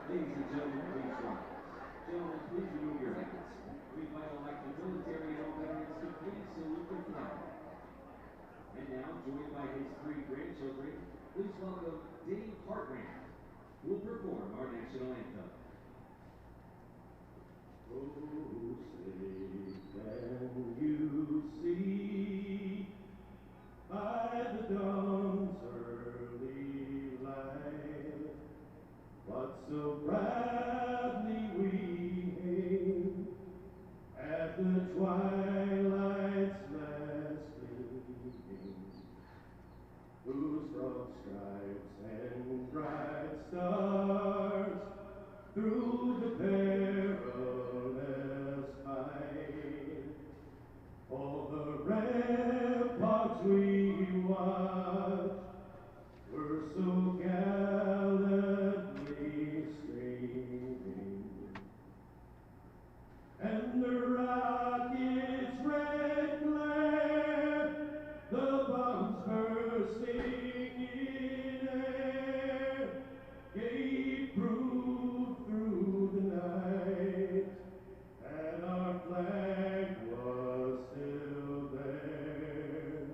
Ladies and gentlemen, please rise. Gentlemen, please remove your hats. We invite all active military and all veterans to please salute the flag. And now, joined by his 3 grandchildren, please welcome Dave Hartranft, who will perform our national anthem. Oh, say, can you see by the dawn's early light what so proudly we hailed at the twilight's last gleaming, whose broad stripes and bright stars through the perilous fight, all the ramparts we watched were so gallantly streaming, and the rocket's red glare, the bombs bursting in air, gave proof through the night that our flag was still there.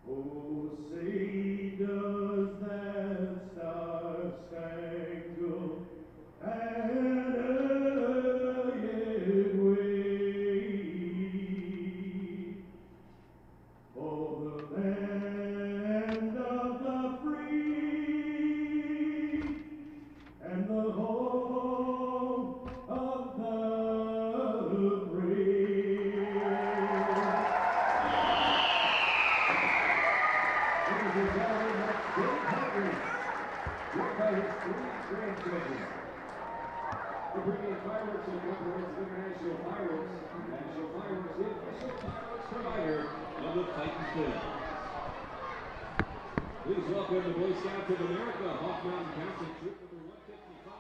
Oh, say does that star-spangled banner yet wave for the land of the free and the home of the brave. Ladies and gentlemen, that's Dave Hartranft, joined by his 3 grandchildren. We're bringing fireworks in commemoration of International Fireworks. National Fireworks, the official fireworks provider of the Fightin film. Please welcome the Boy Scouts of America, Hawk Mountain Council Troop number 155.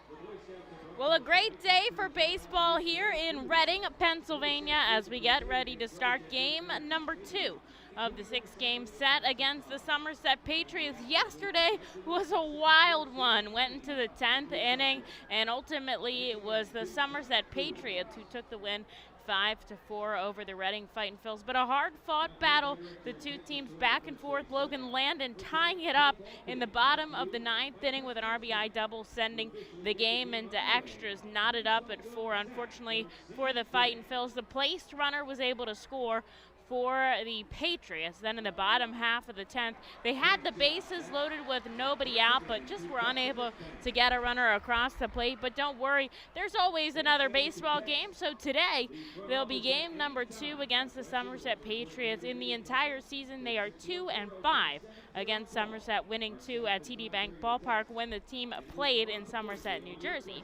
The Boy Scouts of Well, a great day for baseball here in Reading, Pennsylvania, as we get ready to start game number 2 of the 6-game set against the Somerset Patriots. Yesterday was a wild one, went into the 10th inning, and ultimately it was the Somerset Patriots who took the win 5-4 over the Reading Fightin' Phils. But a hard-fought battle, the two teams back and forth. Logan Landon tying it up in the bottom of the 9th inning with an RBI double, sending the game into extras, knotted up at 4. Unfortunately for the Fightin' Phils, the placed runner was able to score for the Patriots. Then in the bottom half of the 10th, they had the bases loaded with nobody out, but just were unable to get a runner across the plate. But don't worry, there's always another baseball game. So today, there'll be game number 2 against the Somerset Patriots. In the entire season, they are 2-5 against Somerset, winning 2 at TD Bank Ballpark when the team played in Somerset, New Jersey.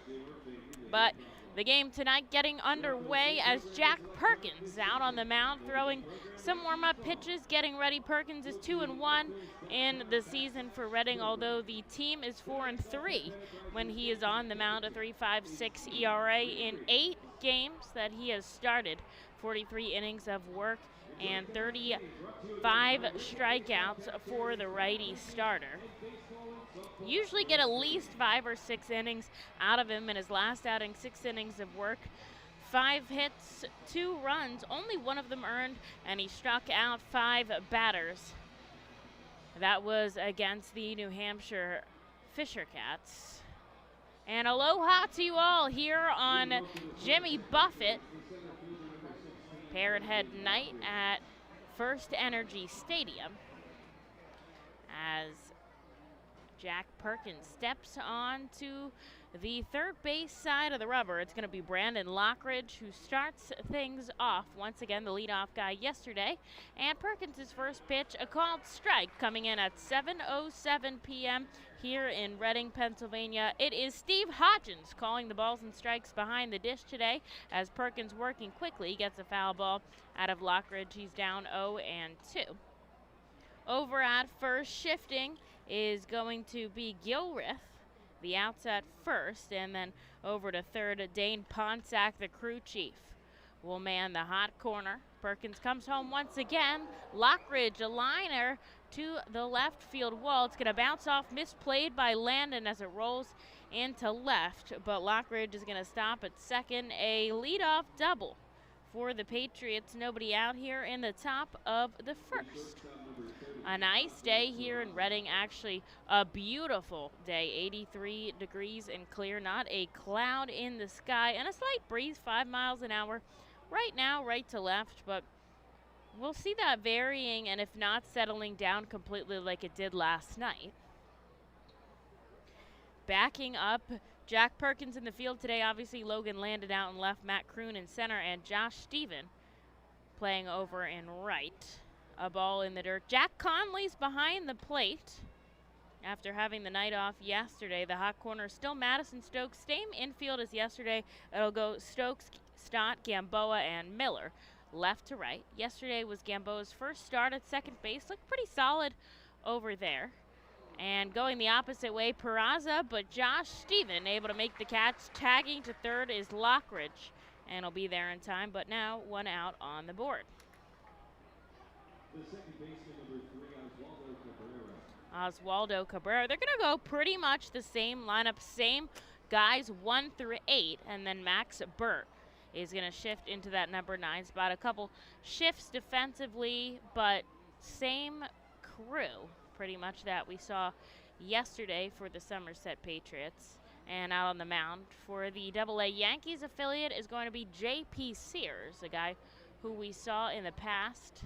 But the game tonight getting underway as Jack Perkins out on the mound, throwing some warm-up pitches, getting ready. Perkins is 2-1 in the season for Reading, although the team is 4-3 when he is on the mound, a 3.56 ERA in 8 games that he has started, 43 innings of work and 35 strikeouts for the righty starter. Usually get at least 5 or 6 innings out of him in his last outing, 6 innings of work, 5 hits, 2 runs, only one of them earned, and he struck out 5 batters. That was against the New Hampshire Fisher Cats. And aloha to you all here on Jimmy Buffett Parrot Head night at FirstEnergy Stadium as Jack Perkins steps on to the third base side of the rubber. It's going to be Brandon Lockridge who starts things off. Once again, the leadoff guy yesterday. And Perkins' first pitch, a called strike, coming in at 7:07 p.m. here in Reading, Pennsylvania. It is Steve Hodgins calling the balls and strikes behind the dish today as Perkins, working quickly, gets a foul ball out of Lockridge. He's down 0-2. Over at first, shifting is going to be Gilreath, the outs at first, and then over to third, Dane Ponsack, the crew chief, will man the hot corner. Perkins comes home once again. Lockridge, a liner, to the left field wall. It's going to bounce off, misplayed by Landon as it rolls into left, but Lockridge is going to stop at second. A leadoff double for the Patriots. Nobody out here in the top of the first. A nice day here in Reading, actually a beautiful day, 83 degrees and clear, not a cloud in the sky, and a slight breeze, 5 miles an hour right now, right to left, but we'll see that varying and if not settling down completely like it did last night. Backing up, Jack Perkins in the field today. Obviously, Logan Landon out in left, Matt Kroon in center, and Josh Steven playing over in right. A ball in the dirt. Jack Conley's behind the plate after having the night off yesterday. The hot corner is still Madison Stokes. Same infield as yesterday. It'll go Stokes, Stott, Gamboa, and Miller left to right. Yesterday was Gamboa's first start at second base. Looked pretty solid over there. And going the opposite way, Peraza, but Josh Steven able to make the catch. Tagging to third is Lockridge, and he'll be there in time, but now 1 out on the board. The second baseman, number 3, Oswaldo Cabrera. They're going to go pretty much the same lineup, same guys 1 through 8, and then Max Burt is going to shift into that number 9 spot. A couple shifts defensively, but same crew pretty much that we saw yesterday for the Somerset Patriots. And out on the mound for the AA Yankees affiliate is going to be J.P. Sears, a guy who we saw in the past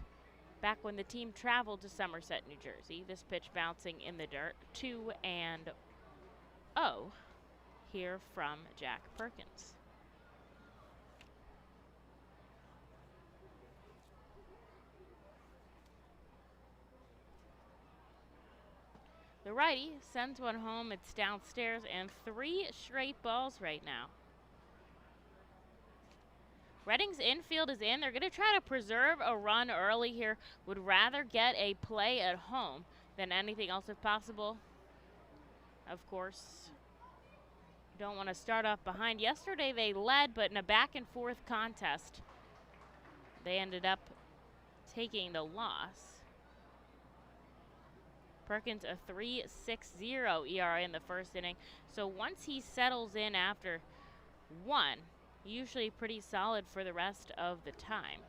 back when the team traveled to Somerset, New Jersey. This pitch bouncing in the dirt. 2-0 here from Jack Perkins. The righty sends one home. It's downstairs, and 3 straight balls right now. Reading's infield is in. They're going to try to preserve a run early here. Would rather get a play at home than anything else if possible. Of course, don't want to start off behind. Yesterday they led, but in a back and forth contest, they ended up taking the loss. Perkins a 3.60 ERA in the first inning. So once he settles in after 1, usually pretty solid for the rest of the time.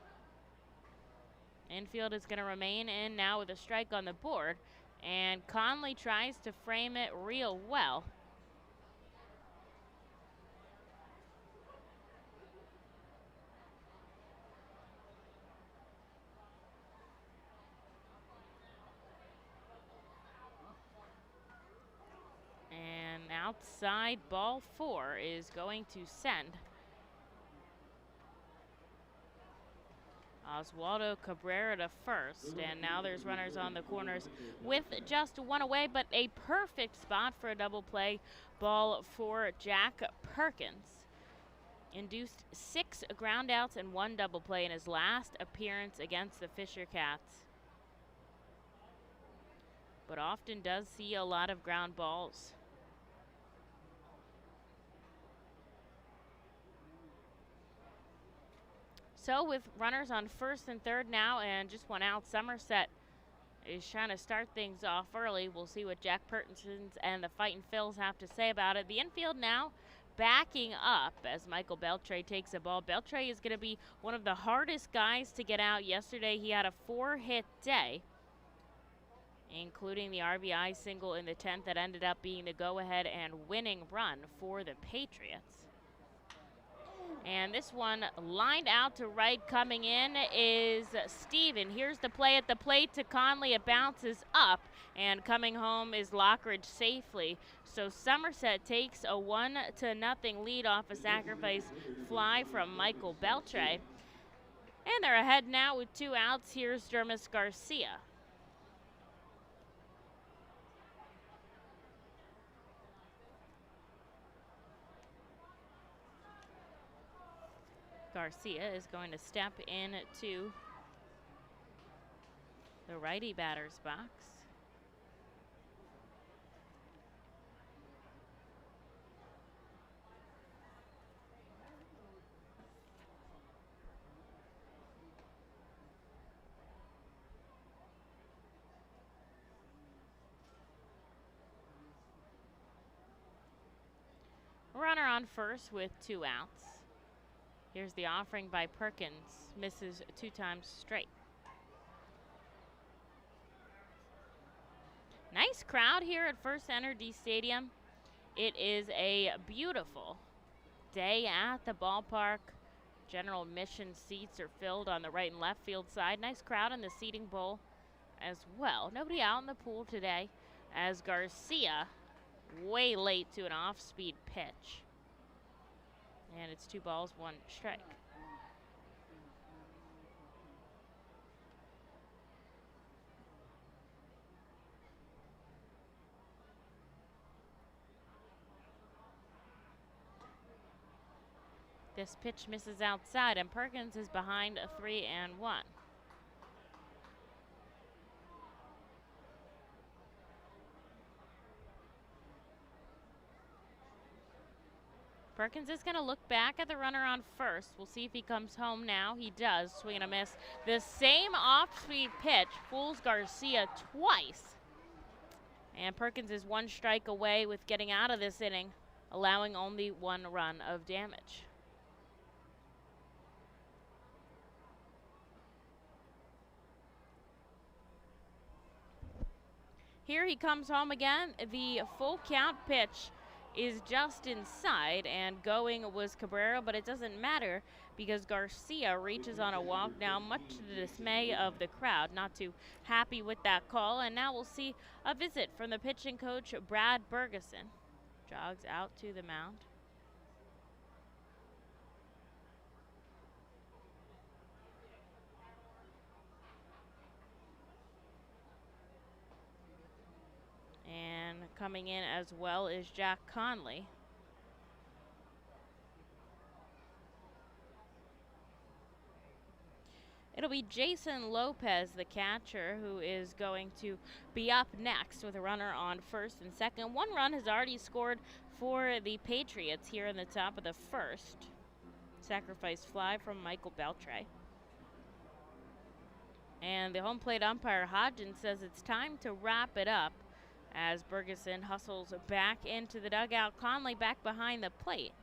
Infield is going to remain in now with a strike on the board, and Conley tries to frame it real well. And outside ball 4 is going to send Oswaldo Cabrera to first, and now there's runners on the corners with just 1 away, but a perfect spot for a double play ball for Jack Perkins. Induced 6 groundouts and 1 double play in his last appearance against the Fisher Cats, but often does see a lot of ground balls. So with runners on first and third now and just 1 out, Somerset is trying to start things off early. We'll see what Jack Perkins and the Fightin' Phils have to say about it. The infield now backing up as Michael Beltre takes a ball. Beltre is going to be one of the hardest guys to get out. Yesterday he had a 4-hit day, including the RBI single in the 10th that ended up being the go-ahead and winning run for the Patriots. And this one lined out to right, coming in is Steven. Here's the play at the plate to Conley. It bounces up, and coming home is Lockridge safely. So Somerset takes a 1-0 lead off a sacrifice fly from Michael Beltre. And they're ahead now with 2 outs. Here's Dermis Garcia. Garcia is going to step into the righty batter's box. runner on first with 2 outs. Here's the offering by Perkins. Misses 2 times straight. Nice crowd here at FirstEnergy Stadium. It is a beautiful day at the ballpark. General admission seats are filled on the right and left field side. Nice crowd in the seating bowl as well. Nobody out in the pool today as Garcia way late to an off-speed pitch. And it's 2 balls, 1 strike. This pitch misses outside, and Perkins is behind a 3-1. Perkins is going to look back at the runner on first. We'll see if he comes home now. He does. Swing and a miss. The same off-speed pitch fools Garcia twice. And Perkins is 1 strike away with getting out of this inning, allowing only 1 run of damage. Here he comes home again. The full count pitch is just inside, and going was Cabrera, but it doesn't matter because Garcia reaches on a walk now, much to the dismay of the crowd. Not too happy with that call, and now we'll see a visit from the pitching coach, Brad Bergeson. Jogs out to the mound. And coming in as well is Jack Conley. It'll be Jason Lopez, the catcher, who is going to be up next with a runner on first and second. 1 run has already scored for the Patriots here in the top of the first. Sacrifice fly from Michael Beltre. And the home plate umpire, Hodgins, says it's time to wrap it up as Bergeson hustles back into the dugout. Conley back behind the plate.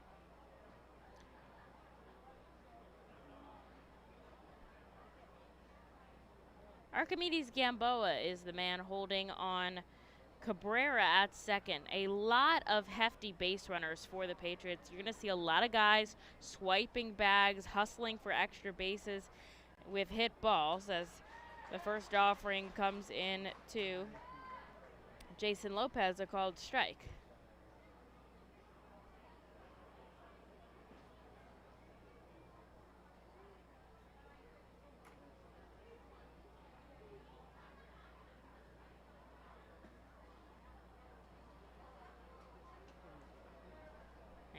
Archimedes Gamboa is the man holding on Cabrera at second. A lot of hefty base runners for the Patriots. You're going to see a lot of guys swiping bags, hustling for extra bases with hit balls as the first offering comes in to Jason Lopez, a called strike.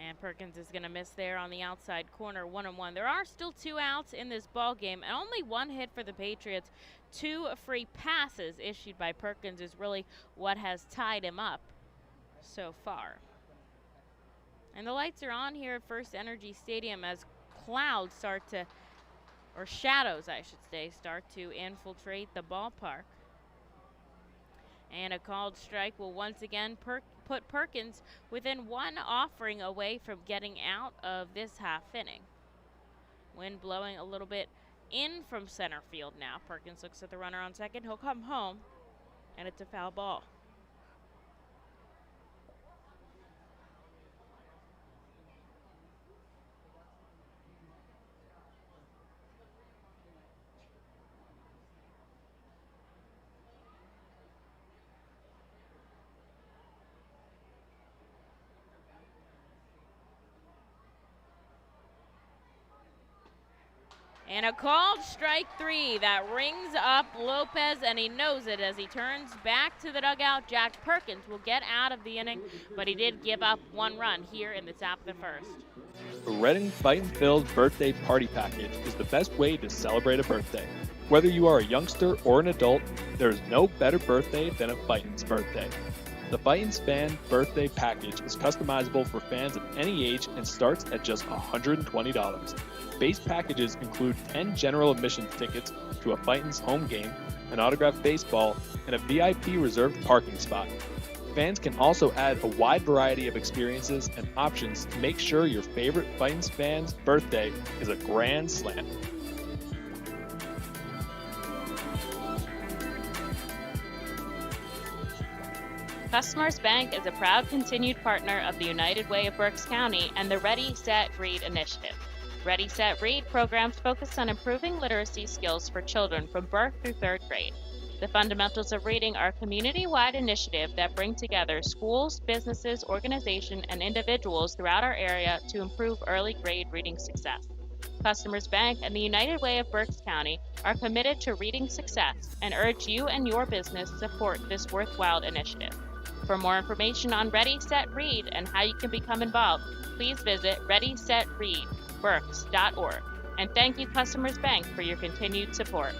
And Perkins is going to miss there on the outside corner, 1-1. There are still 2 outs in this ball game, and only 1 hit for the Patriots. 2 free passes issued by Perkins is really what has tied him up so far. And the lights are on here at FirstEnergy Stadium as clouds start to, or shadows I should say, start to infiltrate the ballpark. And a called strike will once again put Perkins within 1 offering away from getting out of this half inning. Wind blowing a little bit in from center field now. Perkins looks at the runner on second. He'll come home, and it's a foul ball. And a called strike 3 that rings up Lopez, and he knows it as he turns back to the dugout. Jack Perkins will get out of the inning, but he did give up 1 run here in the top of the first. The Reading Fightin' birthday party package is the best way to celebrate a birthday. Whether you are a youngster or an adult, there is no better birthday than a Fightin's birthday. The Fightin's Fan Birthday Package is customizable for fans of any age and starts at just $120. Base packages include 10 general admissions tickets to a Fightin's home game, an autographed baseball, and a VIP reserved parking spot. Fans can also add a wide variety of experiences and options to make sure your favorite Fightin fan's birthday is a grand slam. Customers Bank is a proud continued partner of the United Way of Berks County and the Ready, Set, Read initiative. Ready, Set, Read programs focus on improving literacy skills for children from birth through 3rd grade. The Fundamentals of Reading are a community-wide initiative that brings together schools, businesses, organizations, and individuals throughout our area to improve early grade reading success. Customers Bank and the United Way of Berks County are committed to reading success and urge you and your business to support this worthwhile initiative. For more information on Ready, Set, Read and how you can become involved, please visit readysetreadberks.org. And thank you, Customers Bank, for your continued support.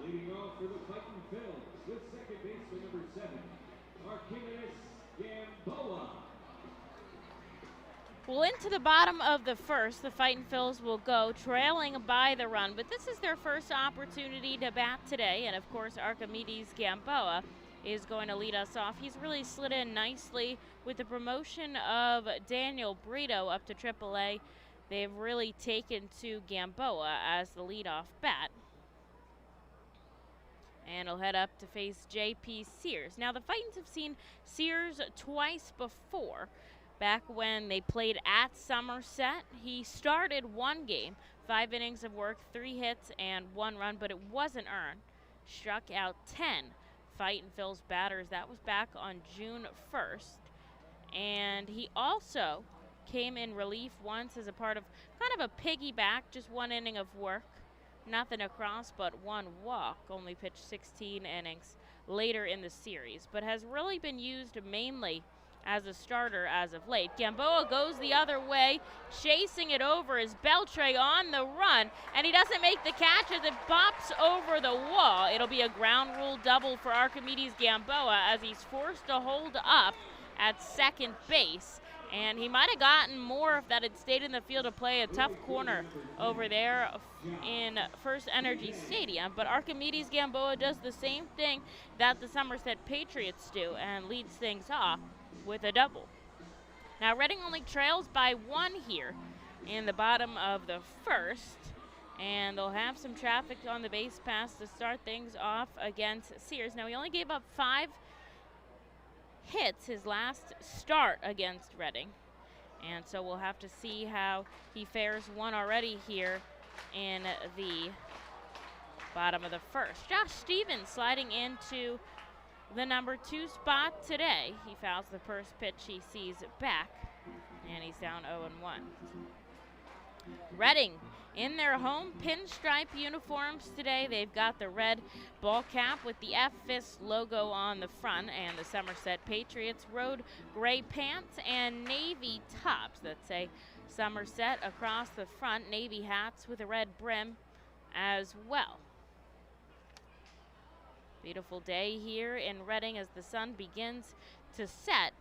Leading off for the Fightin Phils with second baseman number 7, Gamboa. Well, into the bottom of the first, the Fightin Phils will go trailing by the run, but this is their first opportunity to bat today, and of course Archimedes Gamboa is going to lead us off. He's really slid in nicely with the promotion of Daniel Brito up to AAA. They've really taken to Gamboa as the leadoff bat. And he'll head up to face J.P. Sears. Now, the Fightins have seen Sears twice before. Back when they played at Somerset, he started one game, 5 innings of work, 3 hits, and 1 run, but it wasn't earned. Struck out 10 Fightin Phils batters. That was back on June 1st. And he also came in relief once as a part of kind of a piggyback, just 1 inning of work. Nothing across but 1 walk, only pitched 16 innings later in the series, but has really been used mainly as a starter as of late. Gamboa goes the other way, chasing it over is Beltre on the run, and he doesn't make the catch as it bops over the wall. It'll be a ground rule double for Archimedes Gamboa as he's forced to hold up at second base. And he might have gotten more if that had stayed in the field to play a tough corner over there in FirstEnergy Stadium. But Archimedes Gamboa does the same thing that the Somerset Patriots do and leads things off with a double. Now Reading only trails by 1 here in the bottom of the first. And they'll have some traffic on the base pass to start things off against Sears. Now he only gave up 5 hits his last start against Reading, and so we'll have to see how he fares. 1 already here in the bottom of the first. Josh Stevens sliding into the number 2 spot today. He fouls the first pitch he sees back, and he's down 0-1. Reading in their home pinstripe uniforms today. They've got the red ball cap with the F-Fist logo on the front, and the Somerset Patriots rode gray pants and navy tops that say Somerset across the front, navy hats with a red brim as well. Beautiful day here in Reading as the sun begins to set.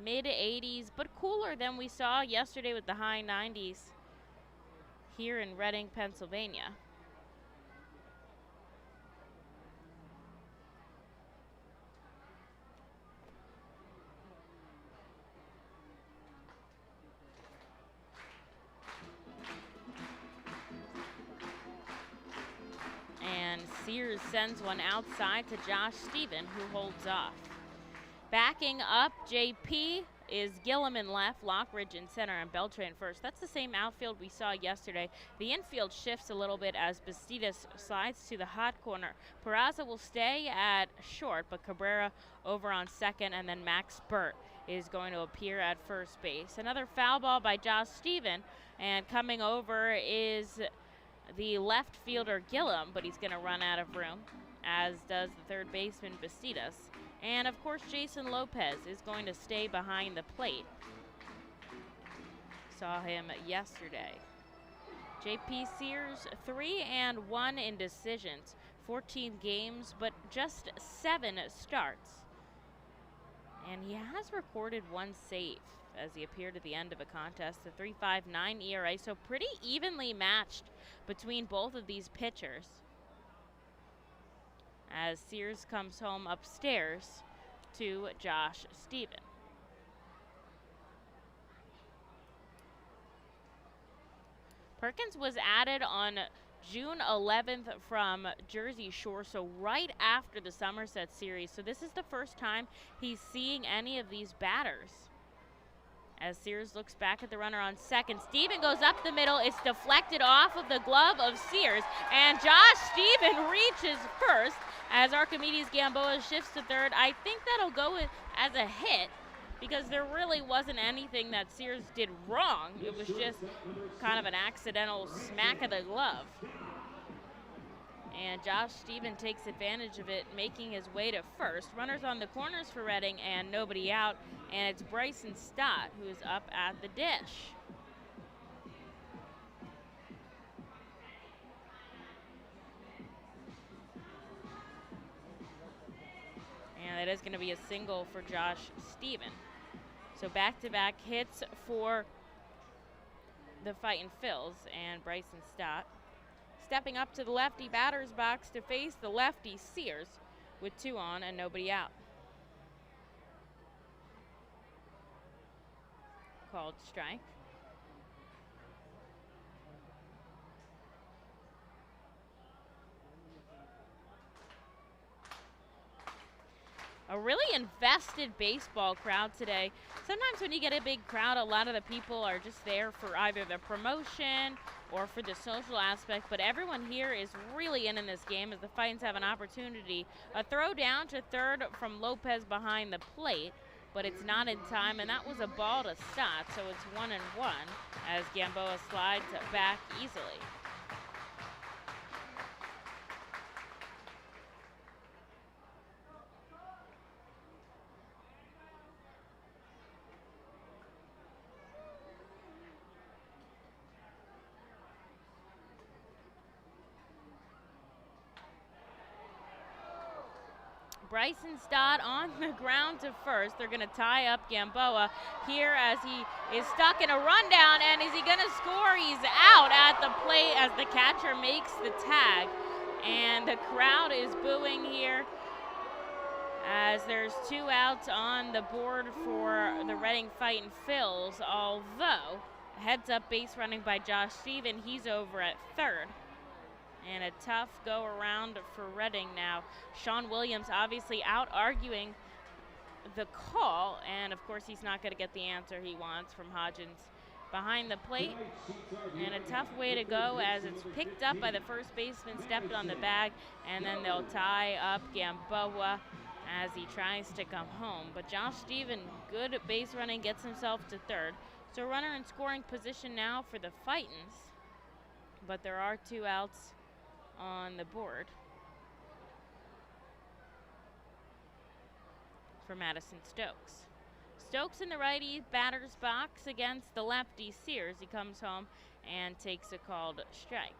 Mid-80s, but cooler than we saw yesterday with the high 90s. Here in Reading, Pennsylvania. And Sears sends one outside to Josh Stevens, who holds off. Backing up JP is Gillum in left, Lockridge in center, and Beltre in first. That's the same outfield we saw yesterday. The infield shifts a little bit as Bastidas slides to the hot corner. Peraza will stay at short, but Cabrera over on second, and then Max Burt is going to appear at first base. Another foul ball by Josh Stevens And coming over is the left fielder Gillum, but he's going to run out of room, as does the third baseman Bastidas. And of course, Jason Lopez is going to stay behind the plate. Saw him yesterday. JP Sears, 3-1 in decisions, 14 games, but just 7 starts. And he has recorded 1 save as he appeared at the end of a contest, a 3.59 ERA, so pretty evenly matched between both of these pitchers. As Sears comes home upstairs to Josh Stephen. Perkins was added on June 11th from Jersey Shore, so right after the Somerset series. So this is the first time he's seeing any of these batters. As Sears looks back at the runner on second, Stephen goes up the middle. It's deflected off of the glove of Sears, and Josh Stephen reaches first as Archimedes Gamboa shifts to third. I think that'll go as a hit, because there really wasn't anything that Sears did wrong. It was just kind of an accidental smack of the glove. And Josh Stephen takes advantage of it, making his way to first. Runners on the corners for Reading and nobody out. And it's Bryson Stott who's up at the dish. And it is going to be a single for Josh Stephen. So back-to-back hits for the Fightin' Phils and Bryson Stott. Stepping up to the lefty batter's box to face the lefty Sears with 2 on and nobody out. Called strike. A really invested baseball crowd today. Sometimes when you get a big crowd, a lot of the people are just there for either the promotion or for the social aspect, but everyone here is really in this game as the Fightins have an opportunity. A throw down to third from Lopez behind the plate, but it's not in time, and that was a ball to Stott, so it's 1-1 as Gamboa slides back easily. Bryson Stott on the ground to first. They're going to tie up Gamboa here as he is stuck in a rundown. And is he going to score? He's out at the plate as the catcher makes the tag. And the crowd is booing here as there's 2 outs on the board for the Reading Fightin' Phils. Although, heads up base running by Josh Stephen. He's over at third. And a tough go around for Reading now. Sean Williams obviously out arguing the call, and of course he's not going to get the answer he wants from Hodgins behind the plate. And a tough way to go as it's picked up by the first baseman, stepped on the bag, and then they'll tie up Gamboa as he tries to come home. But Josh Stephen, good base running, gets himself to third. So runner in scoring position now for the Fightins, but there are 2 outs on the board for Madison Stokes. Stokes in the righty batter's box against the lefty Sears. He comes home and takes a called strike.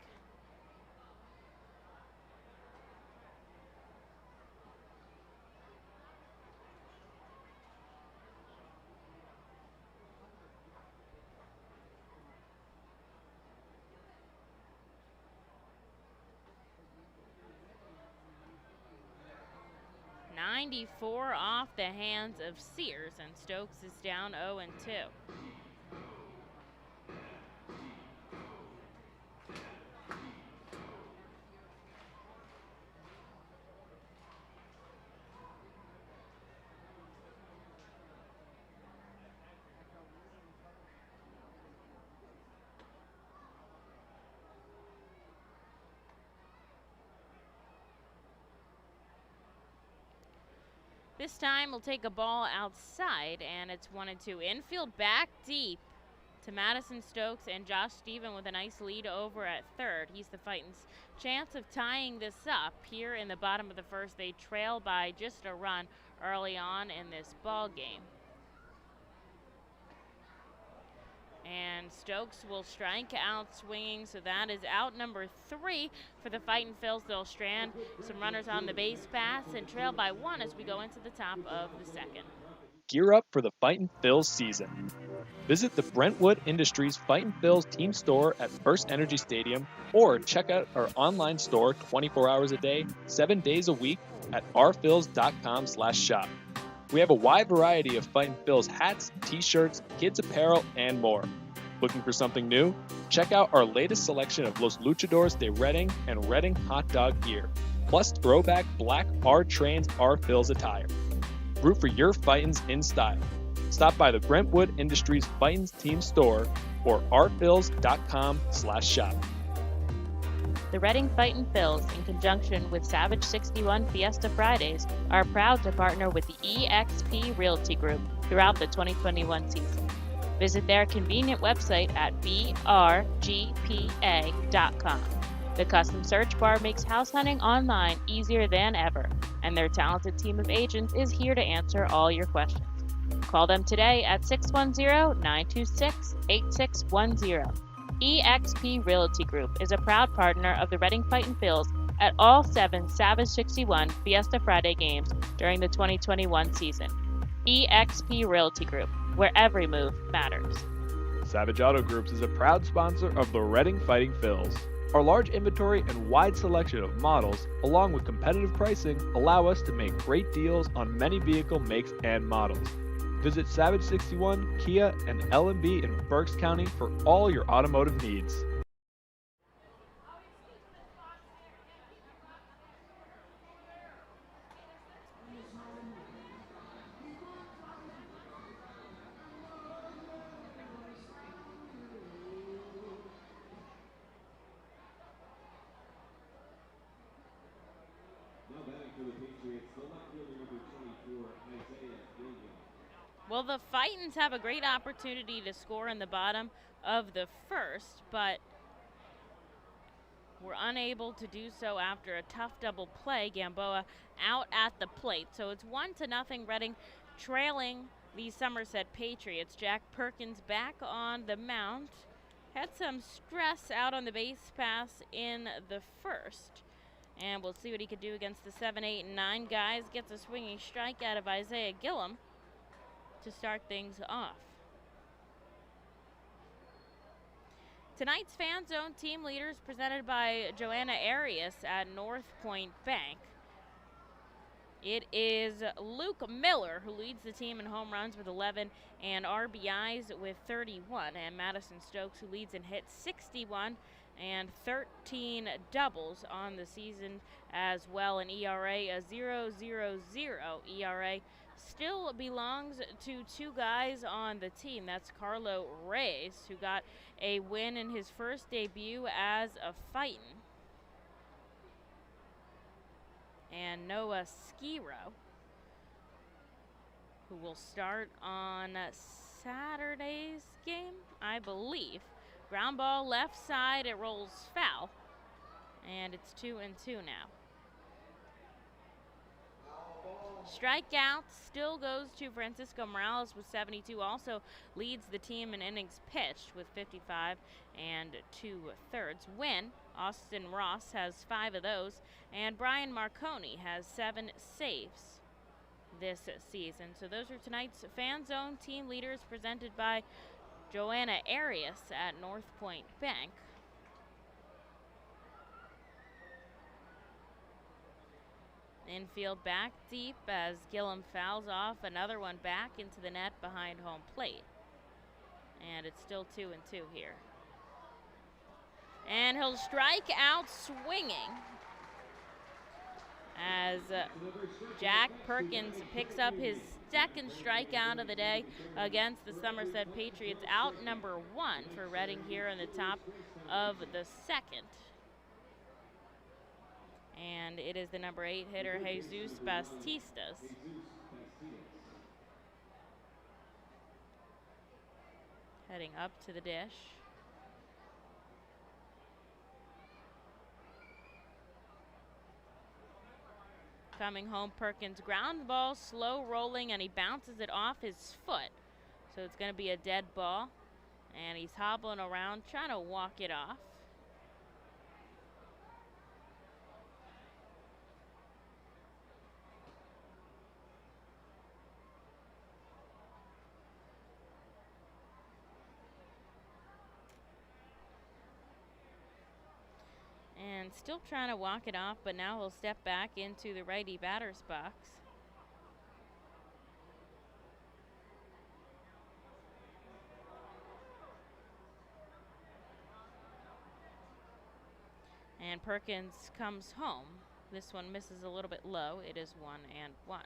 .94 off the hands of Sears, and Stokes is down 0-2. This time we'll take a ball outside, and it's 1-2. Infield back deep to Madison Stokes and Josh Stephen with a nice lead over at third. He's the Fightin's chance of tying this up here in the bottom of the first. They trail by just a run early on in this ball game. And Stokes will strike out swinging, so that is out number 3 for the Fightin Phils. They'll strand some runners on the base pass and trail by 1 as we go into the top of the second. Gear up for the Fightin Phils season. Visit the Brentwood Industries Fightin Phils team store at FirstEnergy Stadium, or check out our online store 24 hours a day, 7 days a week at rphils.com/shop. We have a wide variety of Fightin Phils hats, t-shirts, kids apparel, and more. Looking for something new? Check out our latest selection of Los Luchadores de Reading and Reading hot dog gear, plus throwback black R-Trains R-Phils attire. Root for your Fightins in style. Stop by the Brentwood Industries Fightins team store or rphils.com/shop. The Reading Fightin Phils, in conjunction with Savage 61 Fiesta Fridays, are proud to partner with the eXp Realty Group throughout the 2021 season. Visit their convenient website at brgpa.com. The custom search bar makes house hunting online easier than ever, and their talented team of agents is here to answer all your questions. Call them today at 610-926-8610. eXp Realty Group is a proud partner of the Reading Fightin Phils at all 7 Savage 61 Fiesta Friday games during the 2021 season. eXp Realty Group, where every move matters. Savage Auto Groups is a proud sponsor of the Reading Fightin Phils. Our large inventory and wide selection of models, along with competitive pricing, allow us to make great deals on many vehicle makes and models. Visit Savage 61, Kia, and L&B in Berks County for all your automotive needs. Now batting for the Patriots, the left fielder number 24, Isaiah Gilliam. Well, the Fightins have a great opportunity to score in the bottom of the first, but were unable to do so after a tough double play. Gamboa out at the plate. So it's 1-0 Reading trailing the Somerset Patriots. Jack Perkins back on the mound. Had some stress out on the base pass in the first. And we'll see what he could do against the 7, 8, and 9 guys. Gets a swinging strike out of Isaiah Gilliam to start things off. Tonight's Fan Zone team leaders presented by Joanna Arias at North Point Bank. It is Luke Miller who leads the team in home runs with 11 and RBIs with 31, and Madison Stokes who leads in hits 61 and 13 doubles on the season as well. An ERA, a 0.00 ERA. Still belongs to 2 guys on the team. That's Carlo Reyes, who got a win in his first debut as a Fightin, and Noah Skiro, who will start on Saturday's game, I believe. Ground ball left side, it rolls foul, and it's 2-2 now. Strikeout still goes to Francisco Morales with 72, also leads the team in innings pitched with 55 and 2/3. Win, Austin Ross has 5 of those, and Brian Marconi has 7 saves this season. So those are tonight's Fan Zone team leaders presented by Joanna Arias at North Point Bank. Infield back deep as Gilliam fouls off another one back into the net behind home plate. And it's still 2-2 here. And he'll strike out swinging as Jack Perkins picks up his second strikeout of the day against the Somerset Patriots. Out number 1 for Reading here in the top of the second. And it is the number 8 hitter, Jesus Bastistas. Heading up to the dish. Coming home, Perkins ground ball, slow rolling, and he bounces it off his foot. So it's going to be a dead ball. And he's hobbling around, trying to walk it off. And still trying to walk it off, but now he'll step back into the righty batter's box. And Perkins comes home. This one misses a little bit low. It is 1-1.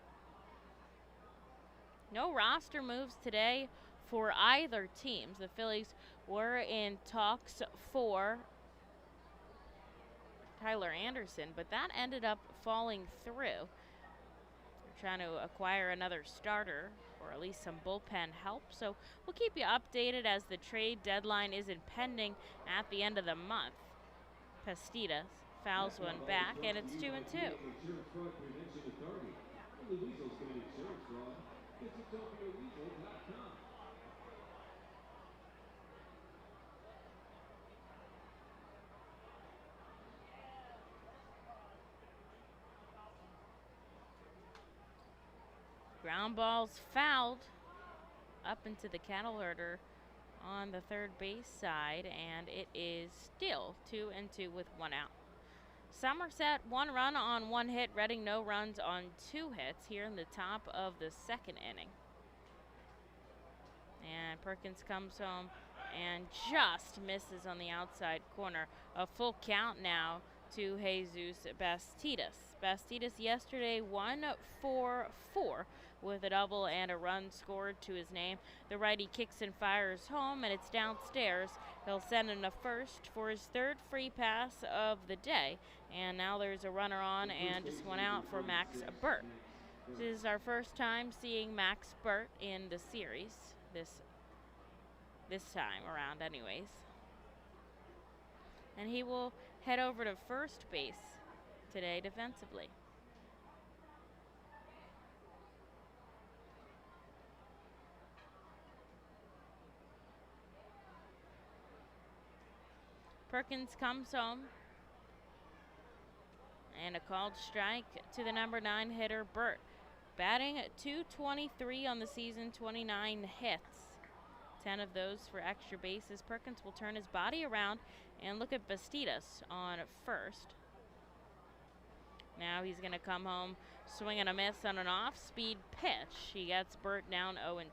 No roster moves today for either teams. The Phillies were in talks for Tyler Anderson, but that ended up falling through. They're trying to acquire another starter or at least some bullpen help. So we'll keep you updated as the trade deadline is impending at the end of the month. Pastitas fouls one back, and it's 2-2. Ground ball's fouled up into the cattle herder on the third base side, and it is still 2-2 with 1 out. Somerset 1 run on 1 hit, Reading no runs on 2 hits here in the top of the second inning. And Perkins comes home and just misses on the outside corner. A full count now to Jesus Bastidas. Bastidas yesterday 1-for-4 with a double and a run scored to his name. The righty kicks and fires home, and it's downstairs. He'll send in a first for his third free pass of the day. And now there's a runner on and just 1 out for Max Burt. This is our first time seeing Max Burt in the series, this time around anyways. And he will head over to first base today defensively. Perkins comes home. And a called strike to the number 9 hitter, Burt. Batting .223 on the season, 29 hits. 10 of those for extra bases. Perkins will turn his body around and look at Bastidas on first. Now he's going to come home, swing and a miss on an off-speed pitch. He gets Burt down 0-2.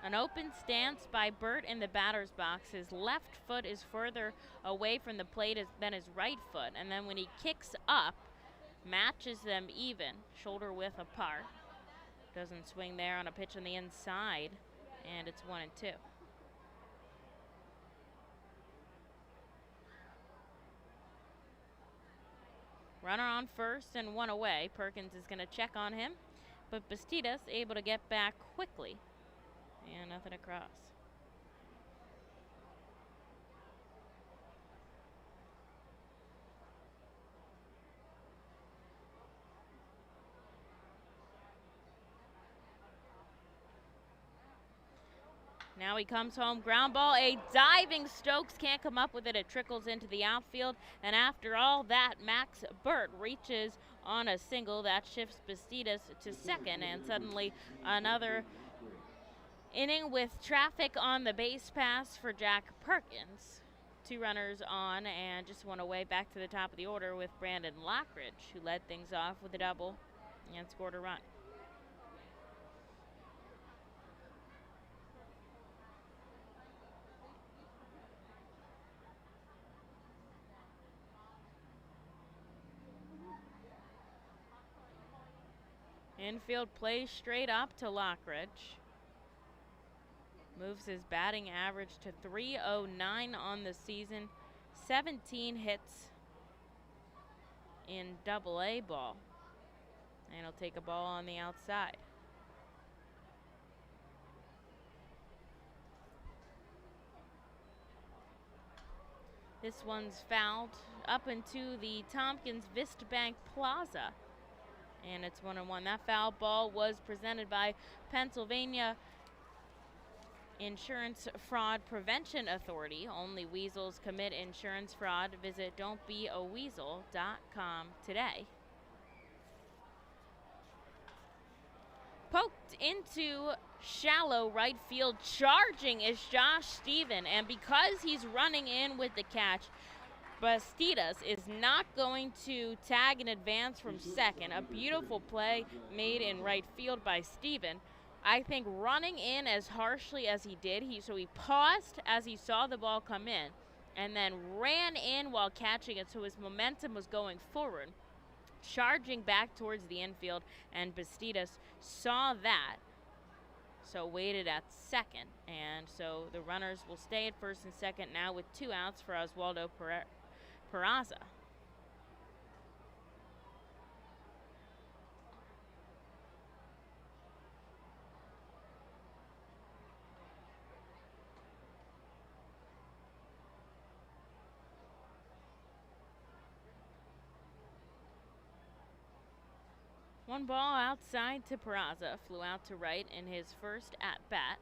An open stance by Burt in the batter's box. His left foot is further away from the plate than his right foot. And then when he kicks up, matches them even, shoulder width apart. Doesn't swing there on a pitch on the inside. And it's 1-2. Runner on first and 1 away. Perkins is going to check on him. But Bastidas able to get back quickly. And nothing across. Now he comes home, ground ball, a diving Stokes can't come up with it. It trickles into the outfield, and after all that, Max Burt reaches on a single. That shifts Bastidas to second, and suddenly another inning with traffic on the base pass for Jack Perkins. 2 runners on and just 1 away, back to the top of the order with Brandon Lockridge, who led things off with a double and scored a run. Infield plays straight up to Lockridge. Moves his batting average to .309 on the season. 17 hits in AA ball. And he'll take a ball on the outside. This one's fouled up into the Tompkins Vistbank Plaza. And it's 1-1. That foul ball was presented by Pennsylvania Insurance Fraud Prevention Authority. Only weasels commit insurance fraud. Visit don'tbeaweasel.com today. Poked into shallow right field. Charging is Josh Stephen, and because he's running in with the catch, Bastidas is not going to tag in advance from second. A beautiful play made in right field by Stephen. I think running in as harshly as he did, so he paused as he saw the ball come in and then ran in while catching it, so his momentum was going forward, charging back towards the infield, and Bastidas saw that, so waited at second. And so the runners will stay at first and second now with 2 outs for Oswaldo Peraza. One ball outside to Peraza, flew out to right in his first at-bat.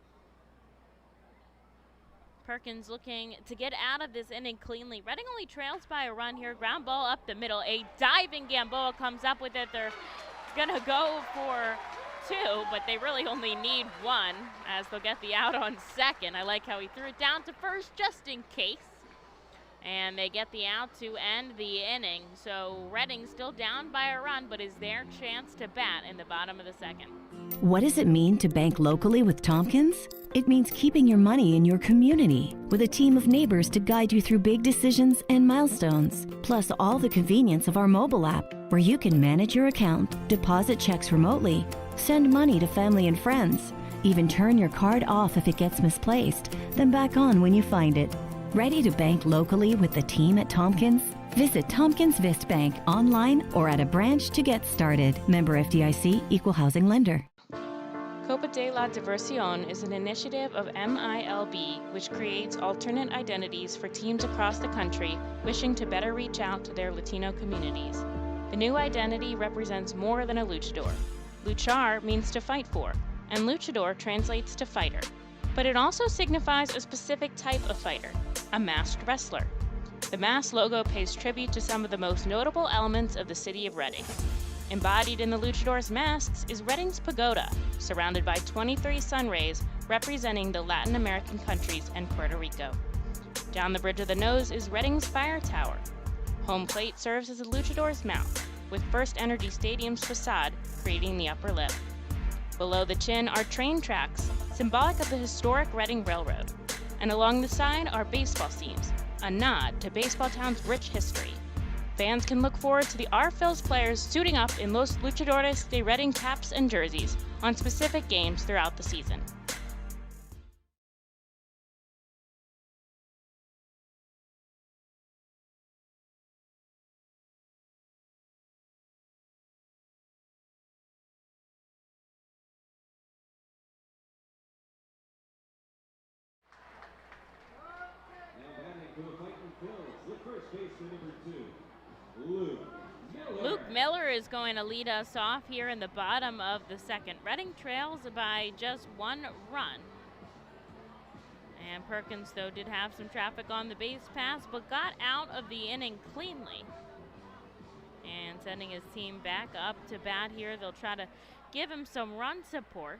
Perkins looking to get out of this inning cleanly. Reading only trails by a run here. Ground ball up the middle. A diving Gamboa comes up with it. They're going to go for 2, but they really only need 1 as they'll get the out on second. I like how he threw it down to first just in case. And they get the out to end the inning. So Reading still down by a run, but is their chance to bat in the bottom of the second. What does it mean to bank locally with Tompkins? It means keeping your money in your community with a team of neighbors to guide you through big decisions and milestones. Plus all the convenience of our mobile app where you can manage your account, deposit checks remotely, send money to family and friends, even turn your card off if it gets misplaced, then back on when you find it. Ready to bank locally with the team at Tompkins? Visit Tompkins Vistbank online or at a branch to get started. Member FDIC, Equal Housing Lender. Copa de la Diversión is an initiative of MILB which creates alternate identities for teams across the country wishing to better reach out to their Latino communities. The new identity represents more than a luchador. Luchar means to fight for, and luchador translates to fighter. But it also signifies a specific type of fighter, a masked wrestler. The mask logo pays tribute to some of the most notable elements of the city of Reading. Embodied in the luchador's masks is Reading's pagoda, surrounded by 23 sun rays representing the Latin American countries and Puerto Rico. Down the bridge of the nose is Reading's fire tower. Home plate serves as a luchador's mouth, with FirstEnergy Stadium's facade creating the upper lip. Below the chin are train tracks, symbolic of the historic Reading Railroad. And along the side are baseball seams, a nod to Baseball Town's rich history. Fans can look forward to the R-Phil's players suiting up in Los Luchadores de Reading caps and jerseys on specific games throughout the season. Luke Miller is going to lead us off here in the bottom of the second. Reading trails by just 1 run. And Perkins, though, did have some traffic on the base pass, but got out of the inning cleanly. And sending his team back up to bat here. They'll try to give him some run support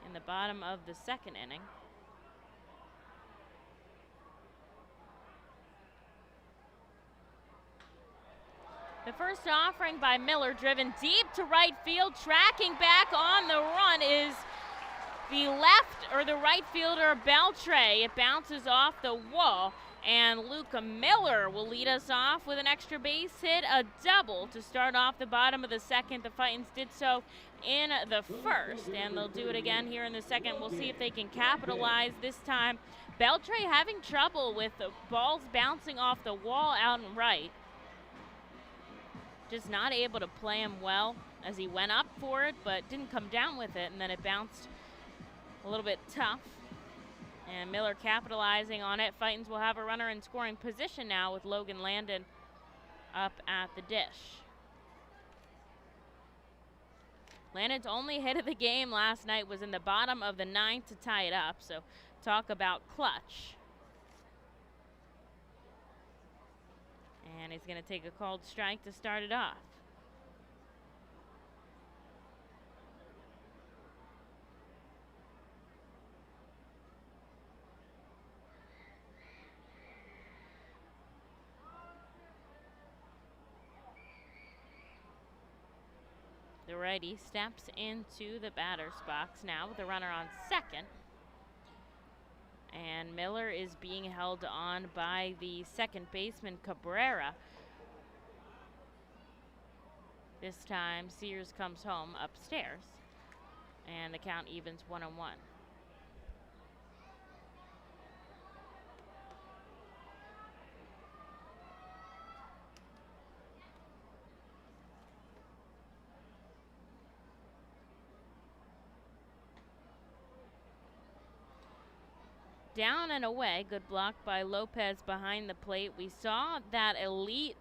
in the bottom of the second inning. The first offering by Miller, driven deep to right field. Tracking back on the run is the left or the right fielder Beltre. It bounces off the wall, And Luke Miller will lead us off with an extra base hit, a double to start off the bottom of the second. The Fightins did so in the first, and they'll do it again here in the second. We'll see if they can capitalize this time. Beltre having trouble with the balls bouncing off the wall out and right. Just not able to play him well as he went up for it, but didn't come down with it, and then it bounced a little bit tough. And Miller capitalizing on it. Fightins will have a runner in scoring position now with Logan Landon up at the dish. Landon's only hit of the game last night was in the bottom of the ninth to tie it up, so talk about clutch. And he's going to take a called strike to start it off. The righty steps into the batter's box now with a runner on second. And Miller is being held on by the second baseman, Cabrera. This time, Sears comes home upstairs, and the count evens 1-1. Down and away, good block by Lopez behind the plate. We saw that elite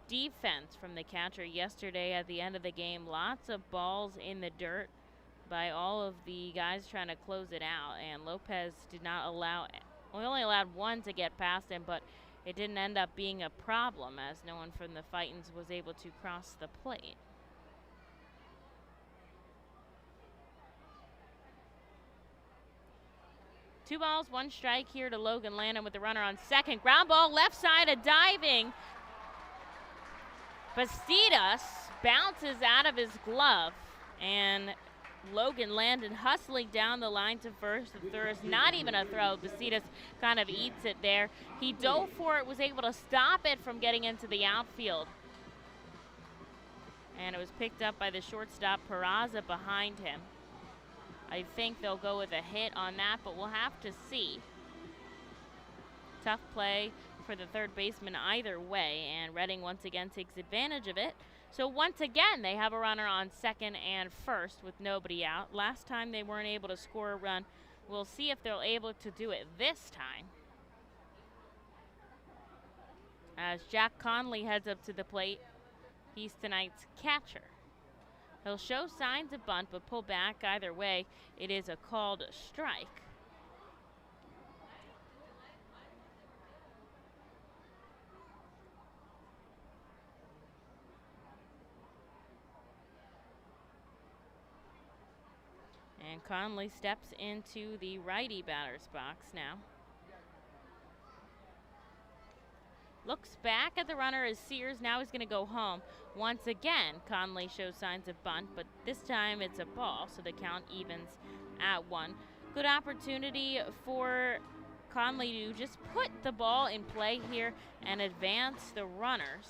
defense from the catcher yesterday at the end of the game. Lots of balls in the dirt by all of the guys trying to close it out, and Lopez did not allow, we only allowed one to get past him, but it didn't end up being a problem as no one from the Fightins was able to cross the plate. Two balls, one strike here to Logan Landon with the runner on second. Ground ball left side, a diving. Bastidas bounces out of his glove, and Logan Landon hustling down the line to first. The third is not even a throw. Bastidas kind of eats it there. He dove for it, was able to stop it from getting into the outfield. And it was picked up by the shortstop, Peraza, behind him. I think they'll go with a hit on that, but we'll have to see. Tough play for the third baseman either way, and Reading once again takes advantage of it. So once again, they have a runner on second and first with nobody out. Last time they weren't able to score a run. We'll see if they're able to do it this time. As Jack Conley heads up to the plate, he's tonight's catcher. He'll show signs of bunt, but pull back either way. It is a called strike. And Conley steps into the righty batter's box now. Looks back at the runner as Sears. Now he's going to go home. Once again, Conley shows signs of bunt, but this time it's a ball, so the count evens at 1. Good opportunity for Conley to just put the ball in play here and advance the runners.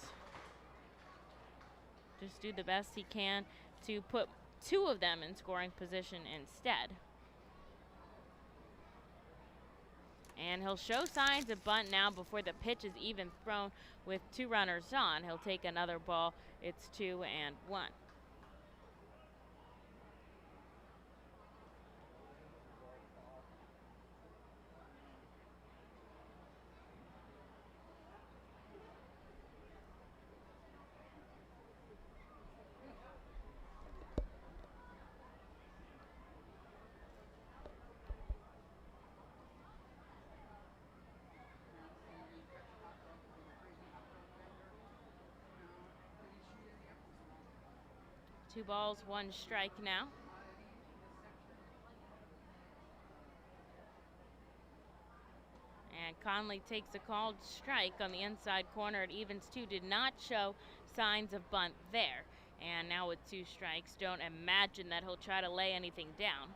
Just do the best he can to put two of them in scoring position instead. And he'll show signs of bunt now before the pitch is even thrown with two runners on. He'll take another ball. It's 2-1. Two balls, one strike now. And Conley takes a called strike on the inside corner. It evens 2. Did not show signs of bunt there. And now with 2 strikes, don't imagine that he'll try to lay anything down.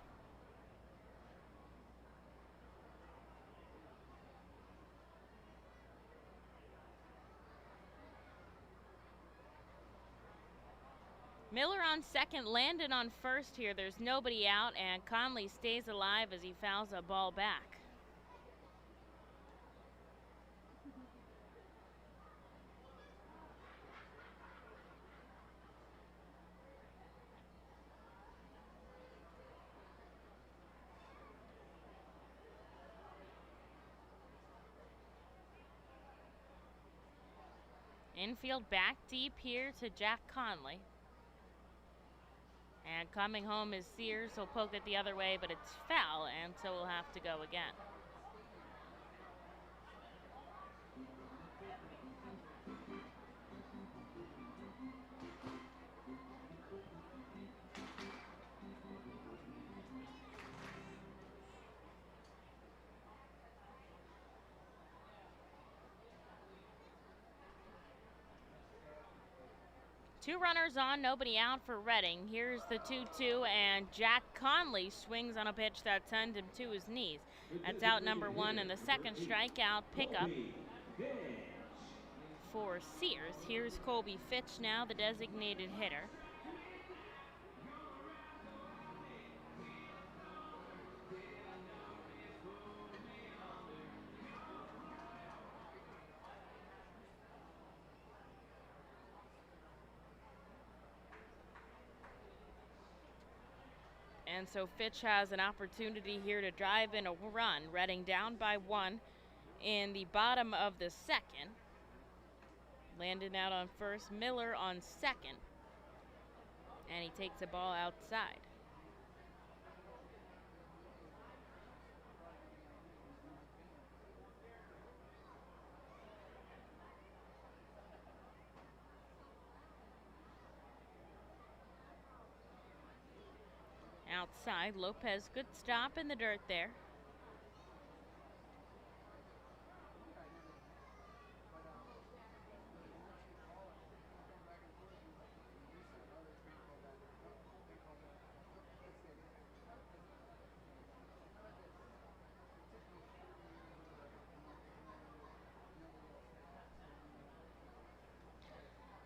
Miller on second, Landon on first here. There's nobody out, and Conley stays alive as he fouls a ball back. Infield back deep here to Jack Conley. And coming home is Sears. He'll poke it the other way, but it's foul, and so we'll have to go again. Two runners on, nobody out for Reading. Here's the 2-2, and Jack Conley swings on a pitch that sends him to his knees. That's out number one, and the second strikeout pickup for Sears. Here's Colby Fitch now, the designated hitter. And so Fitch has an opportunity here to drive in a run. Reading down by one in the bottom of the second. Landon out on first, Miller on second. And he takes a ball outside. Outside, Lopez, good stop in the dirt there.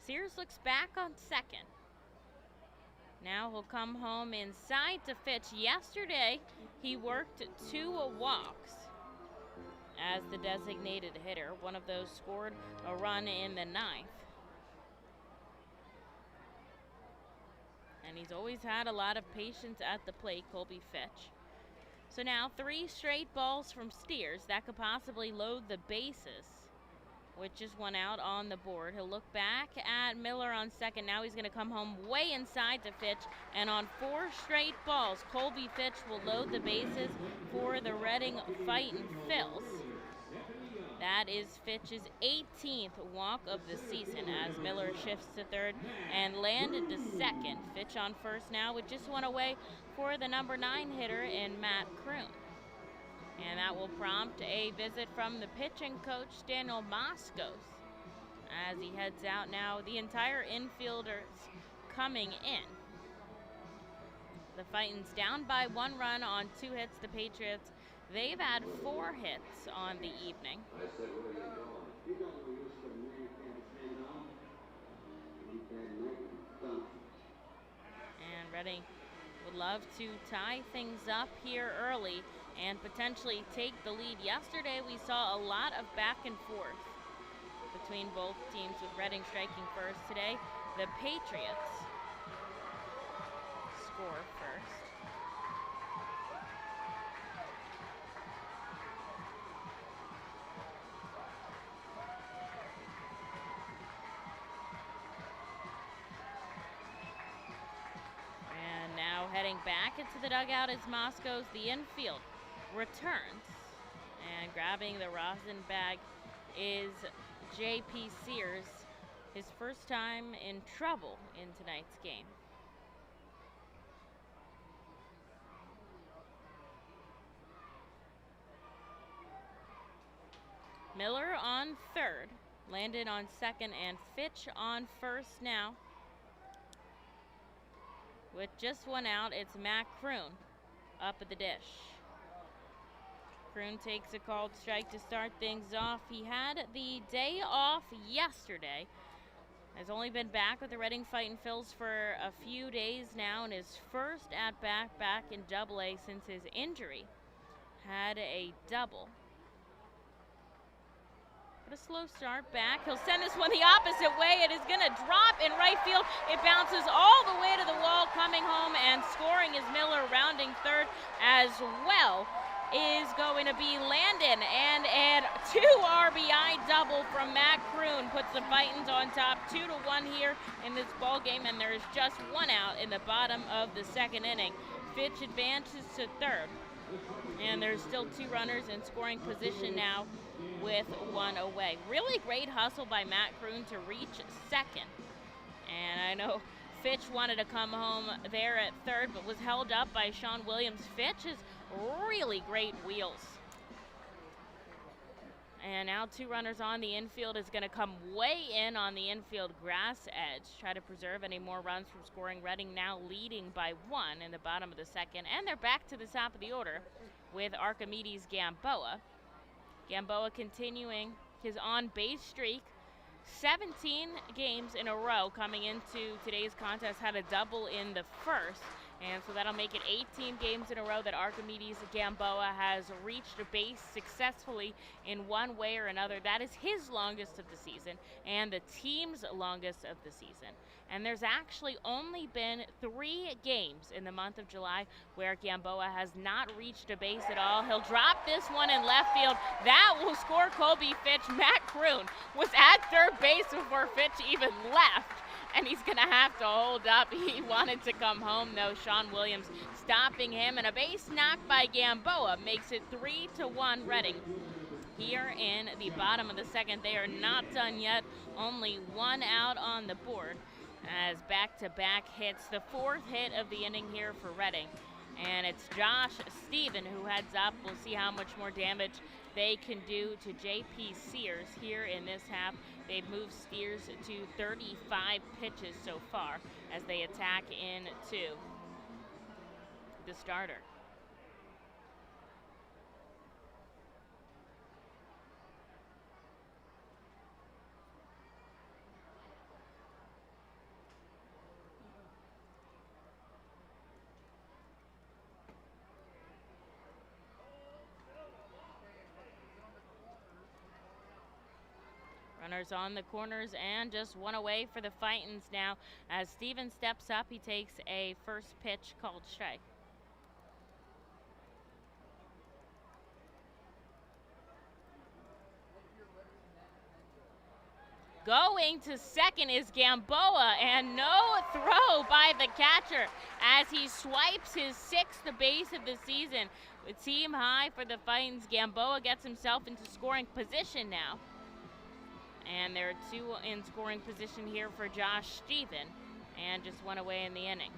Sears looks back on second. Now he'll come home inside to Fitch. Yesterday, he worked 2 walks as the designated hitter. One of those scored a run in the 9th. And he's always had a lot of patience at the plate, Colby Fitch. So now 3 straight balls from Sears. That could possibly load the bases with just one out on the board. He'll look back at Miller on second. Now he's going to come home way inside to Fitch. And on 4 straight balls, Colby Fitch will load the bases for the Reading Fightin' Phils. That is Fitch's 18th walk of the season as Miller shifts to third and landed to second. Fitch on first now with just one away for the number 9 hitter in Matt Kroon. And that will prompt a visit from the pitching coach, Daniel Moscos, as he heads out now. The entire infielders coming in. The Fightins down by 1 run on 2 hits. The Patriots, they've had 4 hits on the evening. And Reading would love to tie things up here early and potentially take the lead. Yesterday we saw a lot of back and forth between both teams, with Reading striking first. Today the Patriots score first. And now heading back into the dugout is Moscos. The infield returns, and grabbing the rosin bag is J.P. Sears, his first time in trouble in tonight's game. Miller on third, Landon on second, and Fitch on first now. With just one out, it's Matt Kroon up at the dish. Kroon takes a called strike to start things off. He had the day off yesterday Has only been back with the Reading Fightin' Phils for a few days now, and his first at-bat back in Double-A since his injury. Had a double. But a slow start back. He'll send this one the opposite way. It is going to drop in right field. It bounces all the way to the wall. Coming home and scoring is Miller, rounding third as well is going to be Landon, and a 2 RBI double from Matt Kroon puts the Fightins on top 2-1 here in this ball game, and there is just one out in the bottom of the second inning. Fitch advances to third, and there's still 2 runners in scoring position now with 1 away. Really great hustle by Matt Kroon to reach second, and I know Fitch wanted to come home there at third, but was held up by Sean Williams. Fitch is really great wheels. And now 2 runners on. The infield is going to come way in on the infield grass edge. Try to preserve any more runs from scoring. Reading now leading by 1 in the bottom of the second. And they're back to the top of the order with Archimedes Gamboa. Gamboa continuing his on-base streak. 17 games in a row coming into today's contest. Had a double in the first. And so that'll make it 18 games in a row that Archimedes Gamboa has reached a base successfully in one way or another. That is his longest of the season and the team's longest of the season. And there's actually only been 3 games in the month of July where Gamboa has not reached a base at all. He'll drop this one in left field. That will score Kobe Fitch. Matt Kroon was at third base before Fitch even left, and he's going to have to hold up. He wanted to come home, though. Sean Williams stopping him, and a base knock by Gamboa makes it 3-1 Reading. Here in the bottom of the second, they are not done yet. Only 1 out on the board as back-to-back hits. The 4th hit of the inning here for Reading. And it's Josh Stephen who heads up. We'll see how much more damage they can do to J.P. Sears here in this half. They've moved Sears to 35 pitches so far as they attack into the starter. Runners on the corners and just 1 away for the Fightins now. As Steven steps up, he takes a first pitch called strike. Going to second is Gamboa, and no throw by the catcher as he swipes his 6th base of the season. The team high for the Fightins. Gamboa gets himself into scoring position now. And there are 2 in scoring position here for Josh Stephen, and just 1 away in the inning.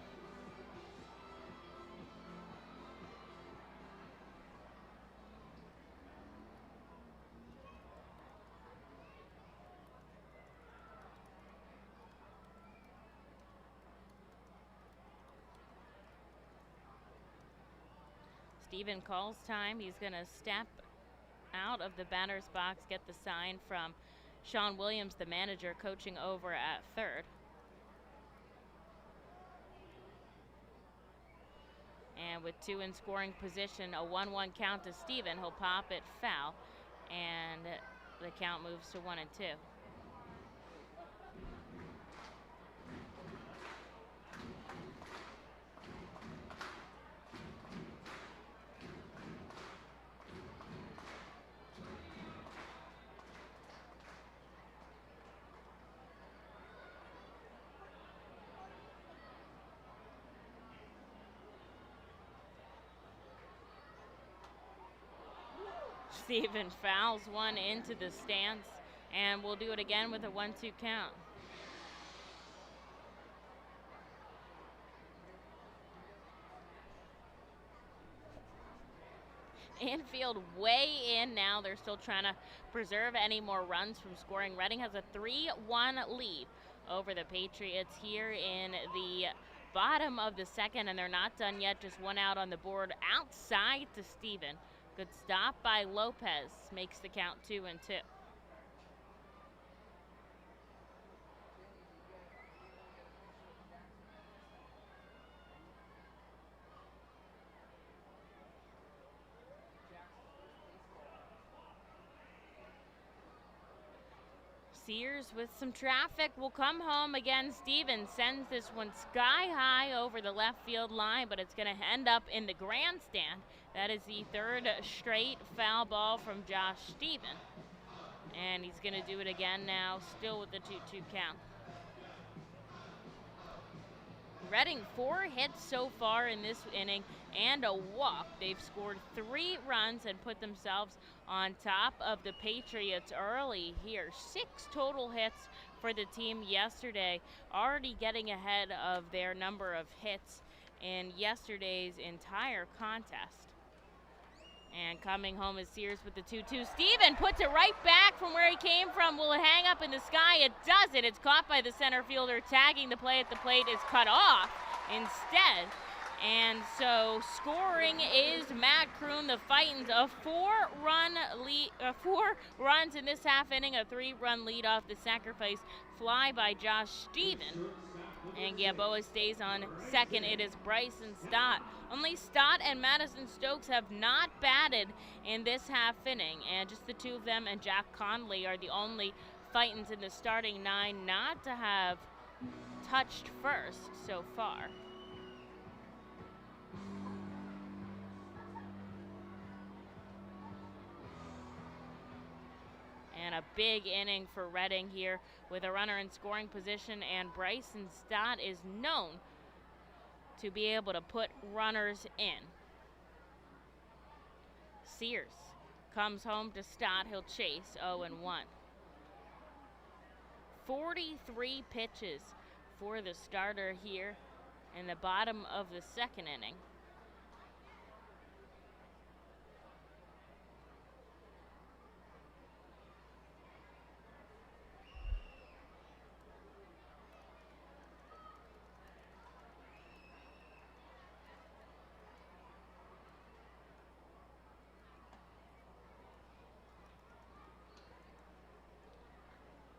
Stephen calls time. He's going to step out of the batter's box, get the sign from Sean Williams, the manager, coaching over at third. And with 2 in scoring position, a 1-1 count to Stephen. He'll pop it foul, and the count moves to 1-2. Stephen fouls one into the stands, and we'll do it again with a 1-2 count. Infield way in now. They're still trying to preserve any more runs from scoring. Reading has a 3-1 lead over the Patriots here in the bottom of the second, and they're not done yet. Just 1 out on the board outside to Stephen. Good stop by Lopez, makes the count 2-2. Sears with some traffic will come home again. Stevens sends this one sky high over the left field line, but it's going to end up in the grandstand. That is the third straight foul ball from Josh Stevens. And he's going to do it again now, still with the 2-2 count. Reading 4 hits so far in this inning and a walk. They've scored 3 runs and put themselves on top of the Patriots early here. 6 total hits for the team yesterday, already getting ahead of their number of hits in yesterday's entire contest. And coming home is Sears with the 2-2. Steven puts it right back from where he came from. Will it hang up in the sky? It doesn't. It's caught by the center fielder. Tagging the play at the plate is cut off instead. And so scoring is Matt Kroon. The Fightins a 4-run lead, 4 runs in this half inning, a 3-run lead off the sacrifice fly by Josh Stevens. And Gamboa stays on second. It is Bryson Stott. Only Stott and Madison Stokes have not batted in this half inning, and just the 2 of them and Jack Conley are the only Fightins in the starting 9 not to have touched first so far. And a big inning for Reading here with a runner in scoring position, and Bryson Stott is known to be able to put runners in. Sears comes home to Stott. He'll chase 0-1. 43 pitches for the starter here in the bottom of the second inning.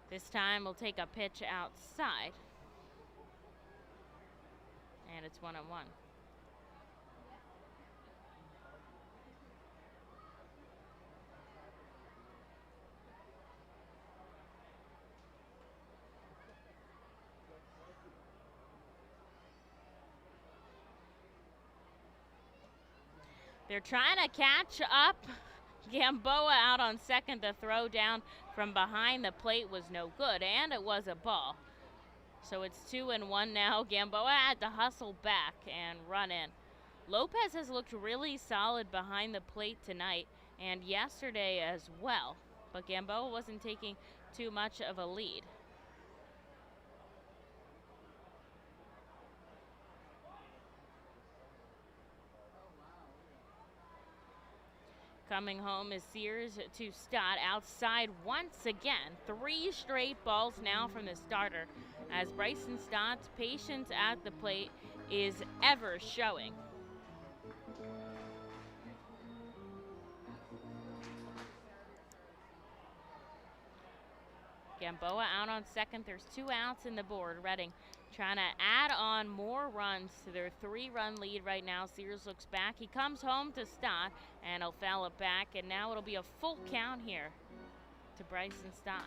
This time we'll take a pitch outside. And it's 1-1. They're trying to catch up. Gamboa out on second. The throw down from behind the plate was no good, and it was a ball. So it's 2-1 now. Gamboa had to hustle back and run in. Lopez has looked really solid behind the plate tonight and yesterday as well, but Gamboa wasn't taking too much of a lead. Coming home is Sears to Stott outside once again. 3 straight balls now from the starter as Bryson Stott's patience at the plate is ever showing. Gamboa out on second. There's 2 outs in the board. Reading trying to add on more runs to their 3-run lead right now. Sears looks back. He comes home to Stott, and he'll foul it back, and now it'll be a full count here to Bryson Stott.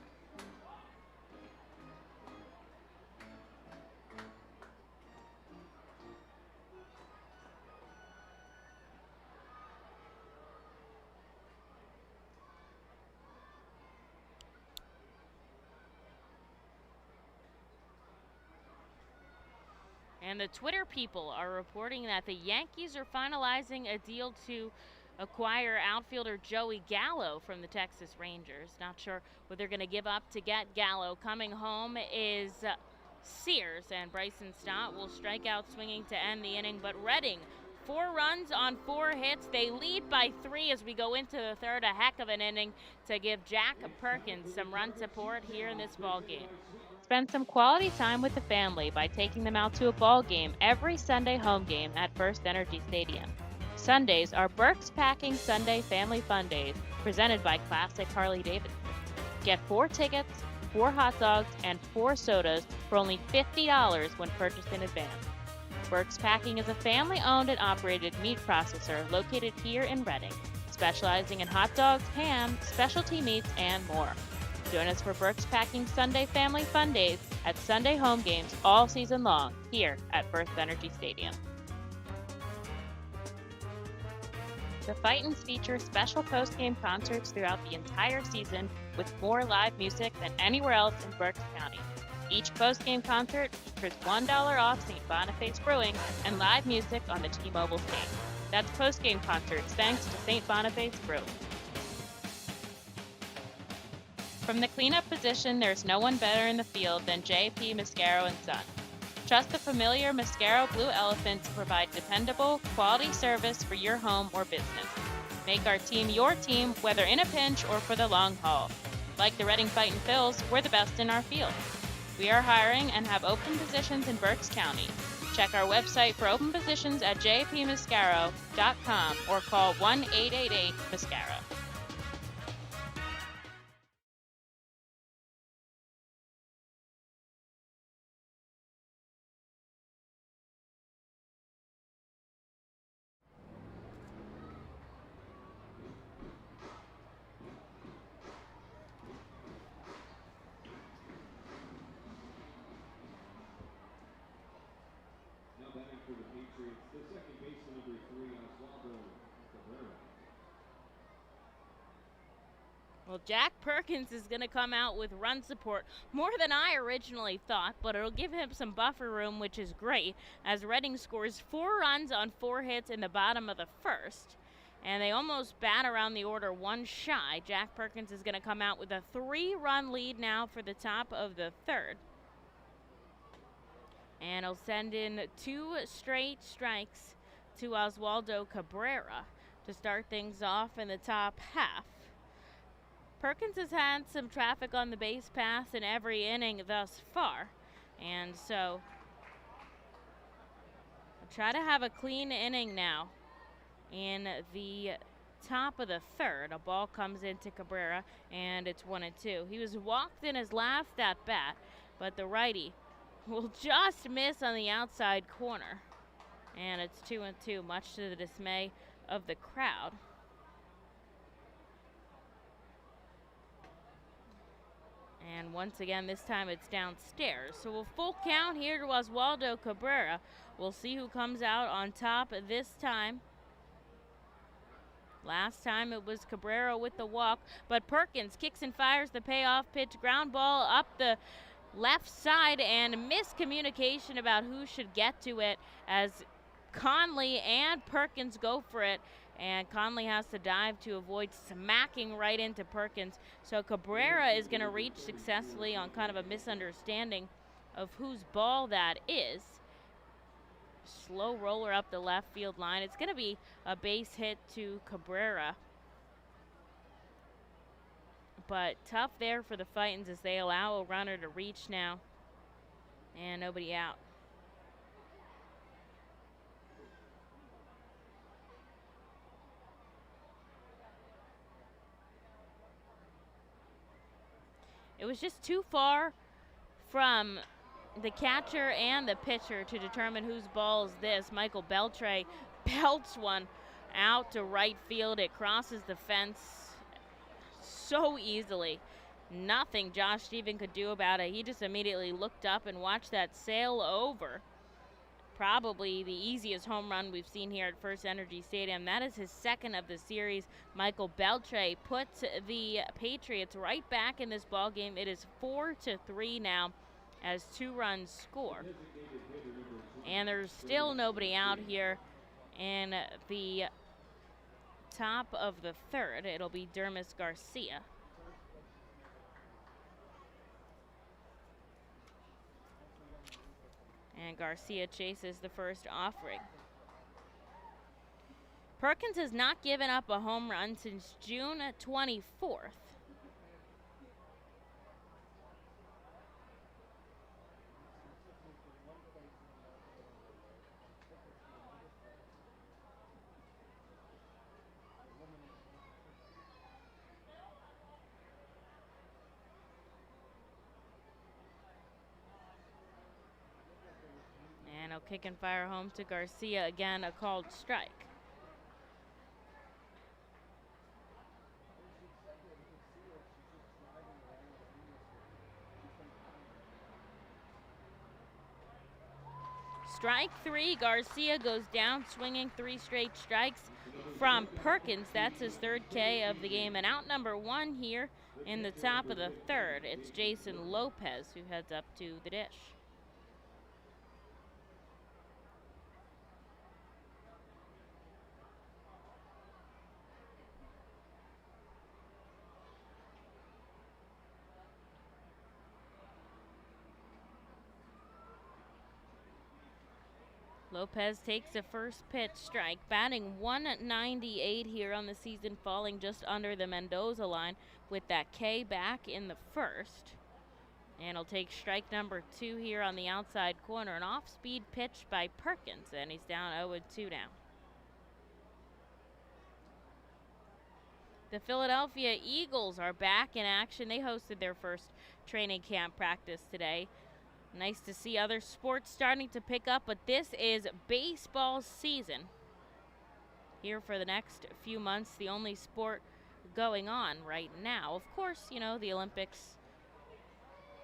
And the Twitter people are reporting that the Yankees are finalizing a deal to acquire outfielder Joey Gallo from the Texas Rangers. Not sure what they're going to give up to get Gallo. Coming home is Sears, and Bryson Stott will strike out swinging to end the inning. But Reading, 4 runs on 4 hits. They lead by 3 as we go into the third. A heck of an inning to give Jack Perkins some run support here in this ball game. Spend some quality time with the family by taking them out to a ball game every Sunday home game at FirstEnergy Stadium. Sundays are Burke's Packing Sunday Family Fun Days, presented by Classic Harley-Davidson. Get 4 tickets, 4 hot dogs, and 4 sodas for only $50 when purchased in advance. Burke's Packing is a family-owned and operated meat processor located here in Reading, specializing in hot dogs, ham, specialty meats, and more. Join us for Berks Packing Sunday Family Fun Days at Sunday home games all season long here at FirstEnergy Stadium. The Fightins feature special post-game concerts throughout the entire season with more live music than anywhere else in Berks County. Each post-game concert features $1 off St. Boniface Brewing and live music on the T-Mobile stage. That's post-game concerts thanks to St. Boniface Brewing. From the cleanup position, there's no one better in the field than J.P. Mascaro & Son. Trust the familiar Mascaro Blue Elephant to provide dependable, quality service for your home or business. Make our team your team, whether in a pinch or for the long haul. Like the Reading Fightin' Phils, we're the best in our field. We are hiring and have open positions in Berks County. Check our website for open positions at jpmascaro.com or call 1-888-MASCARO. Now batting for the Patriots, the second baseman, number 3, Oswaldo Cabrera. Well, Jack Perkins is going to come out with run support more than I originally thought, but it'll give him some buffer room, which is great, as Reading scores 4 runs on 4 hits in the bottom of the first. And they almost bat around the order 1 shy. Jack Perkins is going to come out with a 3-run lead now for the top of the third. And he'll send in 2 straight strikes to Oswaldo Cabrera to start things off in the top half. Perkins has had some traffic on the base paths in every inning thus far, and so I'll try to have a clean inning now. In the top of the third, a ball comes into Cabrera, and it's 1-2. He was walked in his last at bat, but the righty will just miss on the outside corner, and it's 2-2, much to the dismay of the crowd. And once again, this time it's downstairs. So a full count here to Oswaldo Cabrera. We'll see who comes out on top this time. Last time it was Cabrera with the walk, but Perkins kicks and fires the payoff pitch. Ground ball up the left side, and miscommunication about who should get to it as Conley and Perkins go for it. And Conley has to dive to avoid smacking right into Perkins. So Cabrera is going to reach successfully on kind of a misunderstanding of whose ball that is. Slow roller up the left field line. It's going to be a base hit to Cabrera. But tough there for the Fightins as they allow a runner to reach now. And nobody out. It was just too far from the catcher and the pitcher to determine whose ball is this. Michael Beltre belts one out to right field. It crosses the fence so easily. Nothing Josh Stephen could do about it. He just immediately looked up and watched that sail over. Probably the easiest home run we've seen here at FirstEnergy Stadium. That is his second of the series. Michael Beltre puts the Patriots right back in this ball game. It is 4-3 now as 2 runs score. And there's still nobody out here in the top of the third. It'll be Dermis Garcia. And Garcia chases the first offering. Perkins has not given up a home run since June 24th. And he'll kick and fire home to Garcia. Again, a called strike. strike three. Garcia goes down, swinging 3 straight strikes from Perkins. That's his 3rd K of the game. And out number 1 here in the top of the 3rd, it's Jason Lopez who heads up to the dish. Lopez takes the first pitch strike, batting 198 here on the season, falling just under the Mendoza line with that K back in the 1st. And he'll take strike number 2 here on the outside corner. An off-speed pitch by Perkins, and he's down 0-2 now. The Philadelphia Eagles are back in action. They hosted their first training camp practice today. Nice to see other sports starting to pick up, but this is baseball season here for the next few months, the only sport going on right now. Of course, you know, the Olympics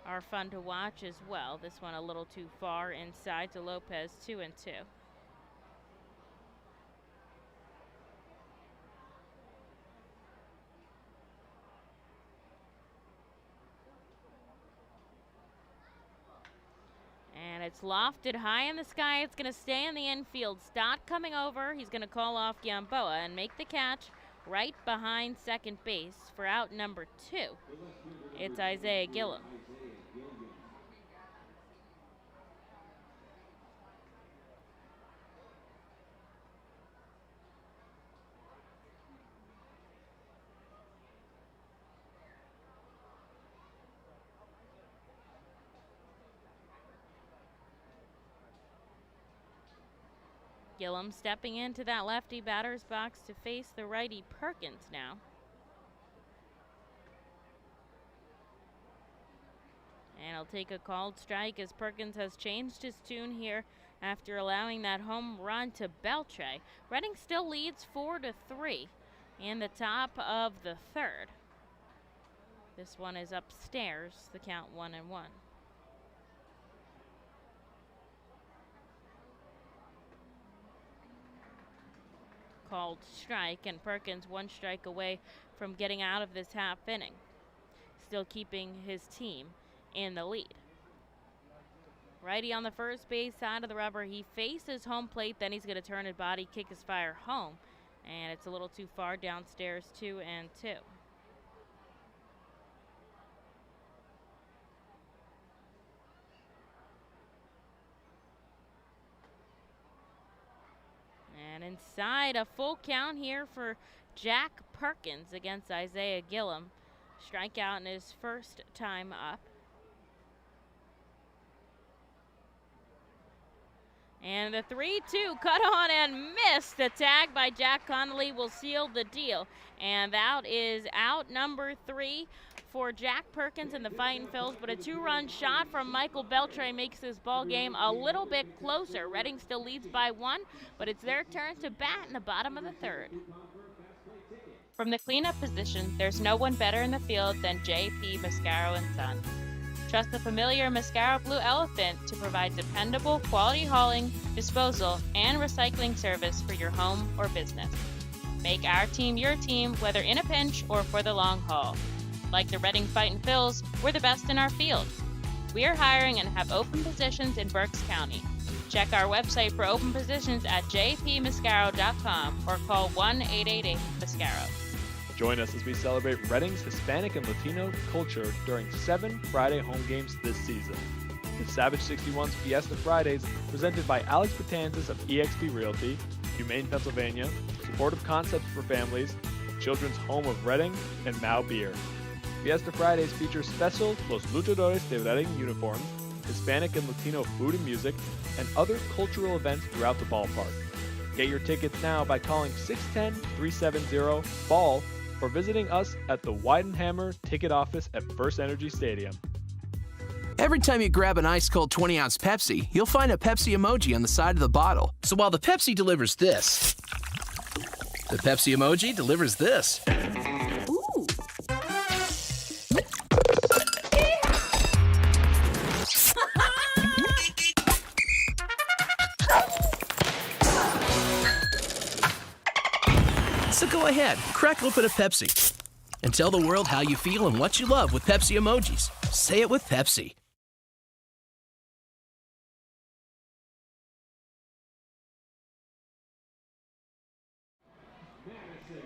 are fun to watch as well. This one a little too far inside to Lopez, 2-2. And it's lofted high in the sky. It's going to stay in the infield. Stott coming over. He's going to call off Gamboa and make the catch right behind second base for out number 2. It's Isaiah Gillum. Gillum stepping into that lefty batter's box to face the righty Perkins now. And he'll take a called strike as Perkins has changed his tune here after allowing that home run to Beltre. Reading still leads 4-3 in the top of the 3rd. This one is upstairs, the count 1-1. Called strike, and Perkins 1 strike away from getting out of this half inning, still keeping his team in the lead. Righty on the first base side of the rubber, he faces home plate, then he's going to turn his body, kick his fire home, and it's a little too far downstairs, 2-2. And inside, a full count here for Jack Perkins against Isaiah Gillum. Strikeout in his first time up. And the 3-2 cut on and missed. The tag by Jack Connolly will seal the deal. And that is out number 3 for Jack Perkins and the Fightin' Phils, but a 2-run shot from Michael Beltre makes this ball game a little bit closer. Reading still leads by 1, but it's their turn to bat in the bottom of the 3rd. From the cleanup position, there's no one better in the field than J.P. Mascaro & Son. Trust the familiar Mascaro Blue Elephant to provide dependable quality hauling, disposal, and recycling service for your home or business. Make our team your team, whether in a pinch or for the long haul. Like the Reading Fightin' Phils, we're the best in our field. We are hiring and have open positions in Berks County. Check our website for open positions at jpmascaro.com or call 1-888-MASCARO. Join us as we celebrate Reading's Hispanic and Latino culture during 7 Friday home games this season. The Savage 61's Fiesta Fridays, presented by Alex Batanzas of eXp Realty, Humane Pennsylvania, Supportive Concepts for Families, Children's Home of Reading, and Mao Beer. Fiesta Fridays feature special Los Luchadores de Reading uniforms, Hispanic and Latino food and music, and other cultural events throughout the ballpark. Get your tickets now by calling 610-370-BALL or visiting us at the Weidenhammer ticket office at FirstEnergy Stadium. Every time you grab an ice-cold 20-ounce Pepsi, you'll find a Pepsi emoji on the side of the bottle. So while the Pepsi delivers this, the Pepsi emoji delivers this. Ooh. Go ahead, crack open a Pepsi. And tell the world how you feel and what you love with Pepsi emojis. Say it with Pepsi.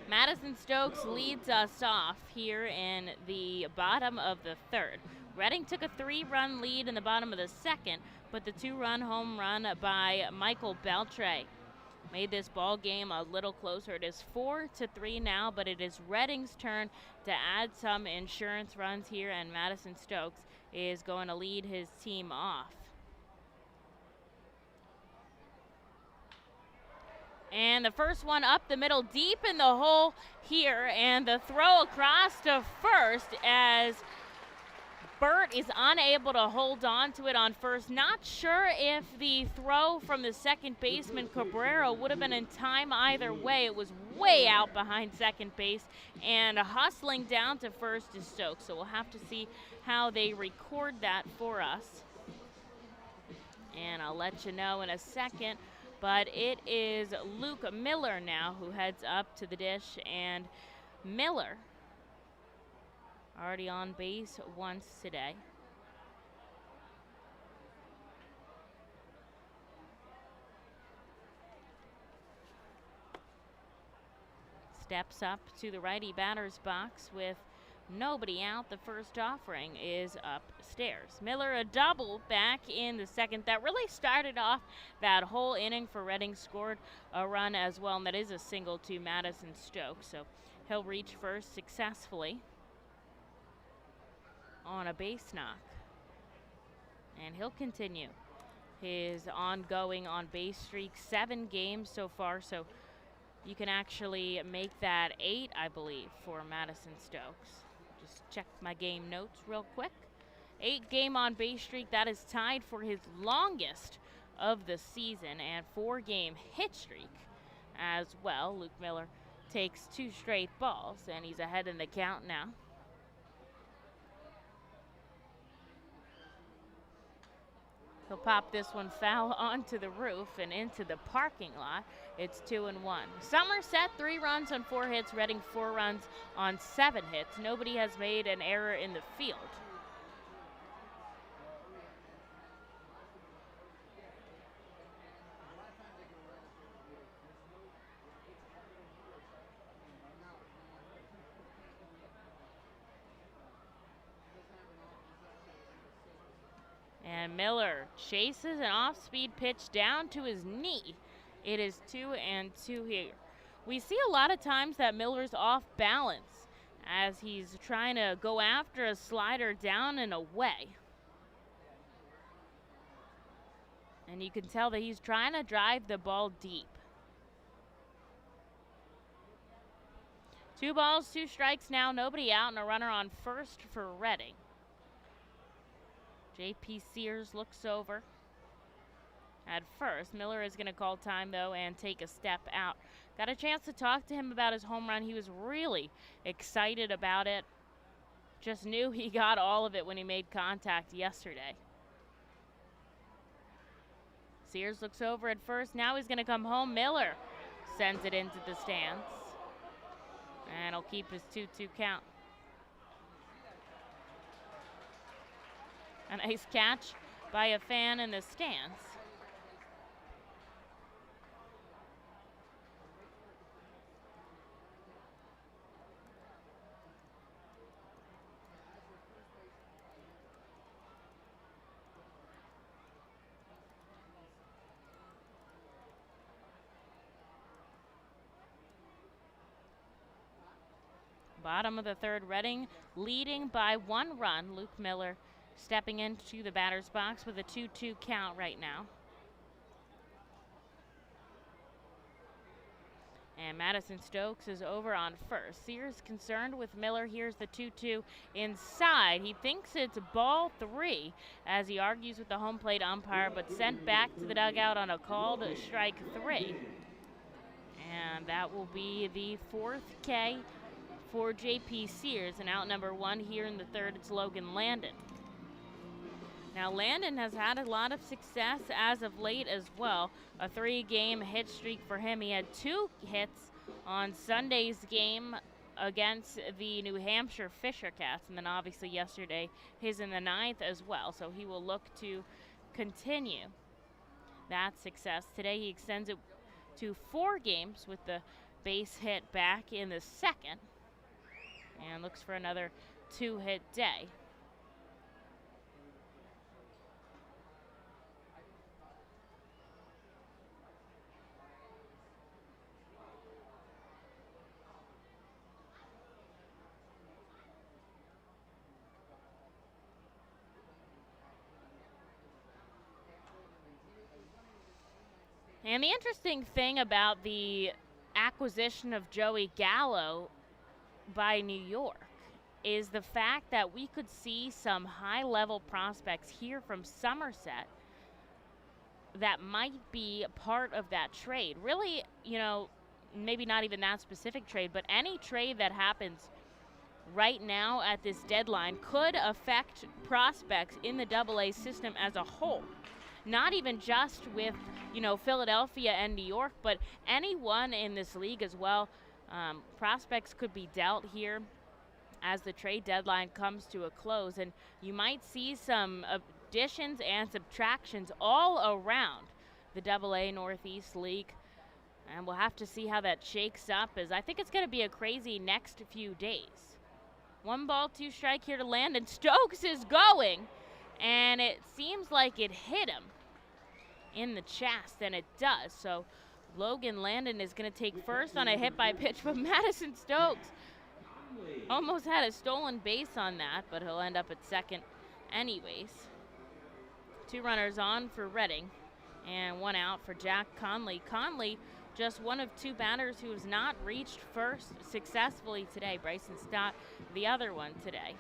Madison Stokes leads us off here in the bottom of the third. Reading took a 3-run lead in the bottom of the second, but the 2-run home run by Michael Beltre made this ball game a little closer. It is 4-3 now, but it is Reading's turn to add some insurance runs here, and Madison Stokes is going to lead his team off. And the first one up the middle, deep in the hole here, and the throw across to first as Burt is unable to hold on to it on first. Not sure if the throw from the second baseman Cabrera would have been in time either way. It was way out behind second base, and hustling down to first is Stokes. So we'll have to see how they record that for us. And I'll let you know in a second. But it is Luke Miller now who heads up to the dish, and Miller already on base once today. Steps up to the righty batter's box with nobody out. The first offering is upstairs. Miller a double back in the second. That really started off that whole inning for Reading. Scored a run as well, and that is a single to Madison Stokes. So he'll reach first successfully on a base knock. And he'll continue his ongoing on base streak. 7 games so far, so you can actually make that 8, I believe, for Madison Stokes. Just check my game notes real quick. 8-game on base streak. That is tied for his longest of the season, and 4-game hit streak as well. Luke Miller takes 2 straight balls, and he's ahead in the count now. He'll pop this one foul onto the roof and into the parking lot. It's 2-1. Somerset 3 runs on 4 hits. Reading 4 runs on 7 hits. Nobody has made an error in the field. And Miller chases an off-speed pitch down to his knee. It is 2-2 here. We see a lot of times that Miller's off balance as he's trying to go after a slider down and away. And you can tell that he's trying to drive the ball deep. 2 balls, 2 strikes now, nobody out, and a runner on first for Reading. J.P. Sears looks over at first. Miller is going to call time, though, and take a step out. Got a chance to talk to him about his home run. He was really excited about it. Just knew he got all of it when he made contact yesterday. Sears looks over at first. Now he's going to come home. Miller sends it into the stands. And he'll keep his 2-2 count. A nice catch by a fan in the stands. Bottom of the third, Reading leading by 1 run. Luke Miller stepping into the batter's box with a 2-2 count right now. And Madison Stokes is over on first. Sears concerned with Miller. Here's the 2-2 inside. He thinks it's ball 3 as he argues with the home plate umpire, but sent back to the dugout on a called strike 3. And that will be the 4th K for J.P. Sears. And out number 1 here in the third, it's Logan Landon. Now, Landon has had a lot of success as of late as well. A 3-game hit streak for him. He had 2 hits on Sunday's game against the New Hampshire Fisher Cats, and then obviously yesterday his in the 9th as well. So he will look to continue that success. Today he extends it to 4 games with the base hit back in the 2nd and looks for another 2-hit day. And the interesting thing about the acquisition of Joey Gallo by New York is the fact that we could see some high-level prospects here from Somerset that might be part of that trade. Really, you know, maybe not even that specific trade, but any trade that happens right now at this deadline could affect prospects in the AA system as a whole. Not even just with, you know, Philadelphia and New York, but anyone in this league as well. Prospects could be dealt here as the trade deadline comes to a close, and you might see some additions and subtractions all around the AA Northeast League, and we'll have to see how that shakes up, as I think it's going to be a crazy next few days. 1 ball, 2 strike here to Landon. Stokes is going, and it seems like it hit him in the chest, and it does. So Logan Landon is going to take first on a hit by pitch, but Madison Stokes almost had a stolen base on that, but he'll end up at second anyways. 2 runners on for Reading, and 1 out for Jack Conley. Conley, just one of 2 batters who has not reached first successfully today. Bryson Stott, the other one today.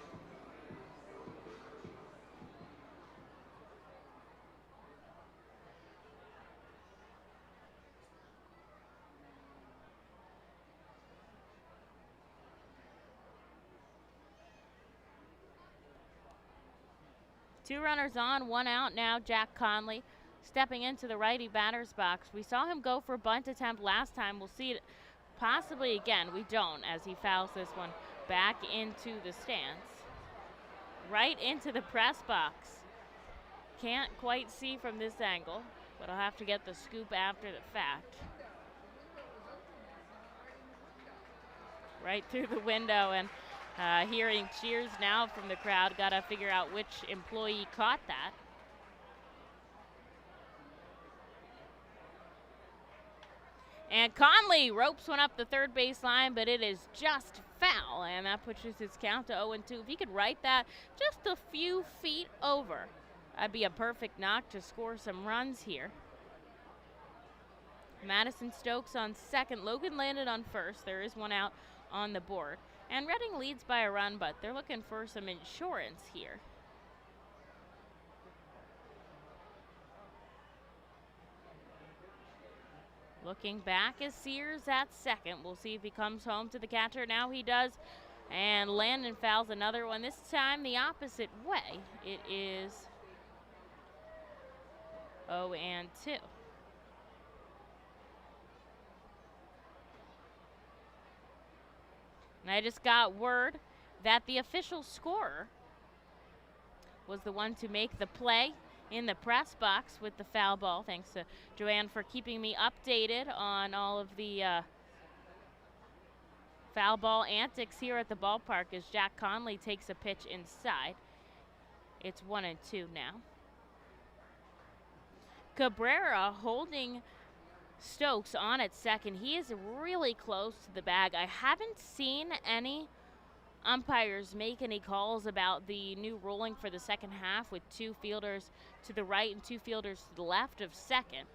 Two runners on, 1 out now. Jack Conley stepping into the righty batter's box. We saw him go for a bunt attempt last time. We'll see it possibly again. We don't, as he fouls this one back into the stands. Right into the press box. Can't quite see from this angle, but I'll have to get the scoop after the fact. Right through the window, and hearing cheers now from the crowd. Got to figure out which employee caught that. And Conley ropes one up the third base line, but it is just foul, and that pushes his count to 0-2. If he could right that just a few feet over, that'd be a perfect knock to score some runs here. Madison Stokes on second. Logan Landon on first. There is 1 out on the board. And Reading leads by a run, but they're looking for some insurance here. Looking back is Sears at second. We'll see if he comes home to the catcher. Now he does. And Landon fouls another one. This time the opposite way. It is 0-2. And I just got word that the official scorer was the one to make the play in the press box with the foul ball. Thanks to Joanne for keeping me updated on all of the foul ball antics here at the ballpark as Jack Conley takes a pitch inside. It's 1-2 now. Cabrera holding Stokes on at second. He is really close to the bag. I haven't seen any umpires make any calls about the new ruling for the second half with 2 fielders to the right and 2 fielders to the left of second.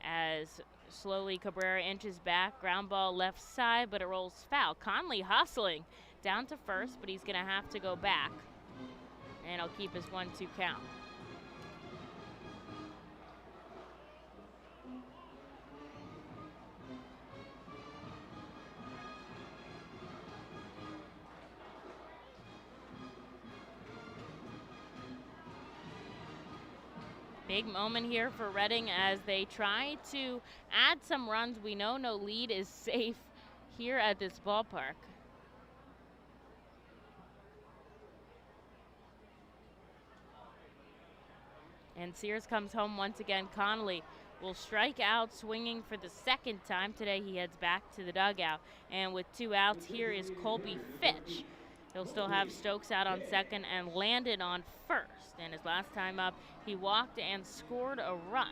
As slowly Cabrera inches back, ground ball left side, but it rolls foul. Conley hustling down to first, but he's going to have to go back. And he'll keep his 1-2 count. Big moment here for Reading as they try to add some runs. We know no lead is safe here at this ballpark. And Sears comes home once again. Connolly will strike out, swinging for the second time. Today he heads back to the dugout. And with 2 outs, here is Colby Fitch. He'll still have Stokes out on second and Landon on first. And his last time up, he walked and scored a run.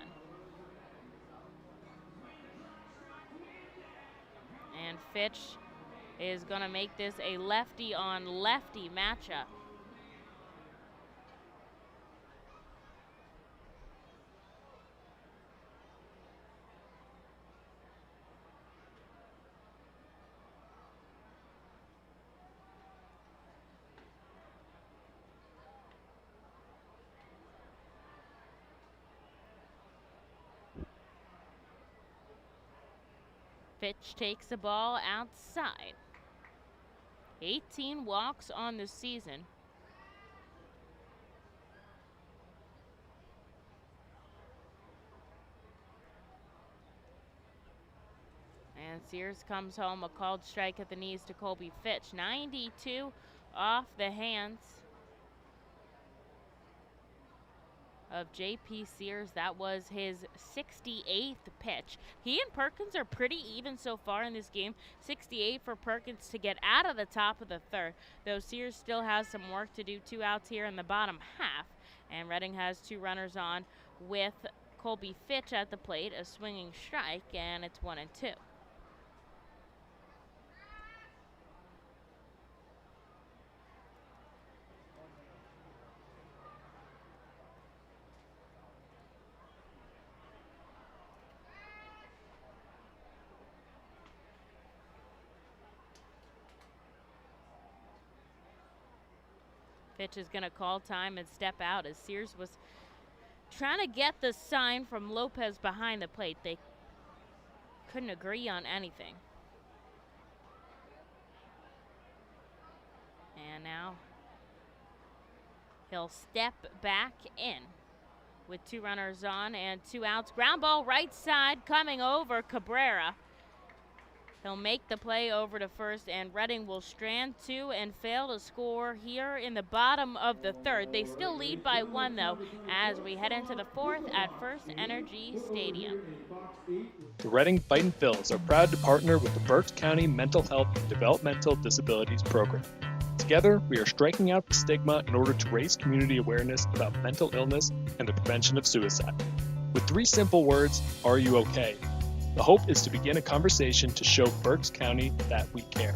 And Fitch is going to make this a lefty on lefty matchup. Fitch takes the ball outside. 18 walks on the season. And Sears comes home, a called strike at the knees to Colby Fitch. 92 off the hands of J.P. Sears. That was his 68th pitch. He and Perkins are pretty even so far in this game. 68 for Perkins to get out of the top of the third, though Sears still has some work to do. 2 outs here in the bottom half, and Reading has 2 runners on with Colby Fitch at the plate, a swinging strike, and it's 1-2. Fitch is going to call time and step out as Sears was trying to get the sign from Lopez behind the plate. They couldn't agree on anything. And now he'll step back in with 2 runners on and 2 outs. Ground ball right side coming over Cabrera. He'll make the play over to first, and Reading will strand 2 and fail to score here in the bottom of the third. They still lead by 1, though, as we head into the 4th at FirstEnergy Stadium. The Reading Fightin' Phils are proud to partner with the Berks County Mental Health and Developmental Disabilities Program. Together, we are striking out the stigma in order to raise community awareness about mental illness and the prevention of suicide. With 3 simple words, are you okay? The hope is to begin a conversation to show Berks County that we care.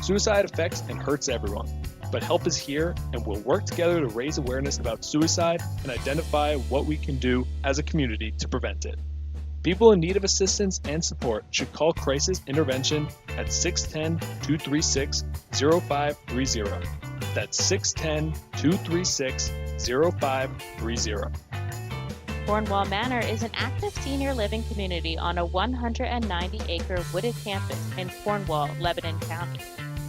Suicide affects and hurts everyone, but help is here, and we'll work together to raise awareness about suicide and identify what we can do as a community to prevent it. People in need of assistance and support should call Crisis Intervention at 610-236-0530. That's 610-236-0530. Cornwall Manor is an active senior living community on a 190-acre wooded campus in Cornwall, Lebanon County.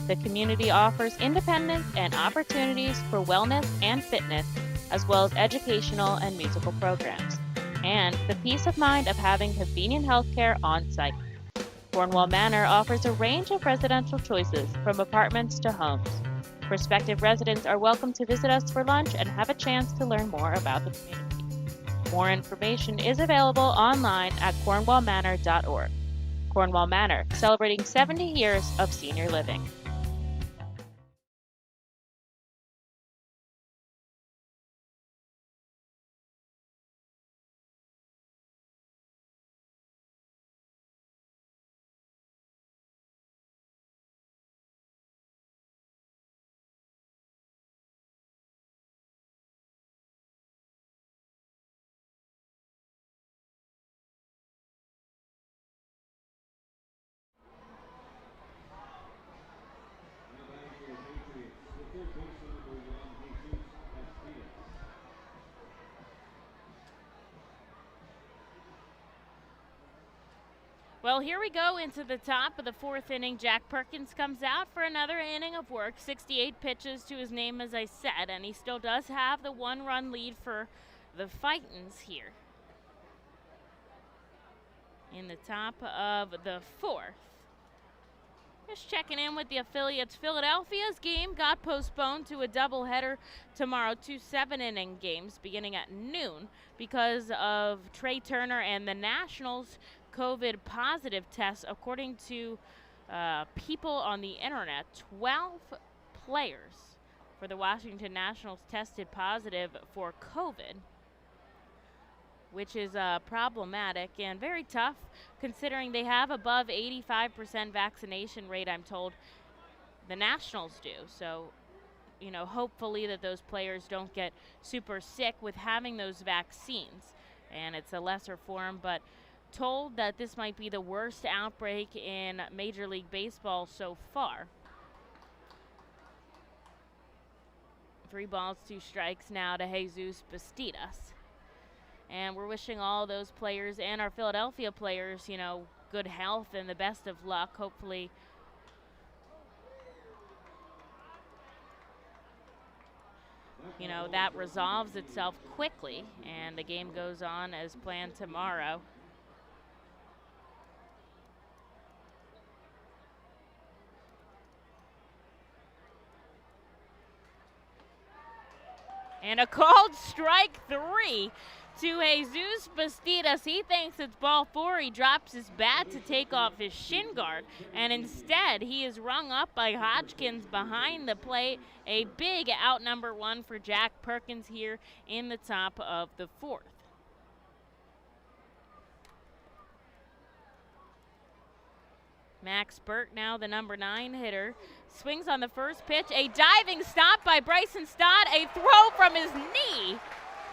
The community offers independence and opportunities for wellness and fitness, as well as educational and musical programs, and the peace of mind of having convenient health care on site. Cornwall Manor offers a range of residential choices from apartments to homes. Prospective residents are welcome to visit us for lunch and have a chance to learn more about the community. More information is available online at cornwallmanor.org. Cornwall Manor, celebrating 70 years of senior living. Well, here we go into the top of the 4th inning. Jack Perkins comes out for another inning of work. 68 pitches to his name, as I said, and he still does have the 1-run lead for the Fightins here in the top of the fourth. Just checking in with the affiliates. Philadelphia's game got postponed to a doubleheader tomorrow, 2 7-inning games beginning at noon because of Trey Turner and the Nationals' COVID positive tests. According to people on the internet, 12 players for the Washington Nationals tested positive for COVID, which is problematic and very tough considering they have above 85% vaccination rate, I'm told. The Nationals do. So, you know, hopefully that those players don't get super sick with having those vaccines. And it's a lesser form, but told that this might be the worst outbreak in Major League Baseball so far. 3 balls, 2 strikes now to Jesus Bastidas. And we're wishing all those players and our Philadelphia players, you know, good health and the best of luck. Hopefully, you know, that resolves itself quickly and the game goes on as planned tomorrow. And a called strike 3 to Jesus Bastidas. He thinks it's ball 4. He drops his bat to take off his shin guard, and instead he is rung up by Hodgkins behind the plate. A big out number 1 for Jack Perkins here in the top of the 4th. Max Burt, now the number 9 hitter, swings on the first pitch. A diving stop by Bryson Stott. A throw from his knee.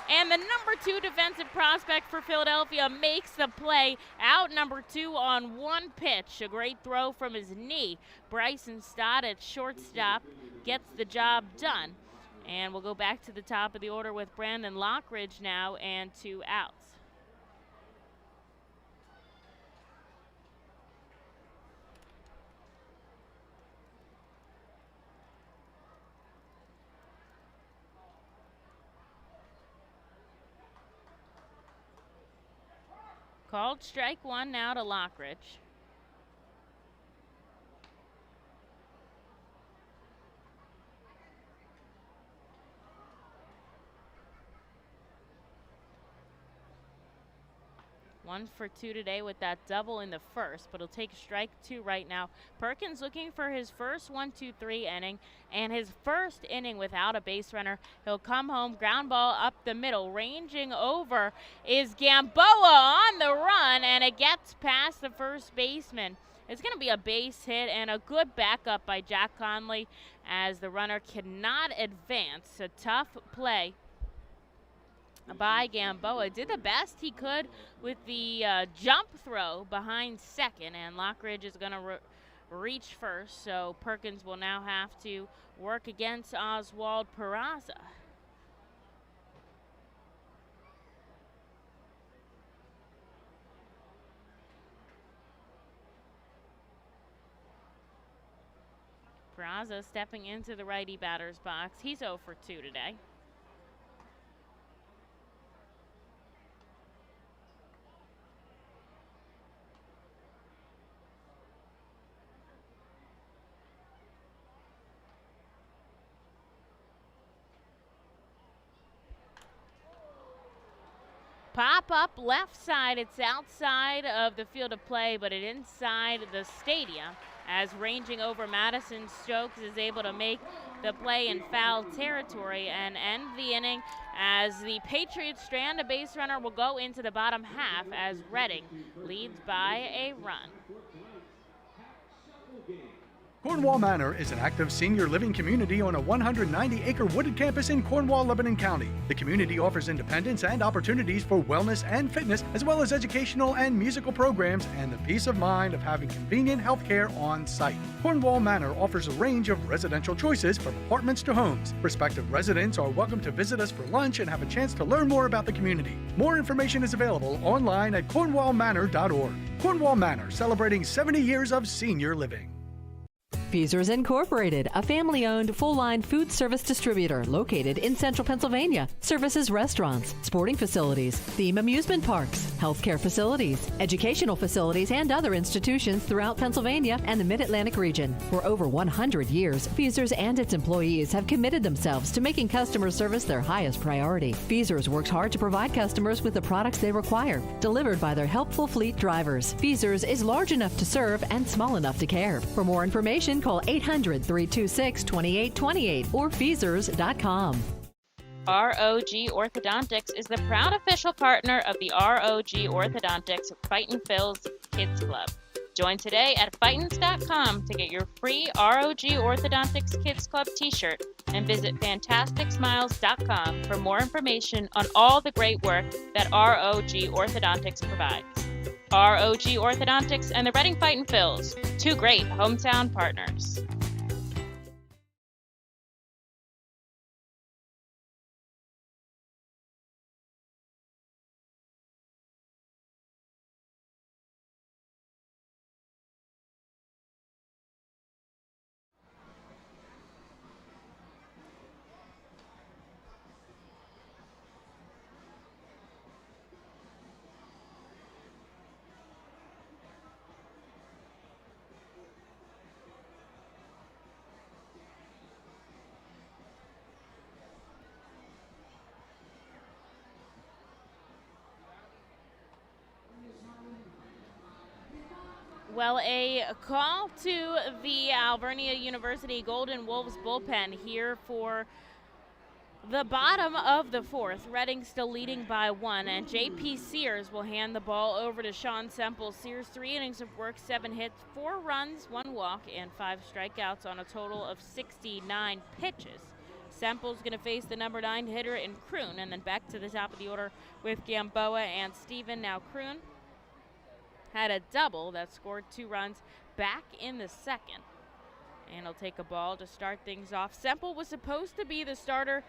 And the number 2 defensive prospect for Philadelphia makes the play. Out number 2 on 1 pitch. A great throw from his knee. Bryson Stott at shortstop gets the job done. And we'll go back to the top of the order with Brandon Lockridge now and 2 outs. Called strike 1 now to Lockridge. One for 2 today with that double in the first, but he'll take strike 2 right now. Perkins looking for his first 1-2-3 inning and his first inning without a base runner. He'll come home, ground ball up the middle. Ranging over is Gamboa on the run, and it gets past the first baseman. It's going to be a base hit and a good backup by Jack Conley as the runner cannot advance. A tough play by Gamboa. Did the best he could with the jump throw behind second, and Lockridge is going to reach first, so Perkins will now have to work against Oswald Peraza. Peraza stepping into the righty batter's box. He's 0 for 2 today. Pop up left side. It's outside of the field of play, but it's inside the stadium as ranging over Madison Stokes is able to make the play in foul territory and end the inning as the Patriots strand a base runner. Will go into the bottom half as Reading leads by a run. Cornwall Manor is an active senior living community on a 190-acre wooded campus in Cornwall, Lebanon County. The community offers independence and opportunities for wellness and fitness, as well as educational and musical programs, and the peace of mind of having convenient health care on site. Cornwall Manor offers a range of residential choices from apartments to homes. Prospective residents are welcome to visit us for lunch and have a chance to learn more about the community. More information is available online at cornwallmanor.org. Cornwall Manor, celebrating 70 years of senior living. Feasers Incorporated, a family-owned full-line food service distributor located in central Pennsylvania, services restaurants, sporting facilities, theme amusement parks, healthcare facilities, educational facilities, and other institutions throughout Pennsylvania and the Mid-Atlantic region. For over 100 years, Feasers and its employees have committed themselves to making customer service their highest priority. Feasers works hard to provide customers with the products they require, delivered by their helpful fleet drivers. Feasers is large enough to serve and small enough to care. For more information, call 800-326-2828 or Feasers.com. ROG Orthodontics is the proud official partner of the ROG Orthodontics Fightin Phil's Kids Club. Join today at Fightins.com to get your free ROG Orthodontics Kids Club t-shirt and visit FantasticSmiles.com for more information on all the great work that ROG Orthodontics provides. ROG Orthodontics and the Reading Fightin Phils, two great hometown partners. Well, a call to the Alvernia University Golden Wolves bullpen here for the bottom of the fourth. Reading still leading by 1, and J.P. Sears will hand the ball over to Sean Semple. Sears, 3 innings of work, 7 hits, 4 runs, 1 walk, and 5 strikeouts on a total of 69 pitches. Semple's going to face the number 9 hitter in Kroon, and then back to the top of the order with Gamboa and Steven. Now Kroon had a double that scored 2 runs back in the second. And he'll take a ball to start things off. Semple was supposed to be the starter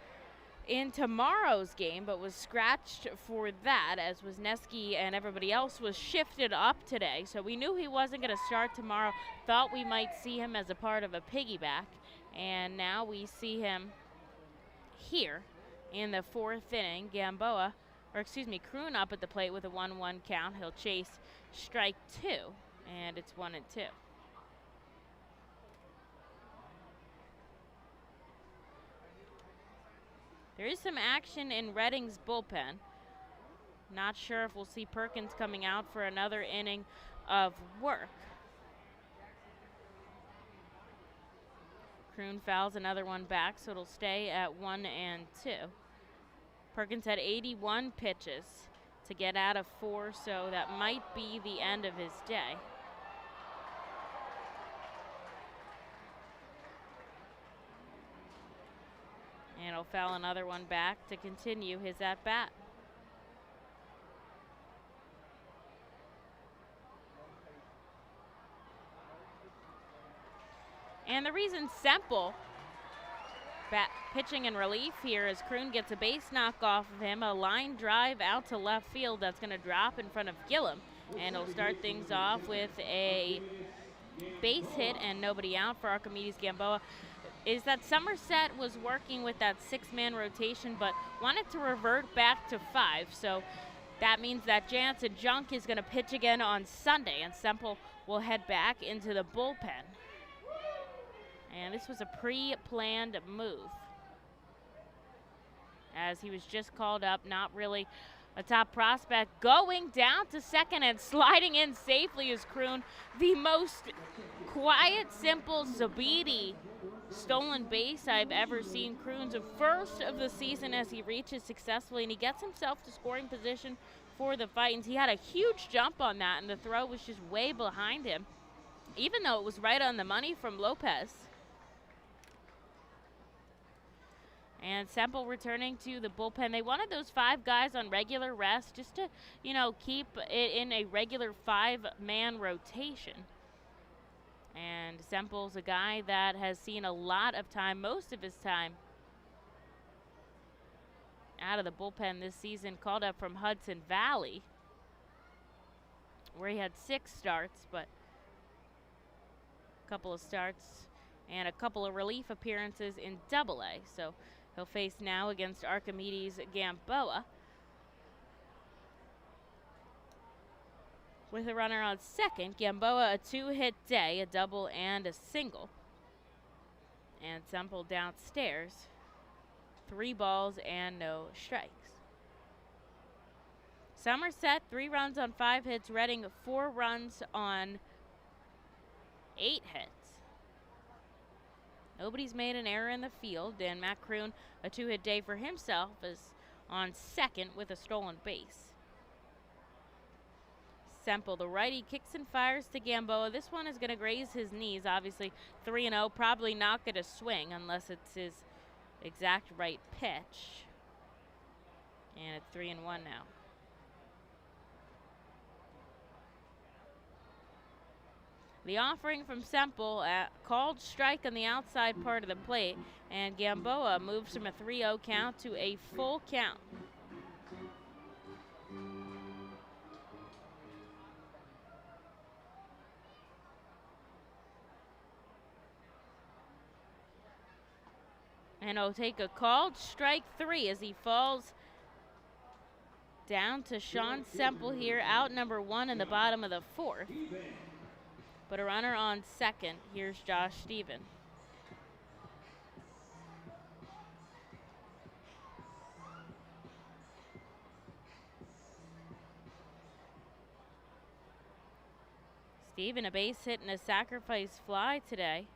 in tomorrow's game, but was scratched for that, as Wisniewski and everybody else was shifted up today. So we knew he wasn't going to start tomorrow. Thought we might see him as a part of a piggyback. And now we see him here in the 4th inning. Kroon up at the plate with a 1-1 count. He'll chase strike 2, and it's 1-2. There is some action in Reading's bullpen. Not sure if we'll see Perkins coming out for another inning of work. Kroon fouls another one back, so it'll stay at 1-2. Perkins had 81 pitches to get out of 4, so that might be the end of his day. And he'll foul another one back to continue his at-bat. And the reason Semple pitching in relief here is Kroon gets a base knock off of him, a line drive out to left field that's going to drop in front of Gillum. And he'll start things off with a base hit and nobody out for Archimedes Gamboa. Is that Somerset was working with that 6-man rotation but wanted to revert back to 5. So that means that Jansen Junk is going to pitch again on Sunday, and Semple will head back into the bullpen. And this was a pre-planned move, as he was just called up, not really a top prospect. Going down to second and sliding in safely is Kroon. The most quiet, simple Zabidi stolen base I've ever seen. Kroon's first of the season as he reaches successfully, and he gets himself to scoring position for the Fightins. He had a huge jump on that, and the throw was just way behind him, even though it was right on the money from Lopez. And Semple returning to the bullpen. They wanted those 5 guys on regular rest just to, keep it in a regular 5-man rotation. And Semple's a guy that has seen a lot of time, most of his time, out of the bullpen this season, called up from Hudson Valley, where he had 6 starts, but a couple of starts and a couple of relief appearances in Double-A. So he'll face now against Archimedes Gamboa. With a runner on second, Gamboa a 2-hit day, a double and a single. And Semple downstairs, 3 balls and no strikes. Somerset, 3 runs on 5 hits. Reading, 4 runs on 8 hits. Nobody's made an error in the field, and Matt Kroon, a 2-hit day for himself, is on second with a stolen base. Semple, the righty, kicks and fires to Gamboa. This one is going to graze his knees. Obviously 3-0, probably not going to swing unless it's his exact right pitch. And it's 3-1 now. The offering from Semple, called strike on the outside part of the plate, and Gamboa moves from a 3-0 count to a full count. And he'll take a called strike 3 as he falls down to Sean Semple here, out number 1 in the bottom of the 4th. But a runner on second. Here's Josh Stephen. Stephen, a base hit and a sacrifice fly today.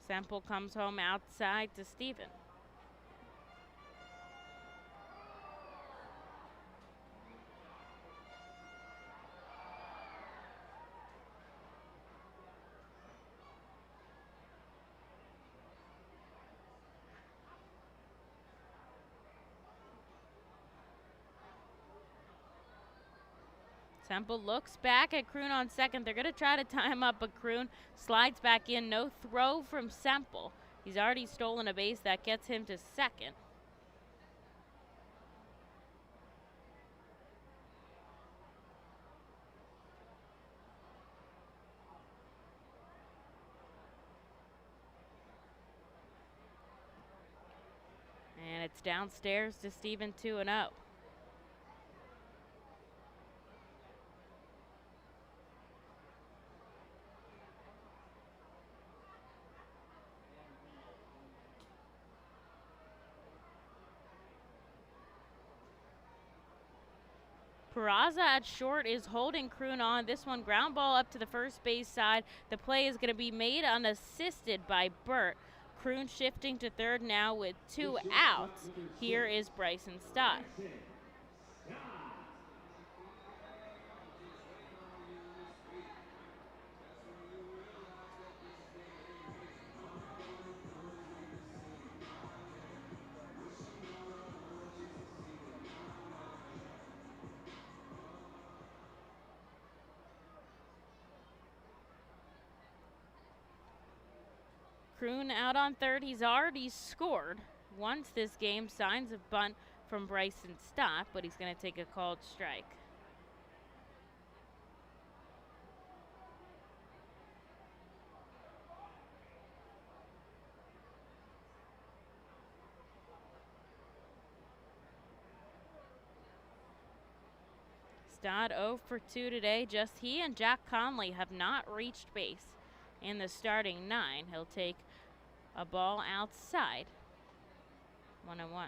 Semple comes home outside to Stephen. Semple looks back at Kroon on second. They're going to try to tie him up, but Kroon slides back in. No throw from Semple. He's already stolen a base. That gets him to second. And it's downstairs to Stephen, 2-0. Peraza at short is holding Kroon on. This one, ground ball up to the first base side. The play is going to be made unassisted by Burt. Kroon shifting to third now with 2 outs. Here is Bryson Stott. Kroon out on third. He's already scored once this game. Signs of bunt from Bryson Stott, but he's going to take a called strike. Stott 0 for 2 today. Just he and Jack Conley have not reached base in the starting 9. He'll take a ball outside. 1-1.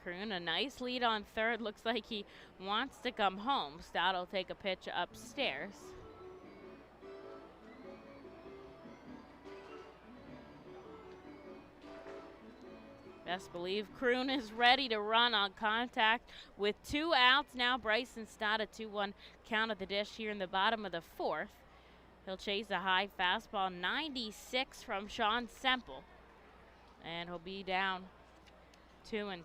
Kroon, a nice lead on third. Looks like he wants to come home. Stott will take a pitch upstairs. Best believe Kroon is ready to run on contact with 2 outs. Now Bryson Stott, a 2-1 count at the dish here in the bottom of the 4th. He'll chase a high fastball, 96 from Sean Semple. And he'll be down 2-2.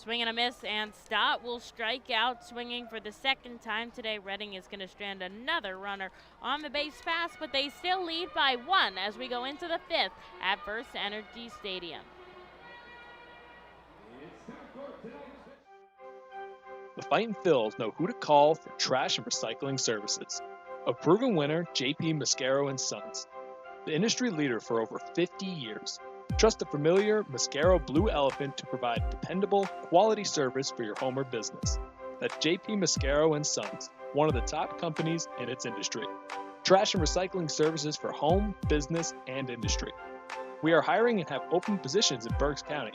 Swing and a miss, and Stott will strike out swinging for the second time today. Reading is going to strand another runner on the base pass, but they still lead by 1 as we go into the 5th at FirstEnergy Stadium. The Fightin' Phils know who to call for trash and recycling services. A proven winner, JP Mascaro & Sons. The industry leader for over 50 years. Trust the familiar Mascaro Blue Elephant to provide dependable, quality service for your home or business. That's JP Mascaro & Sons, one of the top companies in its industry. Trash and recycling services for home, business, and industry. We are hiring and have open positions in Berks County.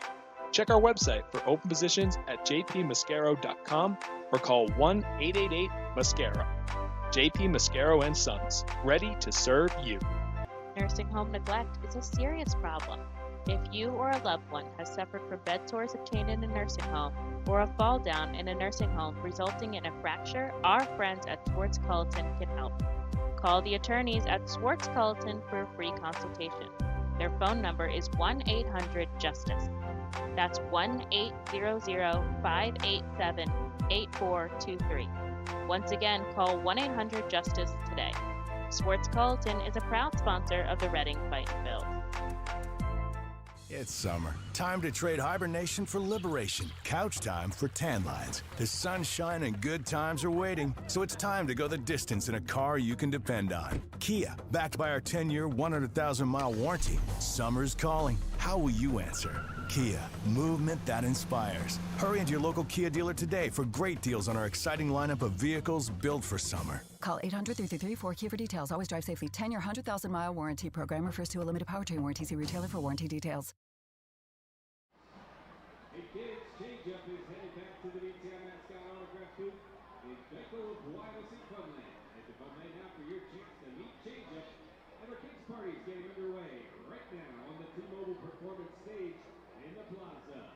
Check our website for open positions at jpmascaro.com or call 1-888-MASCARO. JP Mascaro & Sons, ready to serve you. Nursing home neglect is a serious problem. If you or a loved one has suffered from bed sores obtained in a nursing home or a fall down in a nursing home resulting in a fracture, our friends at Swartz Culleton can help. Call the attorneys at Swartz Culleton for a free consultation. Their phone number is 1-800-JUSTICE. That's 1-800-587-8423. Once again, call 1-800-JUSTICE today. Swartz Culleton is a proud sponsor of the Reading Fightin' Phils. It's summer. Time to trade hibernation for liberation. Couch time for tan lines. The sunshine and good times are waiting, so it's time to go the distance in a car you can depend on. Kia, backed by our 10-year, 100,000-mile warranty. Summer's calling. How will you answer? Kia, movement that inspires. Hurry into your local Kia dealer today for great deals on our exciting lineup of vehicles built for summer. Call 800-333-4KIA for details. Always drive safely. 10-year, 100,000-mile warranty program refers to a limited powertrain warranty. See retailer for warranty details. Hey kids, change-up is headed back to the BTI mascot autograph booth in Bethel, Wyoming, Funland. At the Funland now for your chance to meet change-up. And our kids' party is getting underway right now on the T-Mobile Performance Stage in the plaza.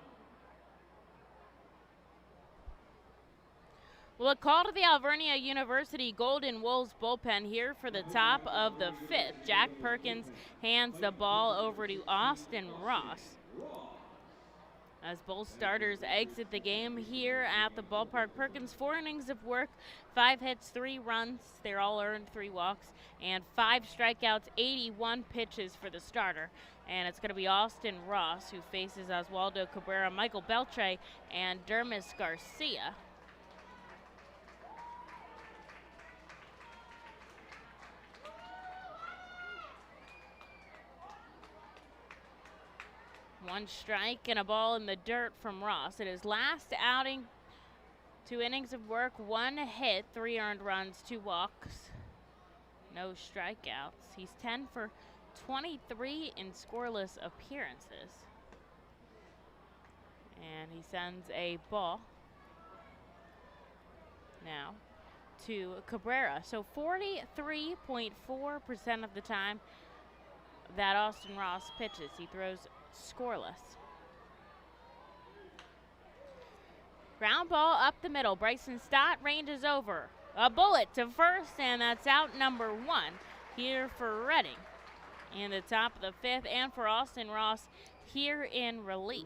Well, a call to the Alvernia University Golden Wolves bullpen here for the top of the 5th. Jack Perkins hands the ball over to Austin Ross. As both starters exit the game here at the ballpark, Perkins 4 innings of work, 5 hits, 3 runs. They're all earned, 3 walks, and 5 strikeouts, 81 pitches for the starter. And it's going to be Austin Ross who faces Oswaldo Cabrera, Michael Beltre, and Dermis Garcia. One strike and a ball in the dirt from Ross. In his last outing, 2 innings of work, 1 hit, 3 earned runs, 2 walks, no strikeouts. He's 10 for 23 in scoreless appearances. And he sends a ball now to Cabrera. So 43.4% of the time that Austin Ross pitches, he throws scoreless. Ground ball up the middle. Bryson Stott ranges over. A bullet to first, and that's out number 1 here for Reading in the top of the 5th, and for Austin Ross here in relief.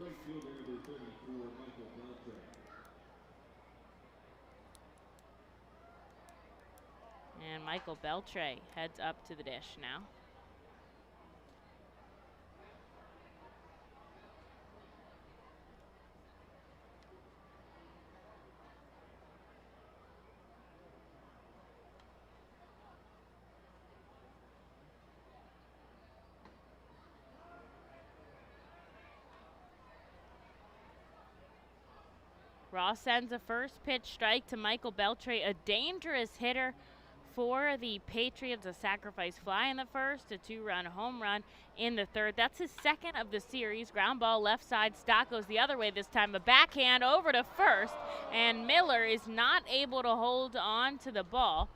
And Michael Beltre heads up to the dish now. Ross sends a first pitch strike to Michael Beltre, a dangerous hitter for the Patriots, a sacrifice fly in the first, a 2-run home run in the 3rd. That's his 2nd of the series. Ground ball left side. Stott goes the other way this time. A backhand over to first, and Miller is not able to hold on to the ball.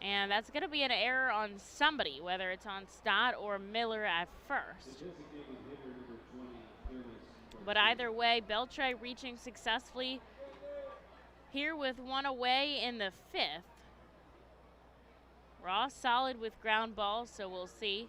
And that's going to be an error on somebody, whether it's on Stott or Miller at first. But either way, Beltre reaching successfully here with 1 away in the 5th. Ross solid with ground balls, so we'll see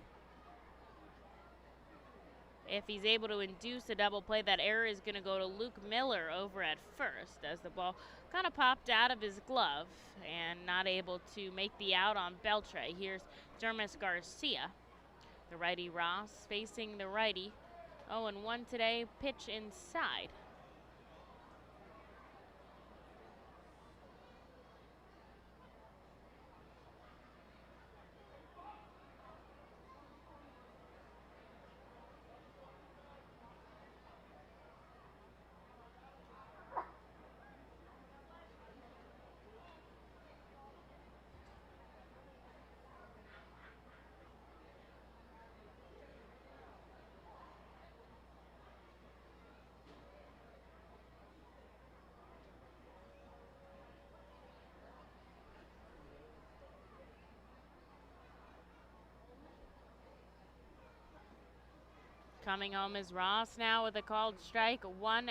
If he's able to induce a double play, that error is going to go to Luke Miller over at first as the ball kind of popped out of his glove and not able to make the out on Beltre. Here's Dermis Garcia. The righty Ross facing the righty. 0-1 today, pitch inside. Coming home is Ross now with a called strike, 1-1.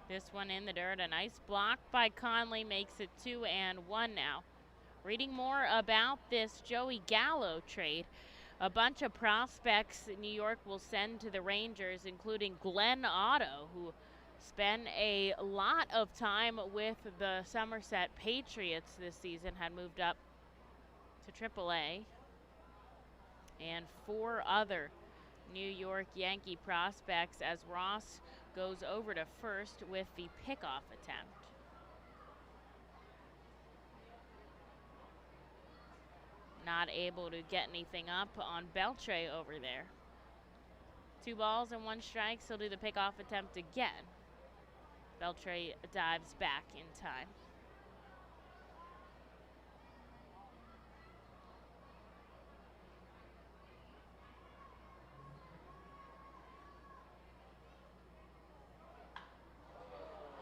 This one in the dirt, a nice block by Conley makes it 2-1 now. Reading more about this Joey Gallo trade. A bunch of prospects New York will send to the Rangers, including Glenn Otto, who spent a lot of time with the Somerset Patriots this season, had moved up to AAA. And 4 other New York Yankee prospects as Ross goes over to first with the pickoff attempt. Not able to get anything up on Beltre over there. 2 balls and 1 strike, so he'll do the pickoff attempt again. Beltre dives back in time.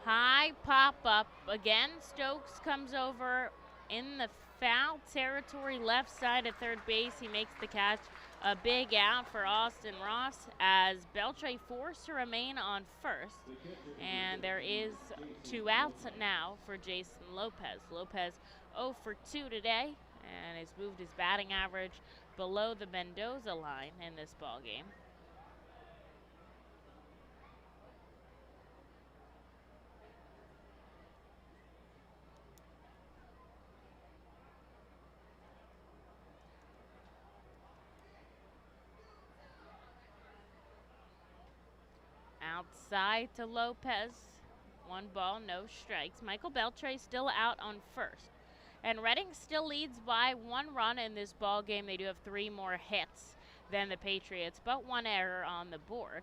High pop up again. Stokes comes over in the foul territory, left side at third base. He makes the catch. A big out for Austin Ross as Beltre forced to remain on first. And there is 2 outs now for Jason Lopez. Lopez 0 for 2 today and has moved his batting average below the Mendoza line in this ball game. Outside to Lopez. 1 ball, no strikes. Michael Beltre still out on first. And Reading still leads by 1 run in this ball game. They do have 3 more hits than the Patriots, but 1 error on the board.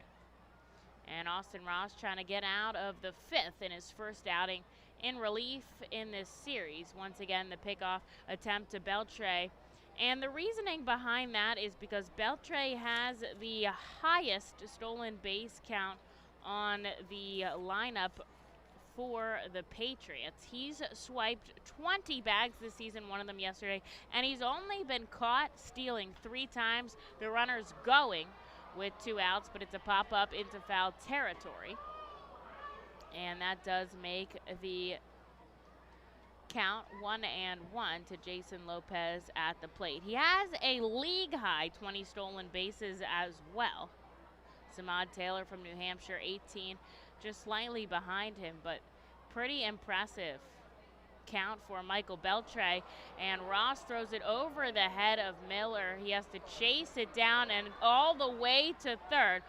And Austin Ross trying to get out of the 5th in his first outing in relief in this series. Once again, the pickoff attempt to Beltre. And the reasoning behind that is because Beltre has the highest stolen base count on the lineup for the Patriots. He's swiped 20 bags this season, 1 of them yesterday, and he's only been caught stealing 3 times. The runner's going with 2 outs, but it's a pop-up into foul territory. And that does make the count 1-1 to Jason Lopez at the plate. He has a league-high 20 stolen bases as well. Samad Taylor from New Hampshire, 18, just slightly behind him, but pretty impressive count for Michael Beltre. And Ross throws it over the head of Miller. He has to chase it down, and all the way to third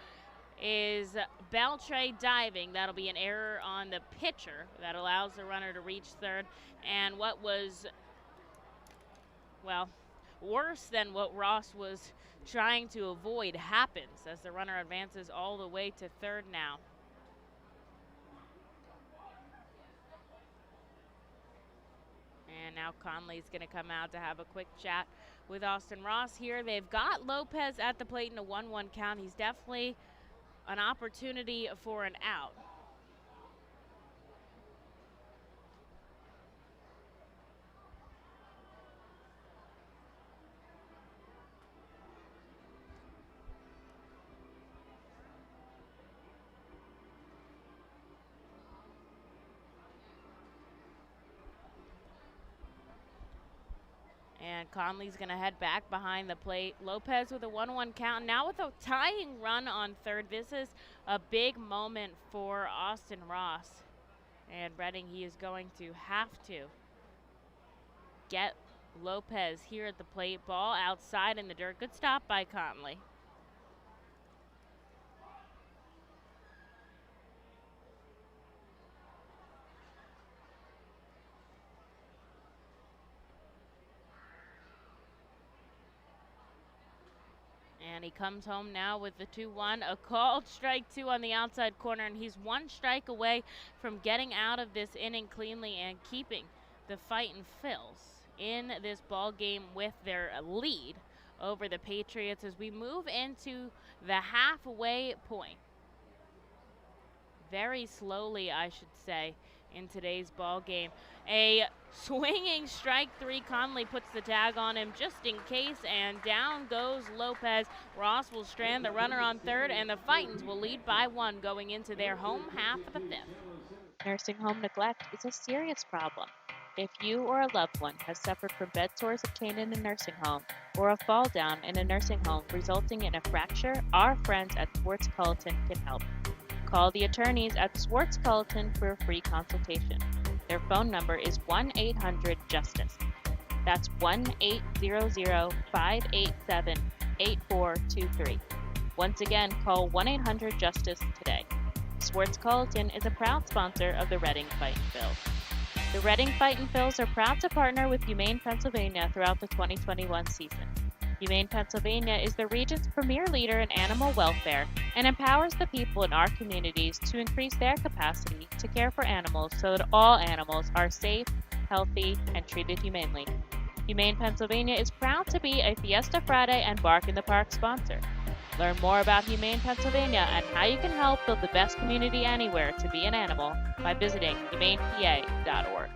is Beltre diving. That'll be an error on the pitcher that allows the runner to reach third. And what was, well, worse than what Ross was trying to avoid happens as the runner advances all the way to third now. And now Conley's going to come out to have a quick chat with Austin Ross here. They've got Lopez at the plate in a 1-1 count. He's definitely an opportunity for an out. And Conley's going to head back behind the plate. Lopez with a 1-1 count. Now with a tying run on third. This is a big moment for Austin Ross. And Reading, he is going to have to get Lopez here at the plate. Ball outside in the dirt. Good stop by Conley. And he comes home now with the 2-1. A called strike 2 on the outside corner, and he's one strike away from getting out of this inning cleanly and keeping the Fightin' Phils in this ball game with their lead over the Patriots as we move into the halfway point. Very slowly, I should say, in today's ball game. A swinging strike 3. Conley puts the tag on him just in case, and down goes Lopez. Ross will strand the runner on third, and the Fightins will lead by 1 going into their home half of the 5th. Nursing home neglect is a serious problem. If you or a loved one has suffered from bed sores obtained in a nursing home or a fall down in a nursing home resulting in a fracture, our friends at Swartz Culleton can help. Call the attorneys at Swartz Culleton for a free consultation. Their phone number is 1-800-JUSTICE. That's 1-800-587-8423. Once again, call 1-800-JUSTICE today. Swartz Culleton is a proud sponsor of the Reading Fightin' Phils. The Reading Fightin' Phils are proud to partner with Humane Pennsylvania throughout the 2021 season. Humane Pennsylvania is the region's premier leader in animal welfare and empowers the people in our communities to increase their capacity to care for animals so that all animals are safe, healthy, and treated humanely. Humane Pennsylvania is proud to be a Fiesta Friday and Bark in the Park sponsor. Learn more about Humane Pennsylvania and how you can help build the best community anywhere to be an animal by visiting humanepa.org.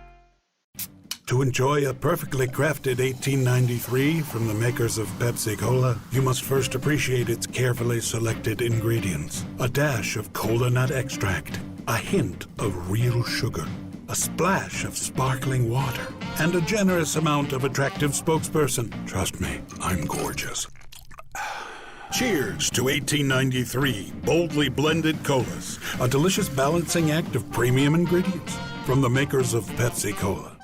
To enjoy a perfectly crafted 1893 from the makers of Pepsi Cola, you must first appreciate its carefully selected ingredients. A dash of cola nut extract, a hint of real sugar, a splash of sparkling water, and a generous amount of attractive spokesperson. Trust me, I'm gorgeous. Cheers to 1893 boldly blended colas, a delicious balancing act of premium ingredients from the makers of Pepsi Cola.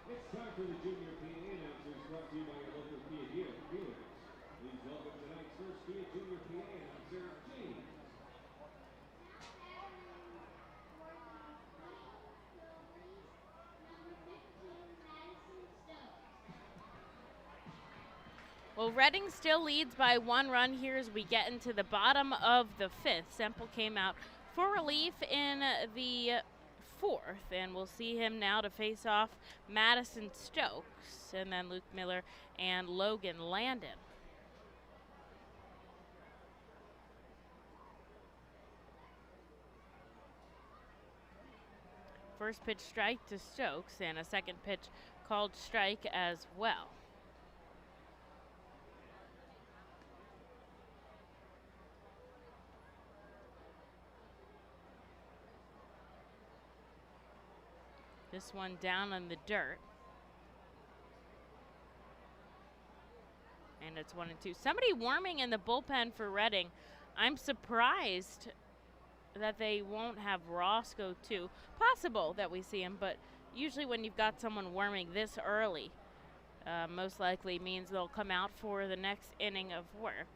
It's time for the Junior PA announcers brought to you by your local Kia dealers. Please welcome tonight's first Kia Junior PA announcer, James. Well, Reading still leads by 1 run here as we get into the bottom of the 5th. Semple came out for relief in the 4th, and we'll see him now to face off Madison Stokes, and then Luke Miller and Logan Landon. First pitch strike to Stokes, and a second pitch called strike as well. This one down on the dirt. And it's 1-2. Somebody warming in the bullpen for Reading. I'm surprised that they won't have Ross go too. Possible that we see him, but usually when you've got someone warming this early, most likely means they'll come out for the next inning of work.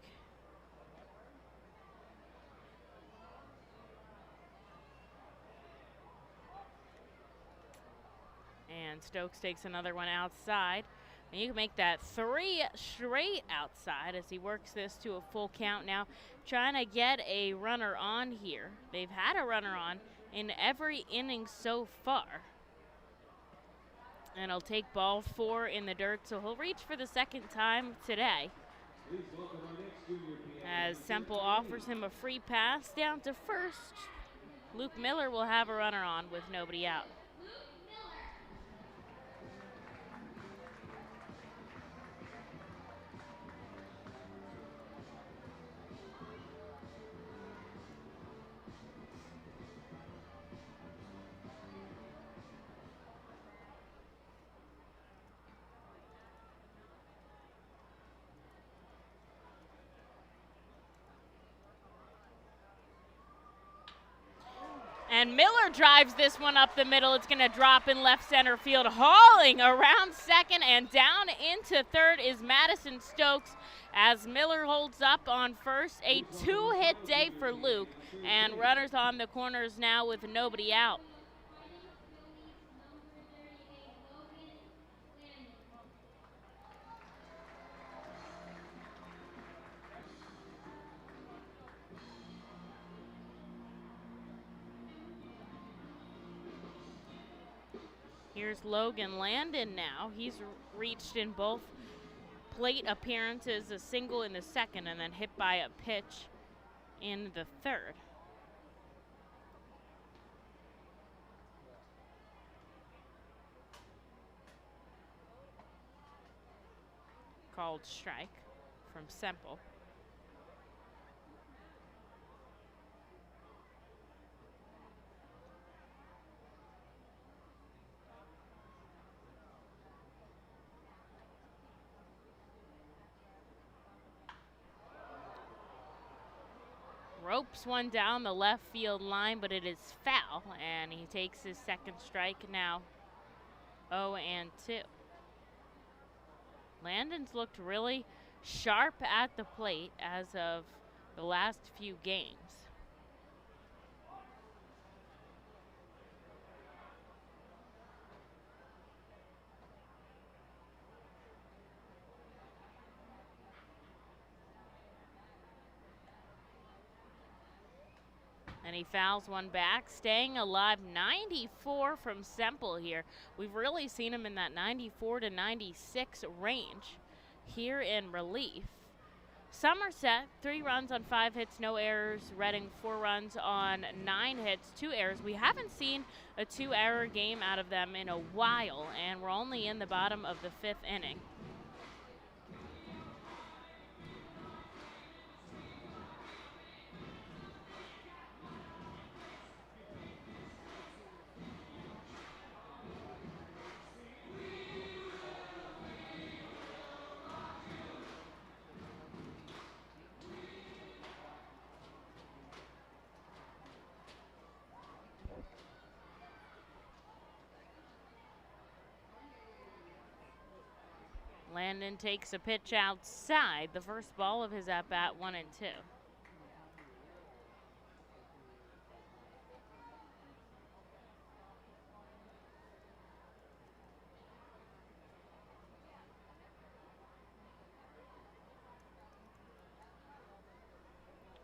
And Stokes takes another one outside. And you can make that 3 straight outside as he works this to a full count now. Trying to get a runner on here. They've had a runner on in every inning so far. And he'll take ball 4 in the dirt, so he'll reach for the second time today. As Semple offers him a free pass down to first. Luke Miller will have a runner on with nobody out. And Miller drives this one up the middle. It's going to drop in left center field. Hauling around second and down into third is Madison Stokes as Miller holds up on first. A 2-hit day for Luke, and runners on the corners now with nobody out. Here's Logan Landon now. He's reached in both plate appearances, a single in the second and then hit by a pitch in the third. Called strike from Semple. Ropes one down the left field line, but it is foul, and he takes his second strike now. 0-2. Landon's looked really sharp at the plate as of the last few games. And he fouls one back, staying alive. 94 from Semple here. We've really seen him in that 94 to 96 range here in relief. Somerset, 3 runs on 5 hits, no errors. Reading, 4 runs on 9 hits, 2 errors. We haven't seen a 2-error game out of them in a while, and we're only in the bottom of the 5th inning. Landon takes a pitch outside, the first ball of his at-bat, 1-2.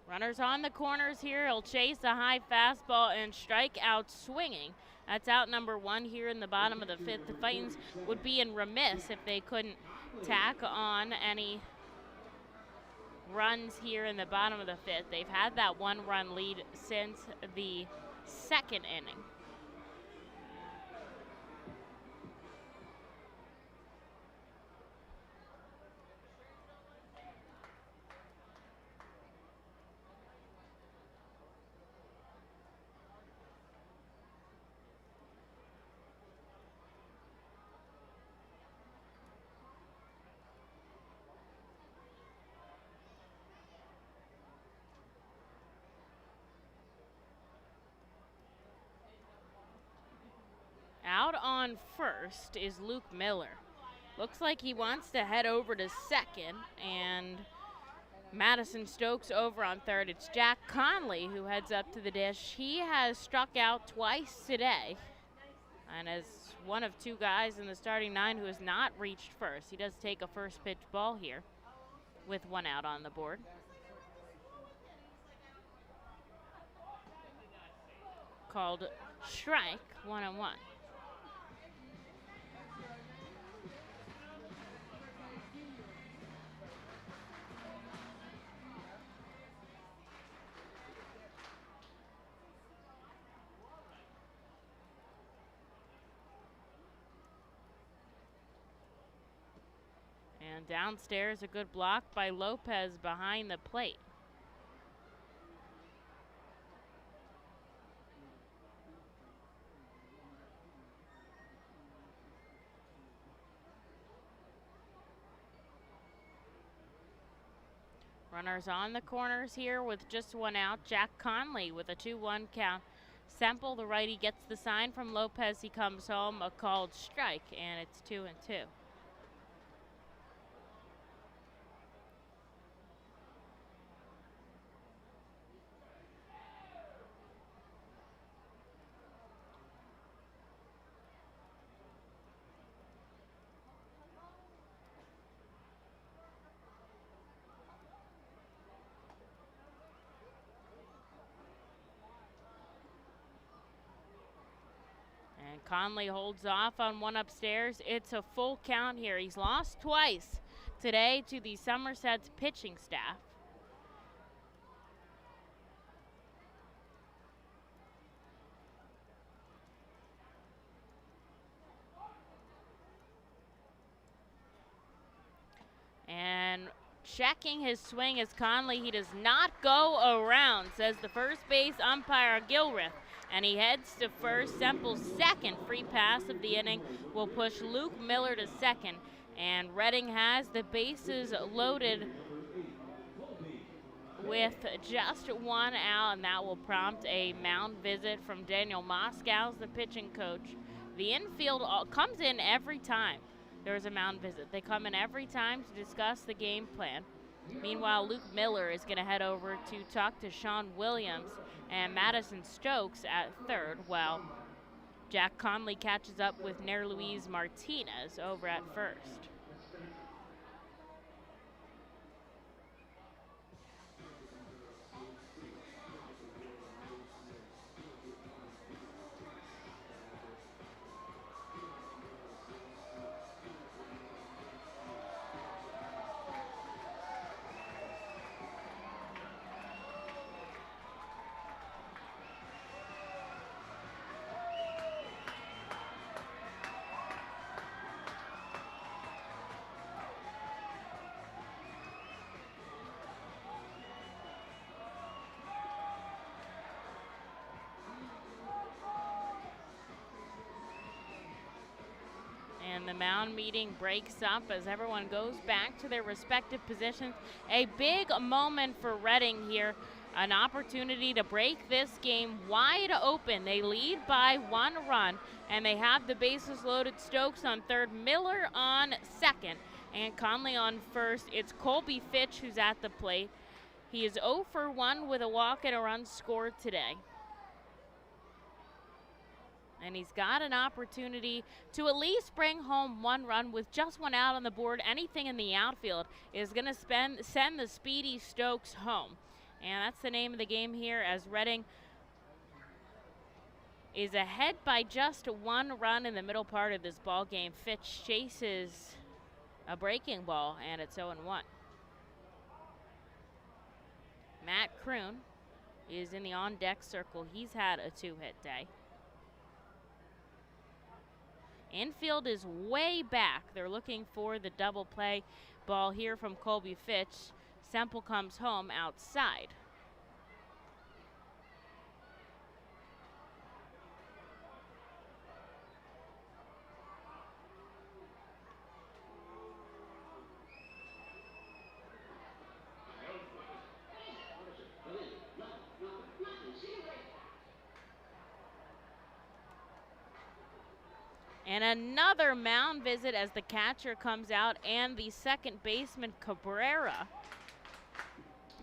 Runners on the corners here. He'll chase a high fastball and strike out swinging. That's out number 1 here in the bottom of the 5th. The Fightins would be in remiss if they couldn't tack on any runs here in the bottom of the 5th. They've had that 1-run lead since the 2nd inning. Out on first is Luke Miller. Looks like he wants to head over to second, and Madison Stokes over on third. It's Jack Conley who heads up to the dish. He has struck out twice today, and is one of 2 guys in the starting 9 who has not reached first. He does take a first pitch ball here with 1 out on the board. Called strike, 1-1. And downstairs, a good block by Lopez behind the plate. Runners on the corners here with just 1 out. Jack Conley with a 2-1 count Semple, the righty, gets the sign from Lopez. He comes home, a called strike, and it's 2-2. And Conley holds off on one upstairs. It's a full count here. He's lost twice today to the Somerset's pitching staff. And checking his swing is Conley. He does not go around, says the first base umpire, Gilreath. And he heads to first. Semple's second free pass of the inning will push Luke Miller to second. And Reading has the bases loaded with just one out, and that will prompt a mound visit from Daniel Moskow, the pitching coach. The infield comes in every time there is a mound visit. They come in every time to discuss the game plan. Meanwhile, Luke Miller is going to head over to talk to Sean Williams and Madison Stokes at third, while Jack Conley catches up with Nair Luis Martinez over at first. And the mound meeting breaks up as everyone goes back to their respective positions. A big moment for Reading here. An opportunity to break this game wide open. They lead by 1 run, and they have the bases loaded. Stokes on third, Miller on second, and Conley on first. It's Colby Fitch who's at the plate. He is 0 for 1 with a walk and a run scored today. And he's got an opportunity to at least bring home 1 run with just 1 out on the board. Anything in the outfield is going to send the speedy Stokes home. And that's the name of the game here, as Reading is ahead by just 1 run in the middle part of this ball game. Fitch chases a breaking ball, and it's 0-1. Matt Kroon is in the on-deck circle. He's had a 2-hit day. Infield is way back. They're looking for the double play ball here from Colby Fitch. Semple comes home outside. And another mound visit as the catcher comes out, and the second baseman, Cabrera.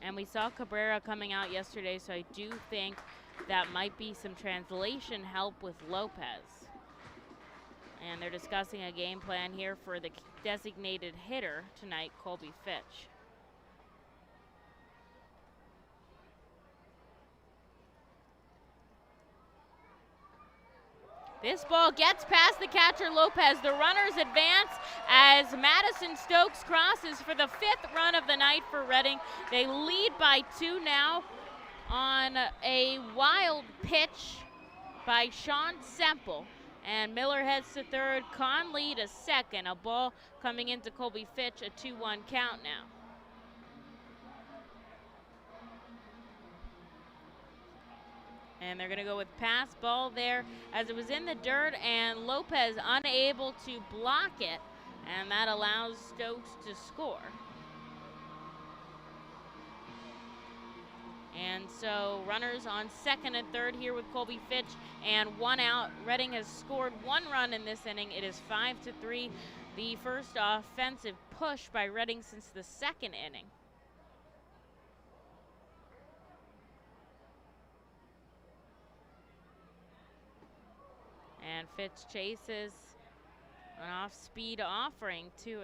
And we saw Cabrera coming out yesterday, so I do think that might be some translation help with Lopez. And they're discussing a game plan here for the designated hitter tonight, Colby Fitch. This ball gets past the catcher, Lopez. The runners advance as Madison Stokes crosses for the 5th run of the night for Reading. They lead by 2 now on a wild pitch by Sean Semple. And Miller heads to third, Conley to second. A ball coming into Colby Fitch, a 2-1 count now. And they're going to go with pass ball there as it was in the dirt, and Lopez unable to block it, and that allows Stokes to score. And so runners on second and third here with Colby Fitch, and one out. Reading has scored 1 run in this inning. It is 5-3, the first offensive push by Reading since the second inning. And Fitch chases an off-speed offering, 2-2.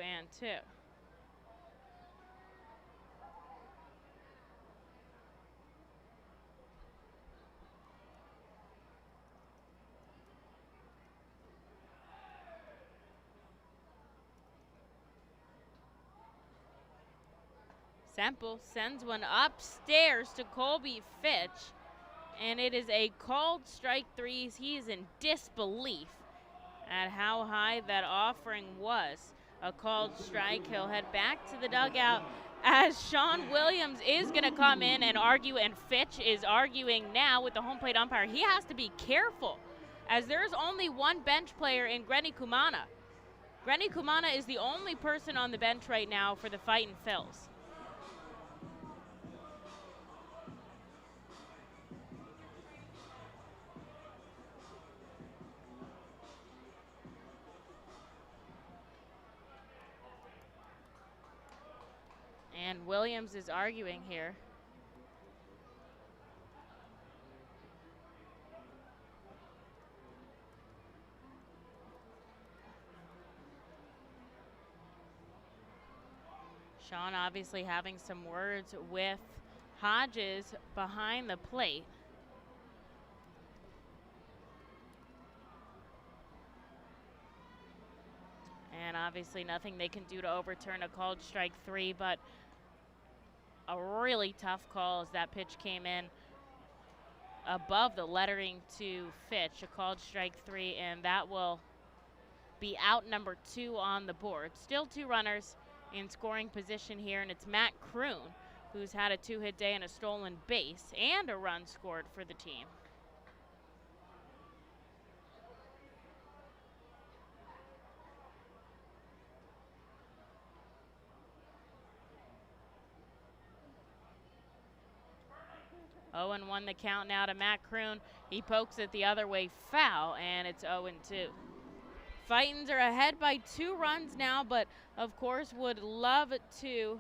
Semple sends one upstairs to Colby Fitch, and it is a called strike 3. He is in disbelief at how high that offering was. A called strike. He'll head back to the dugout as Sean Williams is going to come in and argue, and Fitch is arguing now with the home plate umpire. He has to be careful, as there's only one bench player in Grenny Kumana. Grenny Kumana is the only person on the bench right now for the Fightin' Phils. And Williams is arguing here. Sean obviously having some words with Hodges behind the plate. And obviously nothing they can do to overturn a called strike 3, but a really tough call as that pitch came in above the lettering to Fitch, a called strike 3, and that will be out number 2 on the board. Still 2 runners in scoring position here, and it's Matt Kroon, who's had a 2-hit day and a stolen base and a run scored for the team. Oh, and 1 the count now to Matt Kroon. He pokes it the other way, foul, and it's 0-2. Fightins are ahead by 2 runs now, but of course would love to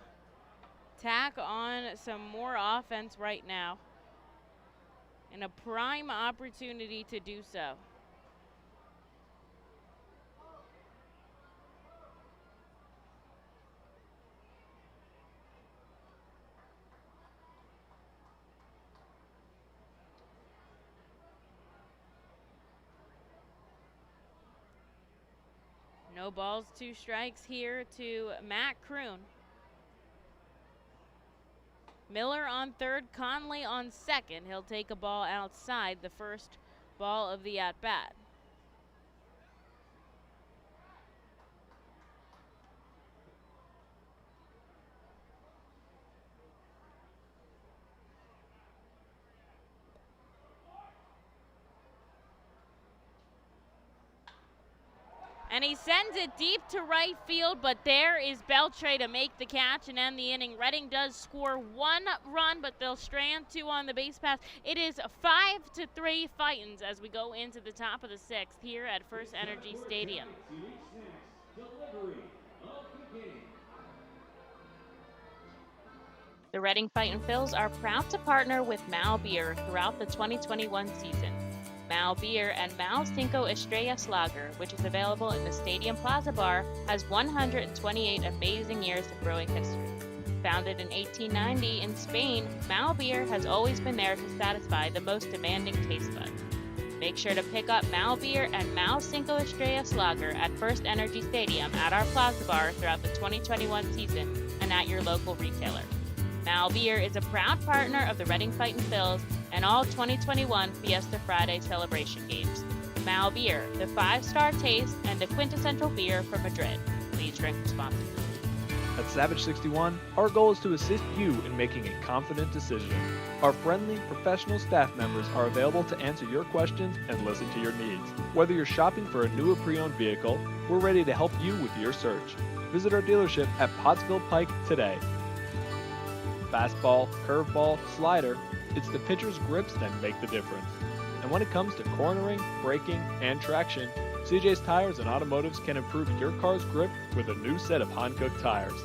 tack on some more offense right now, and a prime opportunity to do so. No balls, 2 strikes here to Matt Kroon. Miller on third, Conley on second. He'll take a ball outside, the first ball of the at-bat. And he sends it deep to right field, but there is Beltre to make the catch and end the inning. Reading does score 1 run, but they'll strand 2 on the base pass. It is 5-3 Fightins as we go into the top of the 6th here at FirstEnergy Stadium. The Reading Fightin' Phils are proud to partner with Mao Beer throughout the 2021 season. Mao Beer and Mao Cinco Estrellas Lager, which is available in the Stadium Plaza Bar, has 128 amazing years of brewing history. Founded in 1890 in Spain, Mao Beer has always been there to satisfy the most demanding taste buds. Make sure to pick up Mao Beer and Mao Cinco Estrellas Lager at FirstEnergy Stadium at our Plaza Bar throughout the 2021 season and at your local retailer. Mao Beer is a proud partner of the Reading Fightin' Phils and all 2021 Fiesta Friday celebration games. Mao Beer, the 5-star taste and the quintessential beer from Madrid. Please drink responsibly. At Savage 61, our goal is to assist you in making a confident decision. Our friendly, professional staff members are available to answer your questions and listen to your needs. Whether you're shopping for a new or pre-owned vehicle, we're ready to help you with your search. Visit our dealership at Pottsville Pike today. Fastball, curveball, slider, it's the pitcher's grips that make the difference. And when it comes to cornering, braking, and traction, CJ's Tires and Automotives can improve your car's grip with a new set of Hankook tires.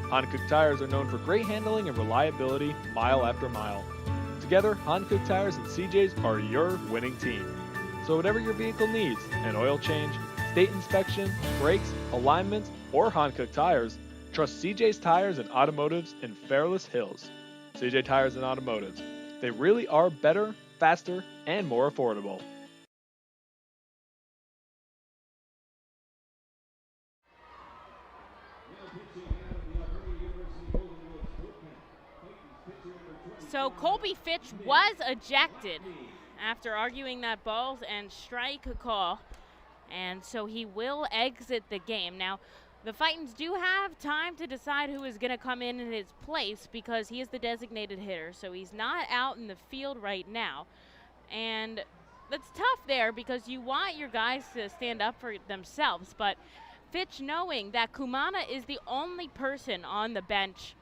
Hankook tires are known for great handling and reliability mile after mile. Together, Hankook Tires and CJ's are your winning team. So whatever your vehicle needs, an oil change, state inspection, brakes, alignments, or Hankook tires, trust CJ's Tires and Automotives in Fairless Hills. CJ Tires and Automotives. They really are better, faster, and more affordable. So Colby Fitch was ejected after arguing that balls and strike call, and so he will exit the game. Now, the Fightins do have time to decide who is going to come in his place because he is the designated hitter, so he's not out in the field right now. And that's tough there because you want your guys to stand up for themselves, but Fitch, knowing that Kumana is the only person on the bench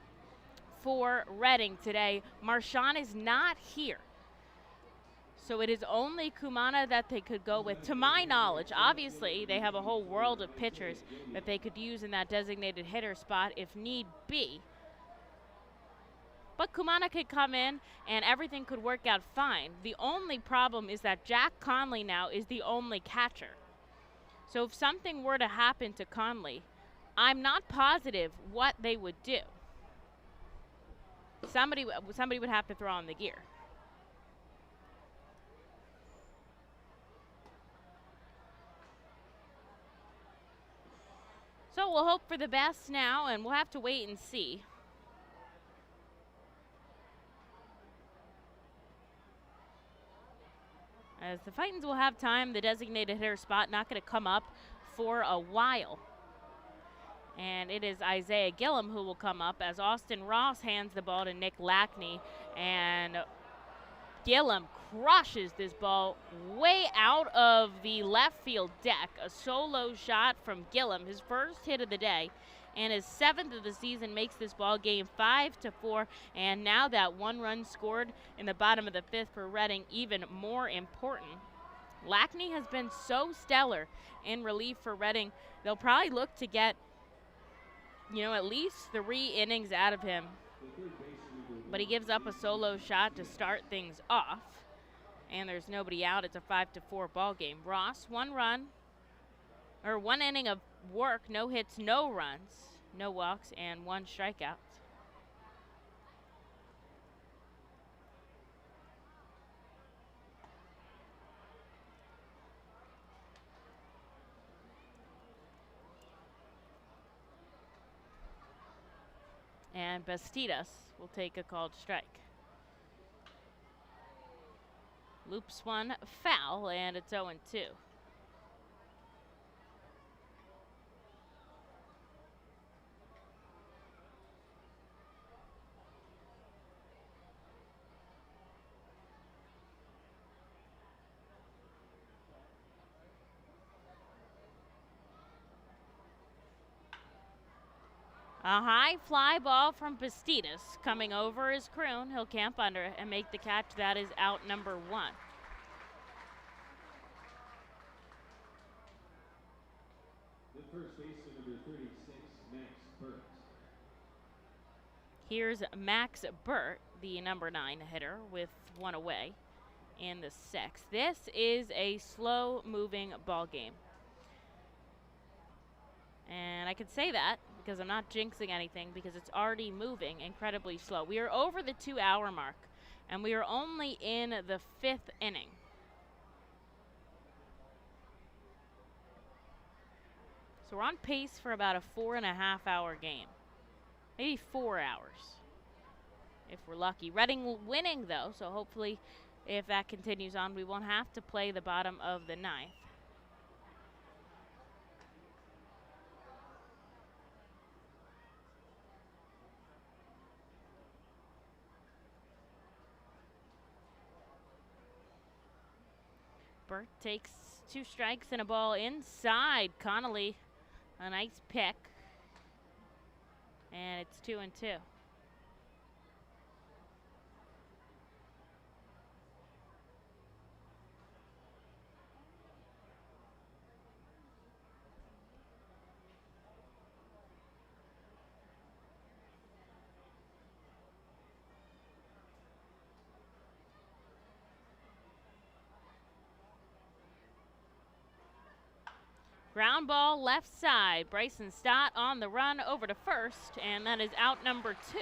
for Reading today, Marchand is not here. So it is only Kumana that they could go with. To my knowledge, obviously, they have a whole world of pitchers that they could use in that designated hitter spot if need be. But Kumana could come in and everything could work out fine. The only problem is that Jack Conley now is the only catcher. So if something were to happen to Conley, I'm not positive what they would do. Somebody would have to throw on the gear. So we'll hope for the best now, and we'll have to wait and see. As the Fightins will have time, the designated hitter spot not going to come up for a while. And it is Isaiah Gillum who will come up as Austin Ross hands the ball to Nick Lackney. And Gillum crushes this ball way out of the left field deck. A solo shot from Gillum, his first hit of the day. And his 7th of the season makes this ball game 5-4. And now that 1 run scored in the bottom of the 5th for Reading even more important. Lackney has been so stellar in relief for Reading. They'll probably look to get at least 3 innings out of him. But he gives up a solo shot to start things off. And there's nobody out. It's a 5-4 ball game. Ross, 1 inning of work, no hits, no runs, no walks, and 1 strikeout. And Bastidas will take a called strike. Loops 1 foul, and it's 0-2. A high fly ball from Bastidas coming over his croon. He'll camp under and make the catch. That is out number 1. The first baseman, number 36, Max Burt. Here's Max Burt, the number 9 hitter, with 1 away in the 6th. This is a slow-moving ball game. And I can say that because I'm not jinxing anything because it's already moving incredibly slow. We are over the 2-hour mark, and we are only in the 5th inning. So we're on pace for about a 4.5-hour game. Maybe 4 hours if we're lucky. Reading winning, though, so hopefully if that continues on, we won't have to play the bottom of the 9th. Burt takes 2 strikes and a ball inside. Connolly, a nice pick. And it's 2-2. Ground ball left side. Bryson Stott on the run over to first, and that is out number 2.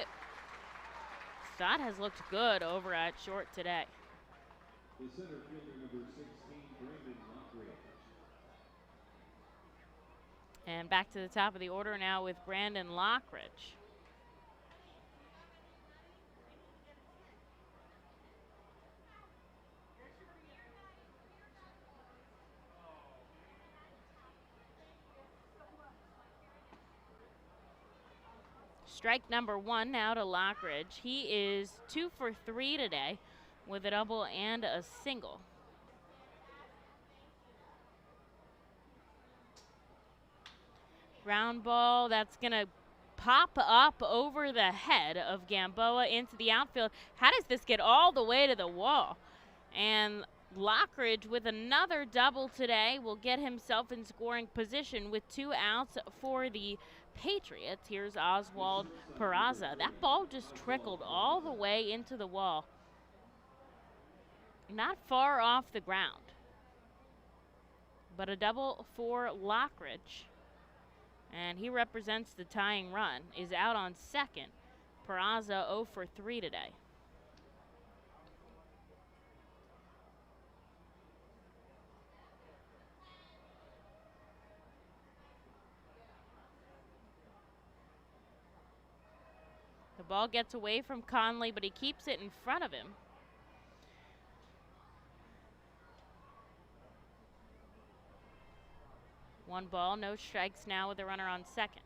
Stott has looked good over at short today. The center fielder number 16, Brandon Lockridge. And back to the top of the order now with Brandon Lockridge. Strike number 1 now to Lockridge. He is 2 for 3 today with a double and a single. Ground ball that's going to pop up over the head of Gamboa into the outfield. How does this get all the way to the wall? And Lockridge with another double today will get himself in scoring position with 2 outs for the Patriots. Here's Oswald Peraza. That ball just trickled all the way into the wall. Not far off the ground. But a double for Lockridge. And he represents the tying run. Is out on second. Peraza 0 for 3 today. The ball gets away from Conley, but he keeps it in front of him. One ball, no strikes now with a runner on second.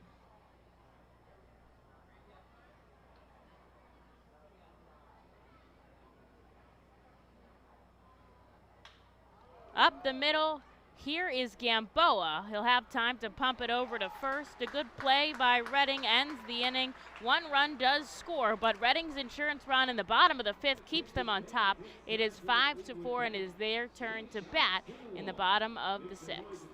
Up the middle, here is Gamboa. He'll have time to pump it over to first. A good play by Reading ends the inning. 1 run does score, but Reading's insurance run in the bottom of the 5th keeps them on top. It is 5-4, and it is their turn to bat in the bottom of the 6th.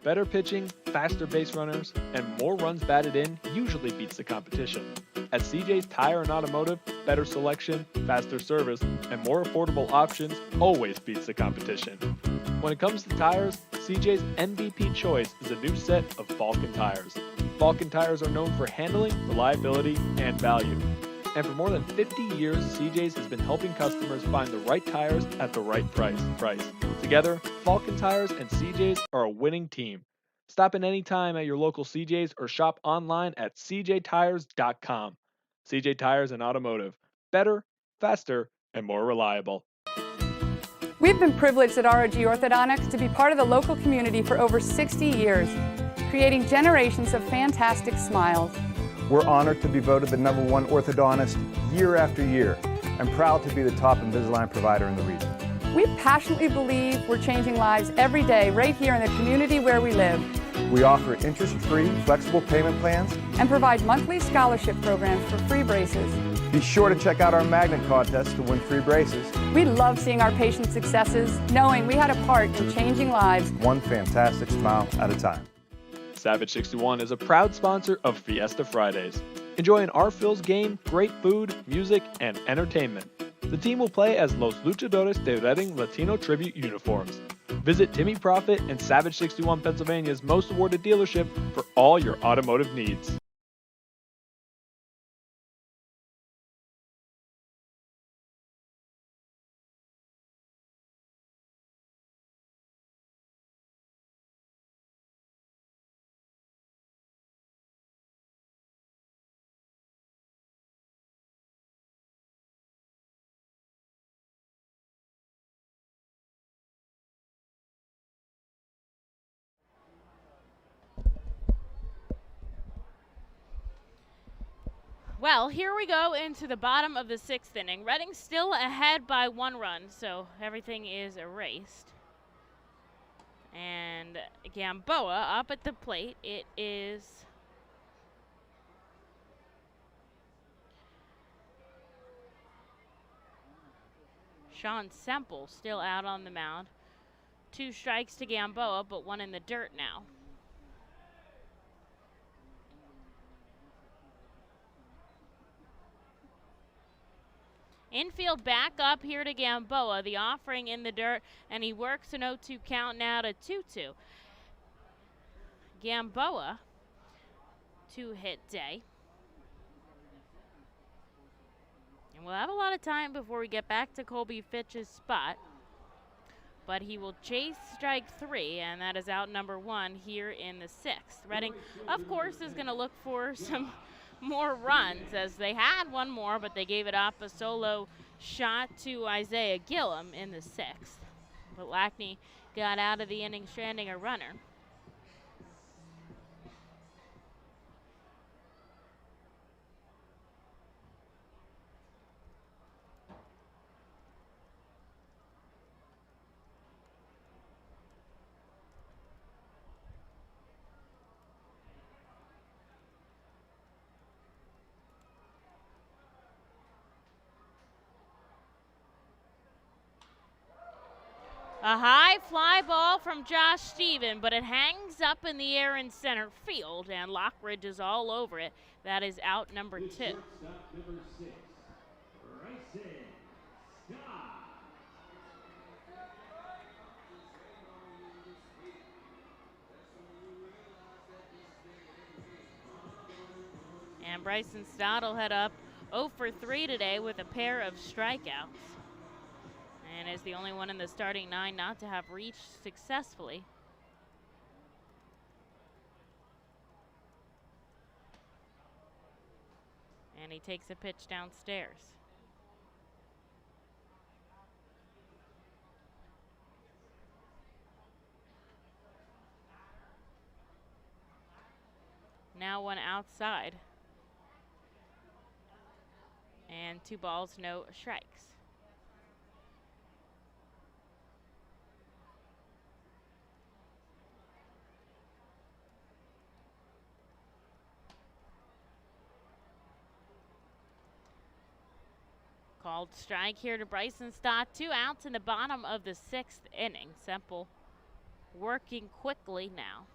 Better pitching, faster base runners, and more runs batted in usually beats the competition. At CJ's Tire and Automotive, better selection, faster service, and more affordable options always beats the competition. When it comes to tires, CJ's MVP choice is a new set of Falken tires. Falken tires are known for handling, reliability, and value. And for more than 50 years, CJ's has been helping customers find the right tires at the right price. Together, Falken Tires and CJ's are a winning team. Stop in any time at your local CJ's or shop online at cjtires.com. CJ Tires and Automotive. Better, faster, and more reliable. We've been privileged at ROG Orthodontics to be part of the local community for over 60 years, creating generations of fantastic smiles. We're honored to be voted the #1 orthodontist year after year and proud to be the top Invisalign provider in the region. We passionately believe we're changing lives every day right here in the community where we live. We offer interest-free, flexible payment plans and provide monthly scholarship programs for free braces. Be sure to check out our magnet contest to win free braces. We love seeing our patients' successes, knowing we had a part in changing lives. One fantastic smile at a time. Savage 61 is a proud sponsor of Fiesta Fridays. Enjoy an R-Phil's game, great food, music, and entertainment. The team will play as Los Luchadores de Reading Latino Tribute uniforms. Visit Timmy Profit and Savage 61 Pennsylvania's most awarded dealership for all your automotive needs. Well, here we go into the bottom of the 6th inning. Reading still ahead by 1 run, so everything is erased. And Gamboa up at the plate. It is Sean Semple still out on the mound. 2 strikes to Gamboa, but 1 in the dirt now. Infield back up here to Gamboa. The offering in the dirt, and he works an 0-2 count now to 2-2. Gamboa, 2-hit day. And we'll have a lot of time before we get back to Colby Fitch's spot. But he will chase strike 3, and that is out number 1 here in the 6th. Reading, of course, is going to look for some more runs, as they had one more, but they gave it up a solo shot to Isaiah Gillum in the 6th. But Lackney got out of the inning stranding a runner. A high fly ball from Josh Stephen, but it hangs up in the air in center field, and Lockridge is all over it. That is out number 2. Number 6, Bryson Scott. And Bryson Stott will head up 0 for 3 today with a pair of strikeouts. And is the only one in the starting 9 not to have reached successfully. And he takes a pitch downstairs. Now one outside. And 2 balls, no strikes. Called strike here to Bryson Stott. 2 outs in the bottom of the 6th inning. Semple working quickly now.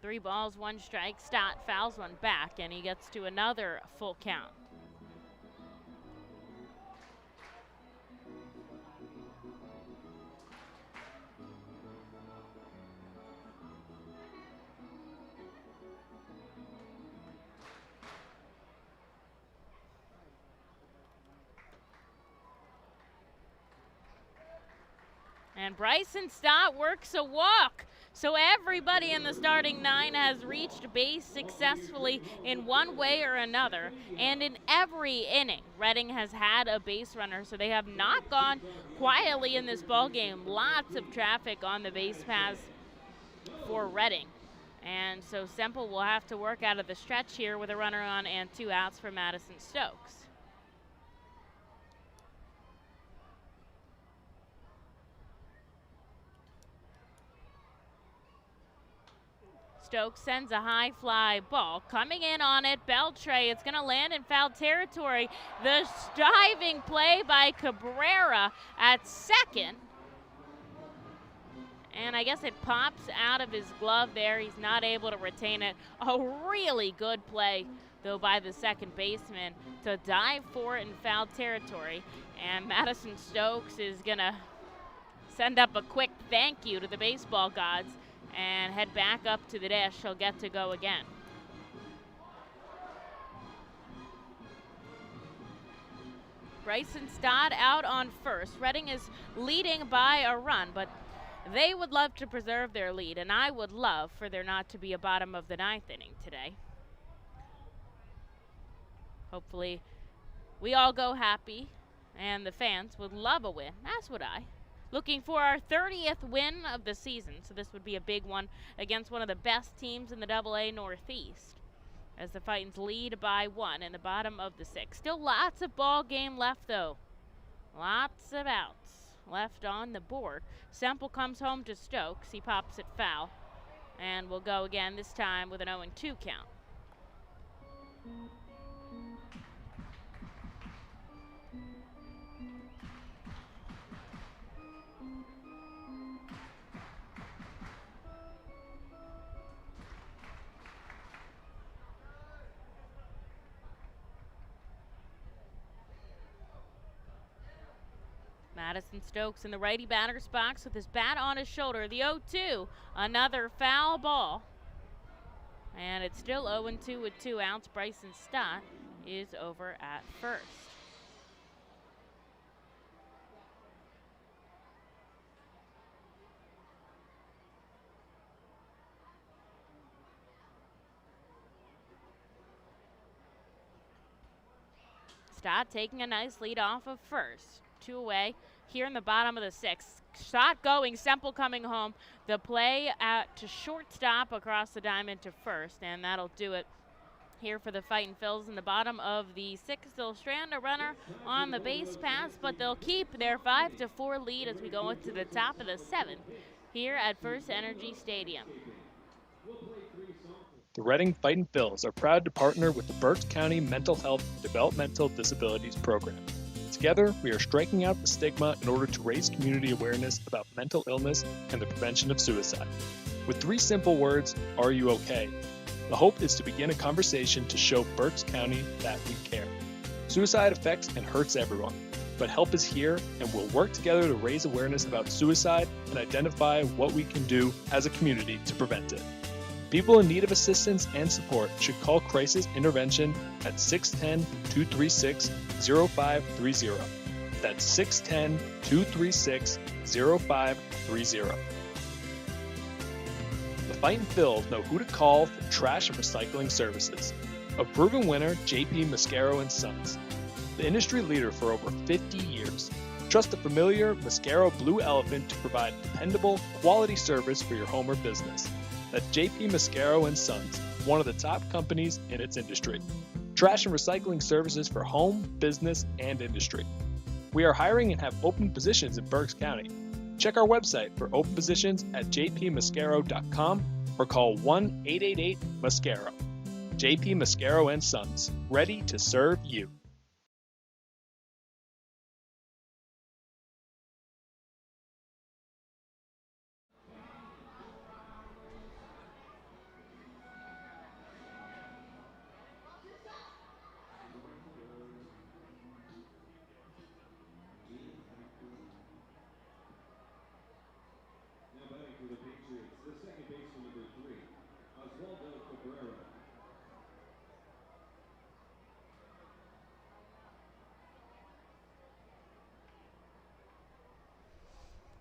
Three balls, 1 strike. Stott fouls one back, and he gets to another full count. And Bryson Stott works a walk. So everybody in the starting 9 has reached base successfully in one way or another. And in every inning, Reading has had a base runner, so they have not gone quietly in this ball game. Lots of traffic on the base paths for Reading. And so Semple will have to work out of the stretch here with a runner on and 2 outs for Madison Stokes. Stokes sends a high fly ball. Coming in on it, Beltre. It's going to land in foul territory. The diving play by Cabrera at second. And I guess it pops out of his glove there. He's not able to retain it. A really good play, though, by the second baseman to dive for it in foul territory. And Madison Stokes is going to send up a quick thank you to the baseball gods and head back up to the dish. He'll get to go again. Bryson Stott out on first. Reading is leading by a run, but they would love to preserve their lead, and I would love for there not to be a bottom of the 9th inning today. Hopefully we all go happy, and the fans would love a win. As would I. Looking for our 30th win of the season, so this would be a big one against one of the best teams in the AA Northeast, as the Fightins lead by 1 in the bottom of the 6th. Still lots of ball game left, though. Lots of outs left on the board. Semple comes home to Stokes. He pops it foul. And we'll go again, this time with an 0-2 count. Madison Stokes in the righty batter's box with his bat on his shoulder. The 0-2, another foul ball. And it's still 0-2 with 2 outs. Bryson Stott is over at first. Stott taking a nice lead off of first. 2 away here in the bottom of the 6th. Stott going, Semple coming home. The play to shortstop across the diamond to first, and that'll do it here for the Fightin' Phils in the bottom of the 6th. They'll strand a runner on the base pass, but they'll keep their 5-4 lead as we go into the top of the 7th here at FirstEnergy Stadium. The Reading Fightin' Phils are proud to partner with the Berks County Mental Health and Developmental Disabilities Program. Together, we are striking out the stigma in order to raise community awareness about mental illness and the prevention of suicide. With 3 simple words, are you okay? The hope is to begin a conversation to show Berks County that we care. Suicide affects and hurts everyone, but help is here, and we'll work together to raise awareness about suicide and identify what we can do as a community to prevent it. People in need of assistance and support should call Crisis Intervention at 610-236-0530. That's 610-236-0530. The Fightin' Phils know who to call for trash and recycling services. A proven winner, JP Mascaro & Sons. The industry leader for over 50 years. Trust the familiar Mascaro Blue Elephant to provide dependable, quality service for your home or business. That's JP Mascaro & Sons, one of the top companies in its industry. Trash and recycling services for home, business, and industry. We are hiring and have open positions in Berks County. Check our website for open positions at jpmascaro.com or call 1-888-MASCARO. JP Mascaro & Sons, ready to serve you. Now batting for the Patriots, the second baseman number 3, Oswaldo Cabrera.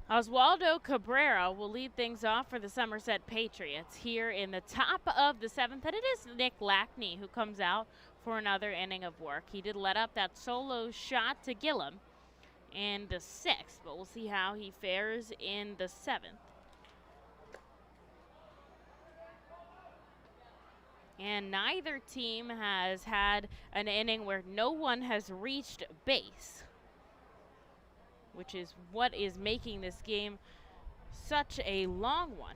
Oswaldo Cabrera will lead things off for the Somerset Patriots here in the top of the 7th, and it is Nick Lackney who comes out for another inning of work. He did let up that solo shot to Gillum in the 6th, but we'll see how he fares in the 7th. And neither team has had an inning where no one has reached base, which is what is making this game such a long one.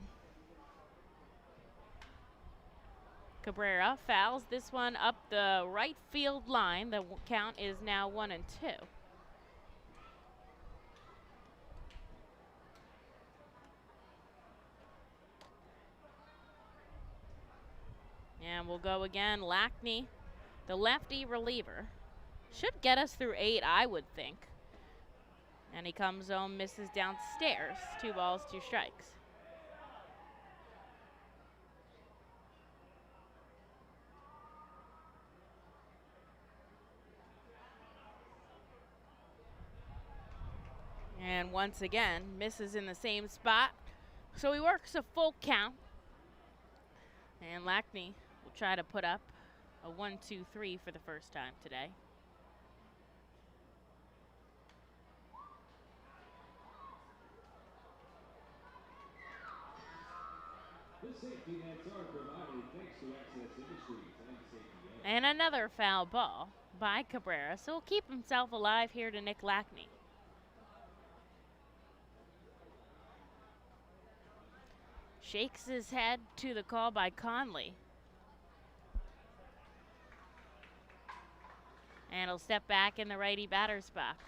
Cabrera fouls this one up the right field line. The count is now 1-2. And we'll go again. Lackney, the lefty reliever, should get us through 8, I would think. And he comes home, misses downstairs. 2 balls, 2 strikes. And once again, misses in the same spot. So he works a full count. And Lackney will try to put up a 1-2-3 for the first time today. The safety nets are provided thanks to Access Industries and Safety Net. And another foul ball by Cabrera, so he'll keep himself alive here to Nick Lackney. Shakes his head to the call by Conley. And he'll step back in the righty batter's box.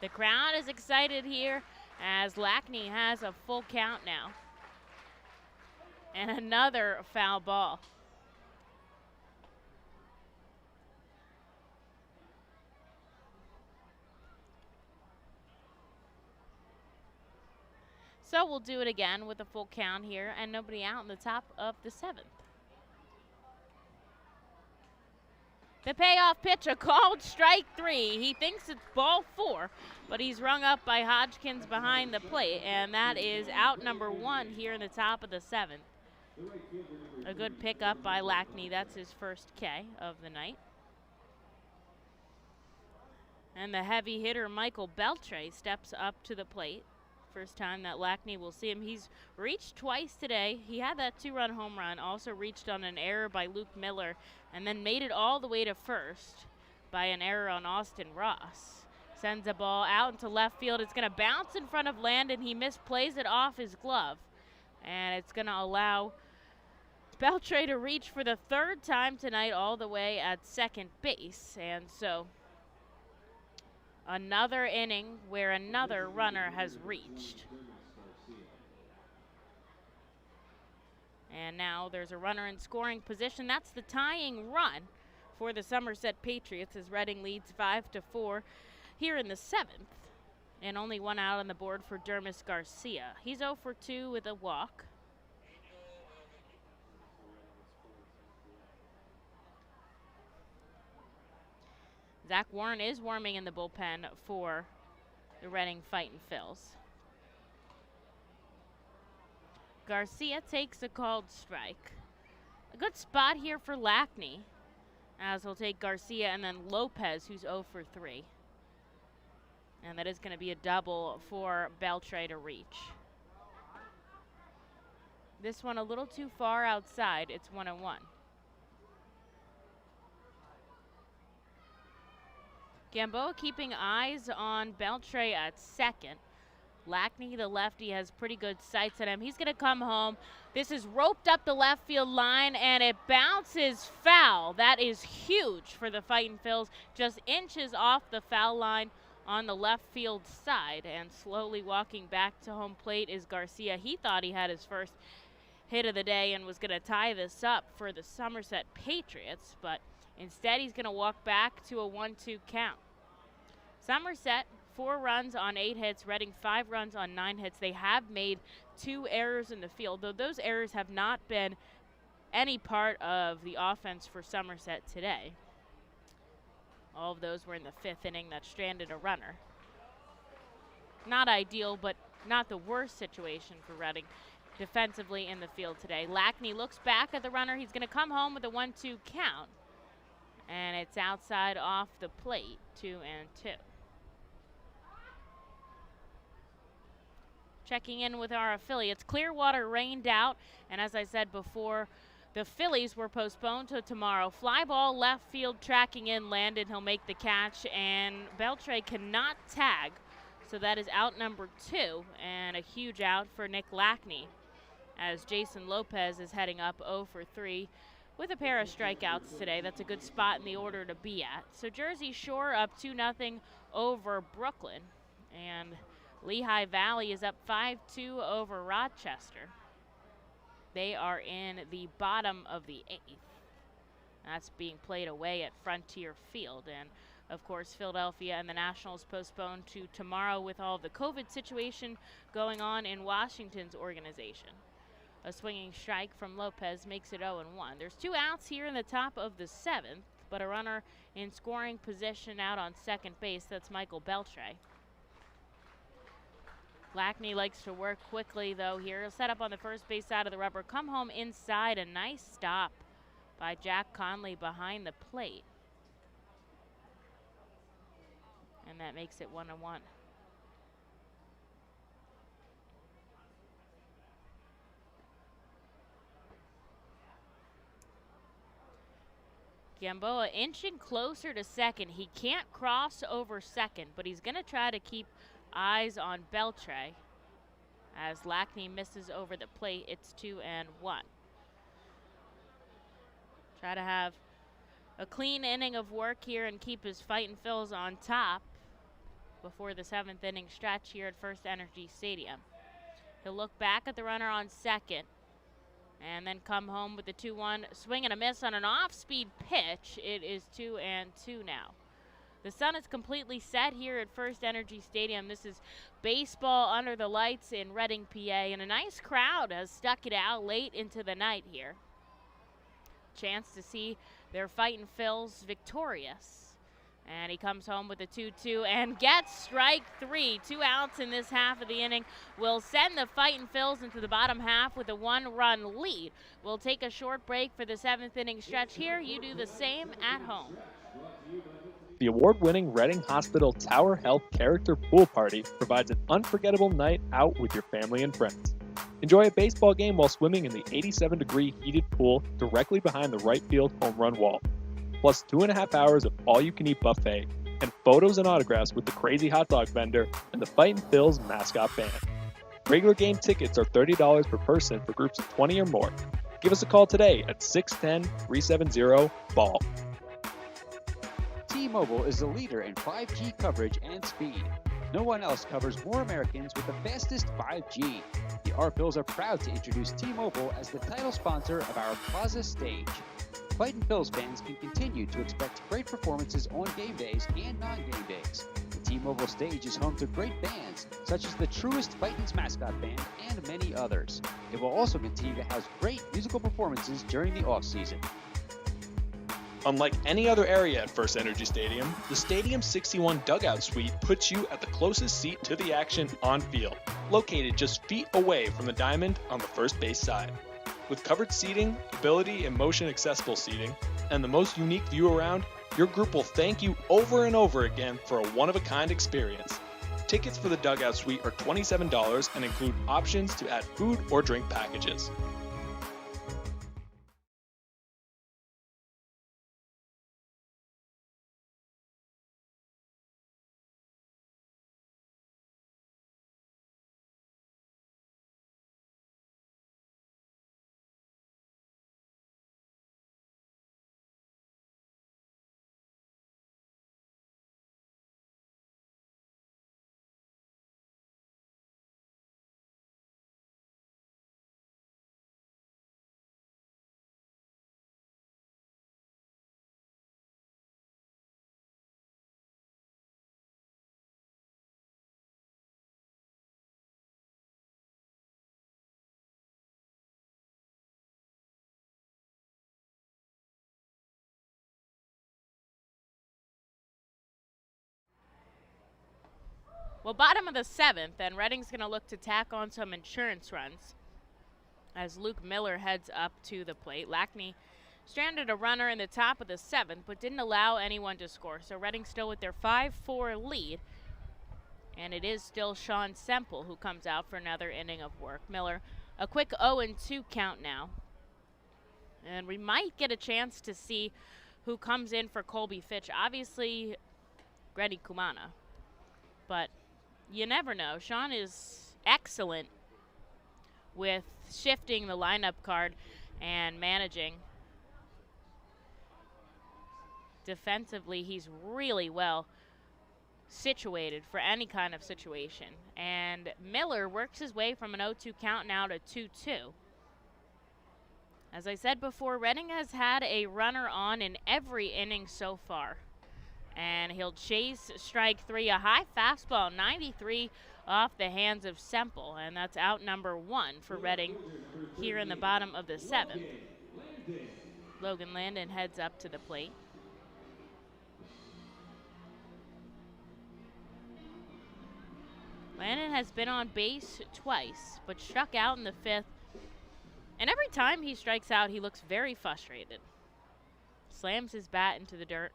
The crowd is excited here as Lackney has a full count now. And another foul ball. So we'll do it again with a full count here and nobody out in the top of the 7th. The payoff pitch, a called strike 3. He thinks it's ball 4, but he's rung up by Hodgkins behind the plate, and that is out number 1 here in the top of the 7th. A good pickup by Lackney. That's his first K of the night. And the heavy hitter Michael Beltre steps up to the plate. First time that Lackney will see him. He's reached twice today. He had that 2-run home run, also reached on an error by Luke Miller, and then made it all the way to first by an error on Austin Ross. Sends a ball out into left field. It's going to bounce in front of Landon. He misplays it off his glove, and it's going to allow Beltre to reach for the 3rd time tonight all the way at second base. And so another inning where another runner has reached. And now there's a runner in scoring position. That's the tying run for the Somerset Patriots as Reading leads 5-4 here in the 7th. And only one out on the board for Dermis Garcia. He's 0 for 2 with a walk. Zach Warren is warming in the bullpen for the Reading Fightin' Phils. Garcia takes a called strike. A good spot here for Lackney, as he'll take Garcia and then Lopez, who's 0 for 3. And that is going to be a double for Beltre to reach. This one a little too far outside. It's 1-1. Gamboa keeping eyes on Beltre at second. Lackney, the lefty, has pretty good sights on him. He's going to come home. This is roped up the left field line, and it bounces foul. That is huge for the Fightin' Phils. Just inches off the foul line on the left field side, and slowly walking back to home plate is Garcia. He thought he had his first hit of the day and was going to tie this up for the Somerset Patriots, but instead he's going to walk back to a 1-2 count. Somerset, 4 runs on 8 hits, Reading 5 runs on 9 hits. They have made 2 errors in the field, though those errors have not been any part of the offense for Somerset today. All of those were in the 5th inning that stranded a runner. Not ideal, but not the worst situation for Reading defensively in the field today. Lackney looks back at the runner. He's going to come home with a 1-2 count. And it's outside off the plate, 2-2. Checking in with our affiliates, Clearwater rained out, and as I said before, the Phillies were postponed to tomorrow. Fly ball left field tracking in Landon. He'll make the catch, and Beltre cannot tag, so that is out number 2, and a huge out for Nick Lackney, as Jason Lopez is heading up 0 for 3 with a pair of strikeouts today. That's a good spot in the order to be at. So Jersey Shore up 2-0 over Brooklyn, and Lehigh Valley is up 5-2 over Rochester. They are in the bottom of the 8th. That's being played away at Frontier Field. And, of course, Philadelphia and the Nationals postponed to tomorrow with all the COVID situation going on in Washington's organization. A swinging strike from Lopez makes it 0-1. There's 2 outs here in the top of the 7th, but a runner in scoring position out on second base. That's Michael Beltre. Lackney likes to work quickly, though, here. He'll set up on the first base side of the rubber, come home inside. A nice stop by Jack Conley behind the plate. And that makes it 1-1. Gamboa inching closer to second. He can't cross over second, but he's going to try to keep eyes on Beltre As Lackney misses over the plate, it's 2-1. Try to have a clean inning of work here and keep his Fightin' Phils on top before the 7th inning stretch here at FirstEnergy Stadium. He'll look back at the runner on second and then come home with the 2-1 swing and a miss on an off-speed pitch. It is 2-2 now. The sun is completely set here at FirstEnergy Stadium. This is baseball under the lights in Reading, PA, and a nice crowd has stuck it out late into the night here. Chance to see their Fightin' Phils victorious. And he comes home with a 2-2 and gets strike 3. 2 outs in this half of the inning will send the Fightin' Phils into the bottom half with a 1-run lead. We'll take a short break for the 7th inning stretch here. You do the same at home. The award-winning Reading Hospital Tower Health Character Pool Party provides an unforgettable night out with your family and friends. Enjoy a baseball game while swimming in the 87-degree heated pool directly behind the right field home run wall. Plus 2.5 hours of all-you-can-eat buffet, and photos and autographs with the crazy hot dog vendor and the Fightin' Phils mascot band. Regular game tickets are $30 per person for groups of 20 or more. Give us a call today at 610-370-BALL. T-Mobile is the leader in 5G coverage and speed. No one else covers more Americans with the fastest 5G. The R-Phils are proud to introduce T-Mobile as the title sponsor of our Plaza stage. Fightin' Phils fans can continue to expect great performances on game days and non-game days. The T-Mobile stage is home to great bands, such as the Truest Fightin's mascot band and many others. It will also continue to house great musical performances during the off-season. Unlike any other area at FirstEnergy Stadium, the Stadium 61 Dugout Suite puts you at the closest seat to the action on field, located just feet away from the diamond on the first base side. With covered seating, ability and motion accessible seating, and the most unique view around, your group will thank you over and over again for a one-of-a-kind experience. Tickets for the Dugout Suite are $27 and include options to add food or drink packages. Well, bottom of the 7th, and Reading's going to look to tack on some insurance runs as Luke Miller heads up to the plate. Lackney stranded a runner in the top of the 7th, but didn't allow anyone to score. So Reading still with their 5-4 lead, and it is still Sean Semple who comes out for another inning of work. Miller, a quick 0-2 count now. And we might get a chance to see who comes in for Colby Fitch. Obviously, Grady Kumana, but you never know. Sean is excellent with shifting the lineup card and managing. Defensively, he's really well situated for any kind of situation. And Miller works his way from an 0-2 count now to 2-2. As I said before, Reading has had a runner on in every inning so far. And he'll chase strike 3, a high fastball, 93 off the hands of Semple, and that's out number 1 for Reading here in the bottom of the 7th. Logan Landon heads up to the plate. Landon has been on base twice, but struck out in the 5th. And every time he strikes out, he looks very frustrated. Slams his bat into the dirt.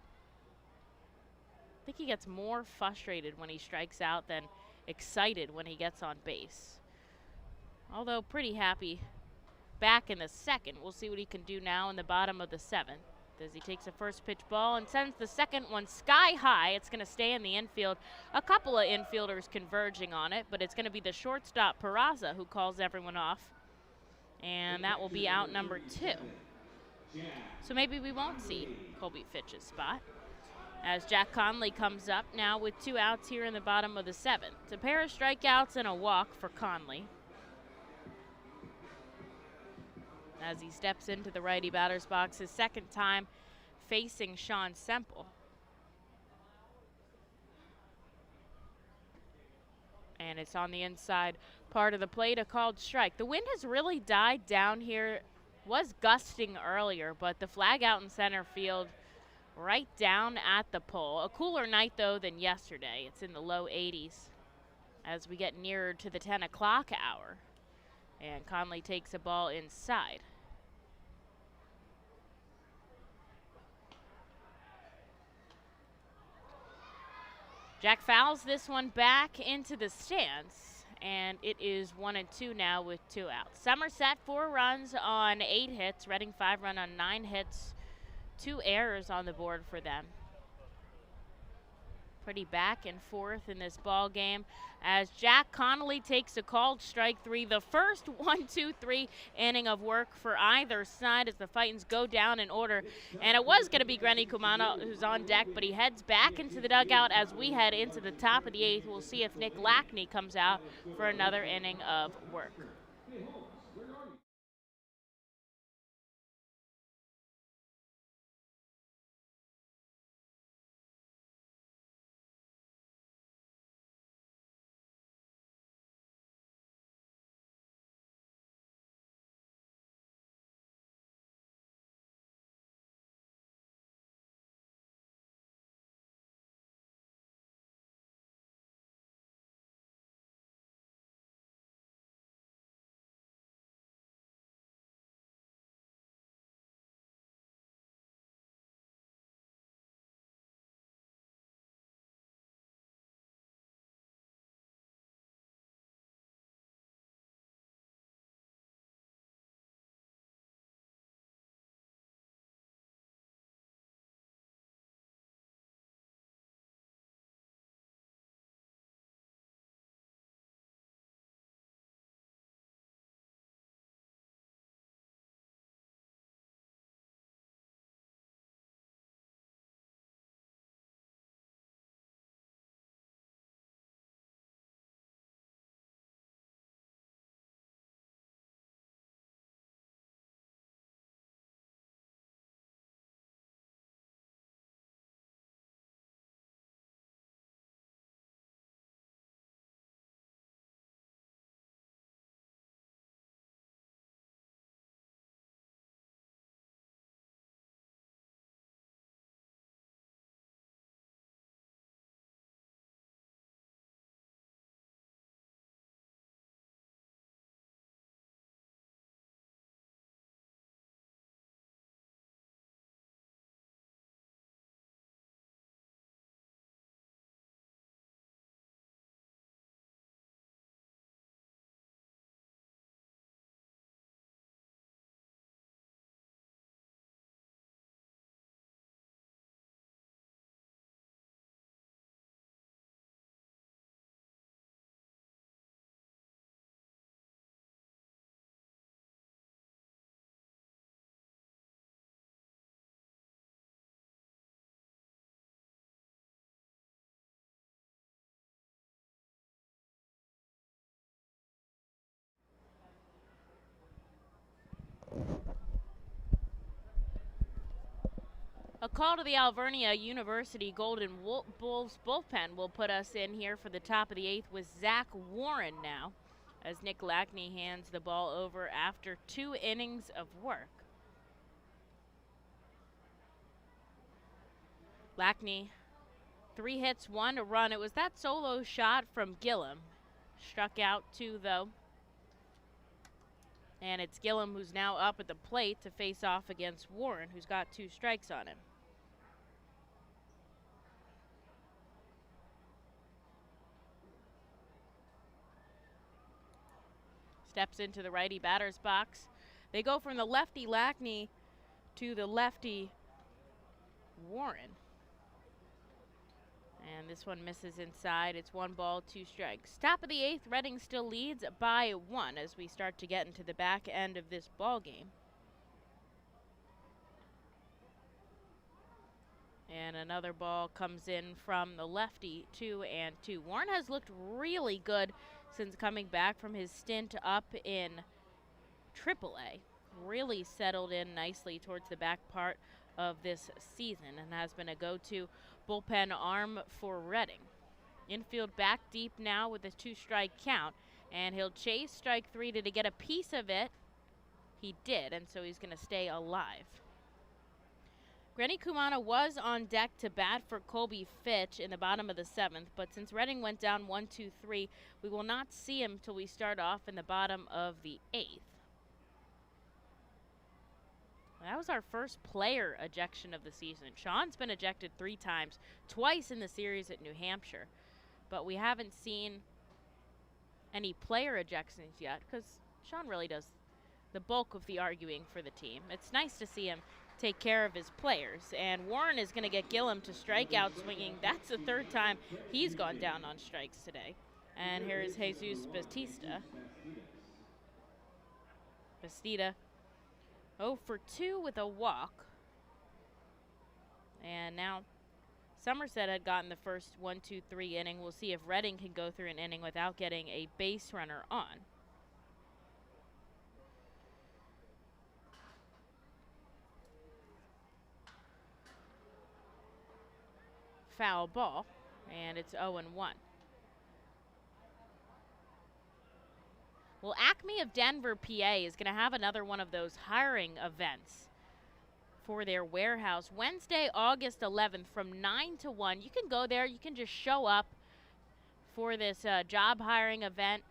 I think he gets more frustrated when he strikes out than excited when he gets on base. Although pretty happy back in the 2nd. We'll see what he can do now in the bottom of the 7th. as he takes a first pitch ball and sends the second one sky high. It's going to stay in the infield. A couple of infielders converging on it, but it's going to be the shortstop, Peraza, who calls everyone off. And that will be out number 2. So maybe we won't see Colby Fitch's spot, as Jack Conley comes up now with 2 outs here in the bottom of the 7th. It's a pair of strikeouts and a walk for Conley, as he steps into the righty batter's box his second time facing Sean Semple. And it's on the inside part of the plate, a called strike. The wind has really died down here. Was gusting earlier, but the flag out in center field right down at the pole. A cooler night, though, than yesterday. It's in the low 80s as we get nearer to the 10 o'clock hour. And Conley takes a ball inside. Jack fouls this one back into the stands, and it is 1-2 now with 2 outs. Somerset 4 runs on 8 hits. Reading 5 run on 9 hits. 2 errors on the board for them. Pretty back and forth in this ball game as Jack Connolly takes a called strike 3. The first 1-2-3 inning of work for either side as the Fightins go down in order. And it was going to be Grenny Kumano who's on deck, but he heads back into the dugout as we head into the top of the 8th. We'll see if Nick Lackney comes out for another inning of work. A call to the Alvernia University Golden Bulls bullpen will put us in here for the top of the 8th with Zach Warren now, as Nick Lackney hands the ball over after 2 innings of work. Lackney, 3 hits, 1 run. It was that solo shot from Gillum. Struck out 2, though. And it's Gillum who's now up at the plate to face off against Warren, who's got 2 strikes on him. Steps into the righty batter's box. They go from the lefty Lackney to the lefty Warren. And this one misses inside. It's 1 ball, 2 strikes. Top of the 8th, Reading still leads by 1 as we start to get into the back end of this ball game. And another ball comes in from the lefty, 2-2. Warren has looked really good since coming back from his stint up in AAA. Really settled in nicely towards the back part of this season and has been a go-to bullpen arm for Reading. Infield back deep now with a 2-strike count, and he'll chase strike 3 to get a piece of it. He did, and so he's going to stay alive. Granny Kumana was on deck to bat for Colby Fitch in the bottom of the 7th, but since Reading went down 1-2-3, we will not see him till we start off in the bottom of the 8th. That was our first player ejection of the season. Sean's been ejected 3 times, twice in the series at New Hampshire, but we haven't seen any player ejections yet because Sean really does the bulk of the arguing for the team. It's nice to see him take care of his players, and Warren is going to get Gillum to strike out swinging. That's the 3rd time he's gone down on strikes today. And here is Jesus Bastida. Bastida 0 for 2 with a walk. And now Somerset had gotten the first 1-2-3 inning. We'll see if Reading can go through an inning without getting a base runner on. Foul ball, and it's 0-1. Well, Acme of Denver, PA is going to have another one of those hiring events for their warehouse Wednesday, August 11th from 9 to 1. You can go there. You can just show up for this job hiring event.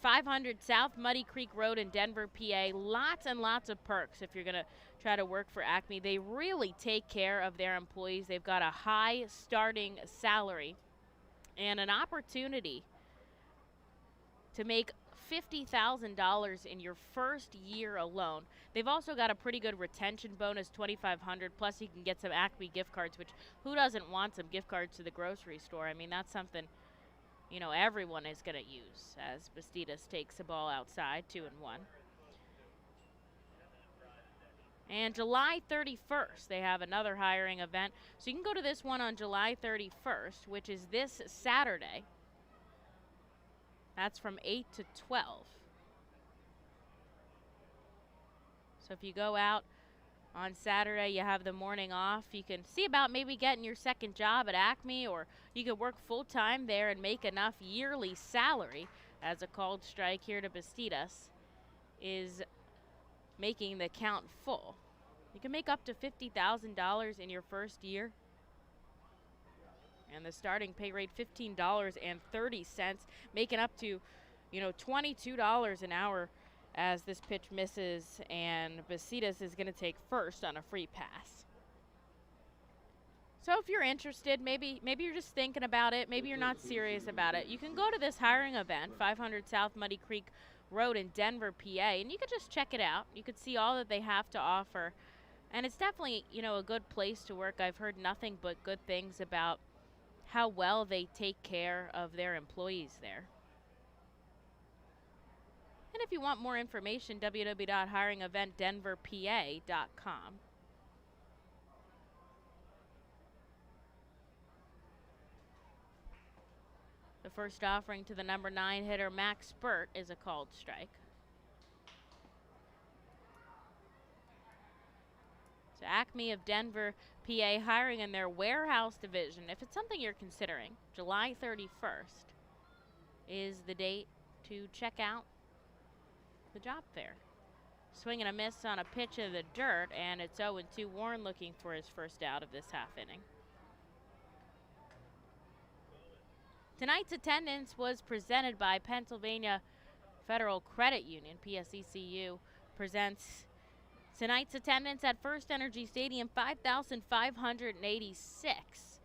500 South Muddy Creek Road in Denver, PA. Lots and lots of perks if you're going to try to work for Acme. They really take care of their employees. They've got a high starting salary and an opportunity to make $50,000 in your first year alone. They've also got a pretty good retention bonus, $2,500, plus you can get some Acme gift cards, which who doesn't want some gift cards to the grocery store? I mean, that's something, you know, everyone is going to use as Bastidas takes the ball outside, 2-1. And July 31st, they have another hiring event. So you can go to this one on July 31st, which is this Saturday. That's from 8 to 12. So if you go out on Saturday, you have the morning off. You can see about maybe getting your second job at Acme, or you could work full-time there and make enough yearly salary, as a called strike here to Bastidas is making the count full. You can make up to $50,000 in your first year. And the starting pay rate, $15.30, making up to, you know, $22 an hour as this pitch misses, and Bastidas is going to take first on a free pass. So if you're interested, maybe you're just thinking about it, maybe you're not serious about it, you can go to this hiring event, 500 South Muddy Creek Road in Denver, PA, and you could just check it out. You could see all that they have to offer, and it's definitely, you know, a good place to work. I've heard nothing but good things about how well they take care of their employees there. And if you want more information, www.hiringeventdenverpa.com. The first offering to the number 9 hitter, Max Burt, is a called strike. So Acme of Denver, PA, hiring in their warehouse division. If it's something you're considering, July 31st is the date to check out the job fair. Swing and a miss on a pitch in the dirt, and it's 0-2. Warren looking for his first out of this half inning. Tonight's attendance was presented by Pennsylvania Federal Credit Union. PSECU presents tonight's attendance at FirstEnergy Stadium, 5,586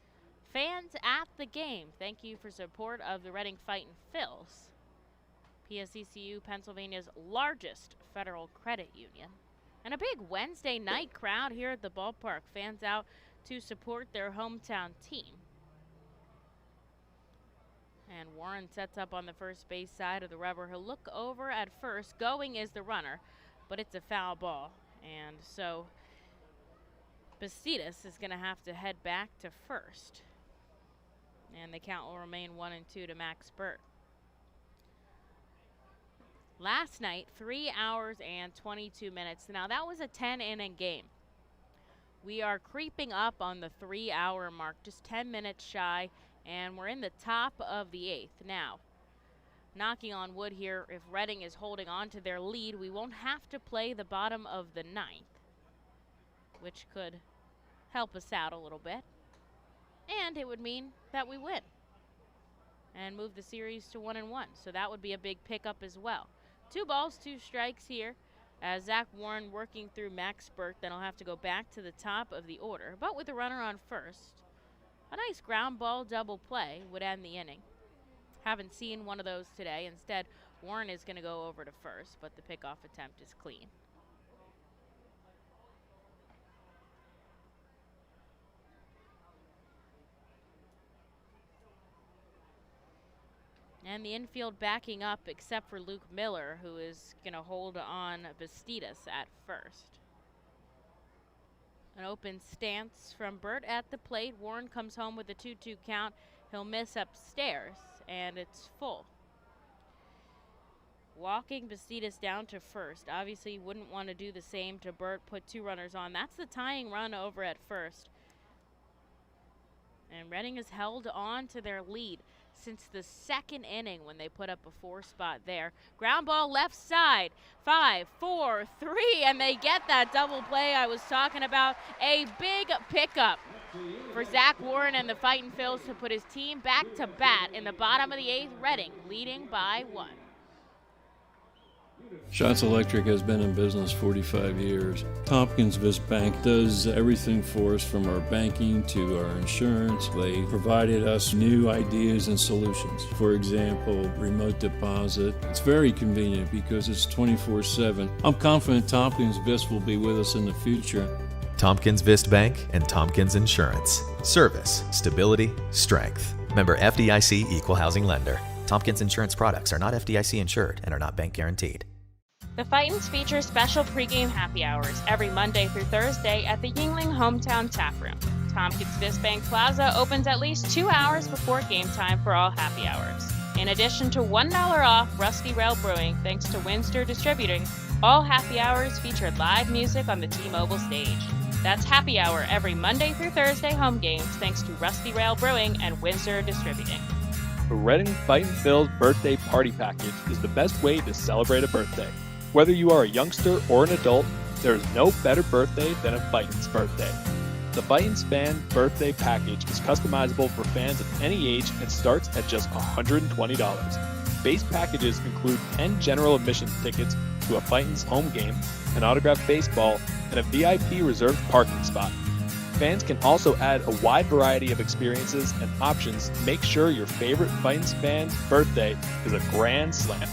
fans at the game. Thank you for support of the Reading Fightin' Phils. PSECU, Pennsylvania's largest federal credit union. And a big Wednesday night crowd here at the ballpark. Fans out to support their hometown team. And Warren sets up on the first base side of the rubber. He'll look over at first. Going is the runner, but it's a foul ball. And so Bastidas is going to have to head back to first. And the count will remain 1-2 to Max Burt. Last night, 3 hours and 22 minutes. Now, that was a 10-inning game. We are creeping up on the 3-hour mark, just 10 minutes shy, and we're in the top of the 8th. Now, knocking on wood here, if Reading is holding on to their lead, we won't have to play the bottom of the 9th, which could help us out a little bit. And it would mean that we win and move the series to 1-1. So that would be a big pickup as well. 2 balls, 2 strikes here as Zach Warren working through Max Burt. Then I'll have to go back to the top of the order. But with the runner on first, a nice ground ball double play would end the inning. Haven't seen one of those today. Instead, Warren is going to go over to first, but the pickoff attempt is clean. And the infield backing up except for Luke Miller, who is going to hold on Bastidas at first. An open stance from Burt at the plate. Warren comes home with a 2-2 count. He'll miss upstairs, and it's full. Walking Bastidas down to first. Obviously, wouldn't want to do the same to Burt, put 2 runners on. That's the tying run over at first. And Reading has held on to their lead since the 2nd inning when they put up a 4 spot there. Ground ball left side, 5, 4, 3, and they get that double play I was talking about. A big pickup for Zach Warren and the Fightin' Phils to put his team back to bat in the bottom of the 8th. Reading leading by 1. Shots Electric has been in business 45 years. Tompkins Vist Bank does everything for us from our banking to our insurance. They provided us new ideas and solutions. For example, remote deposit. It's very convenient because it's 24/7. I'm confident Tompkins Vist will be with us in the future. Tompkins Vist Bank and Tompkins Insurance. Service, stability, strength. Member FDIC Equal Housing Lender. Tompkins Insurance products are not FDIC insured and are not bank guaranteed. The Fightins feature special pregame happy hours every Monday through Thursday at the Yingling Hometown Tap Room. Tompkins Vist Bank Plaza opens at least 2 hours before game time for all happy hours. In addition to $1 off Rusty Rail Brewing thanks to Windsor Distributing, all happy hours feature live music on the T-Mobile stage. That's happy hour every Monday through Thursday home games thanks to Rusty Rail Brewing and Windsor Distributing. The Reading Fightin' Phil's birthday party package is the best way to celebrate a birthday. Whether you are a youngster or an adult, there is no better birthday than a Fightin's birthday. The Fightin's Fan Birthday Package is customizable for fans of any age and starts at just $120. Base packages include 10 general admission tickets to a Fightin's home game, an autographed baseball, and a VIP reserved parking spot. Fans can also add a wide variety of experiences and options to make sure your favorite Fightin's fan's birthday is a grand slam.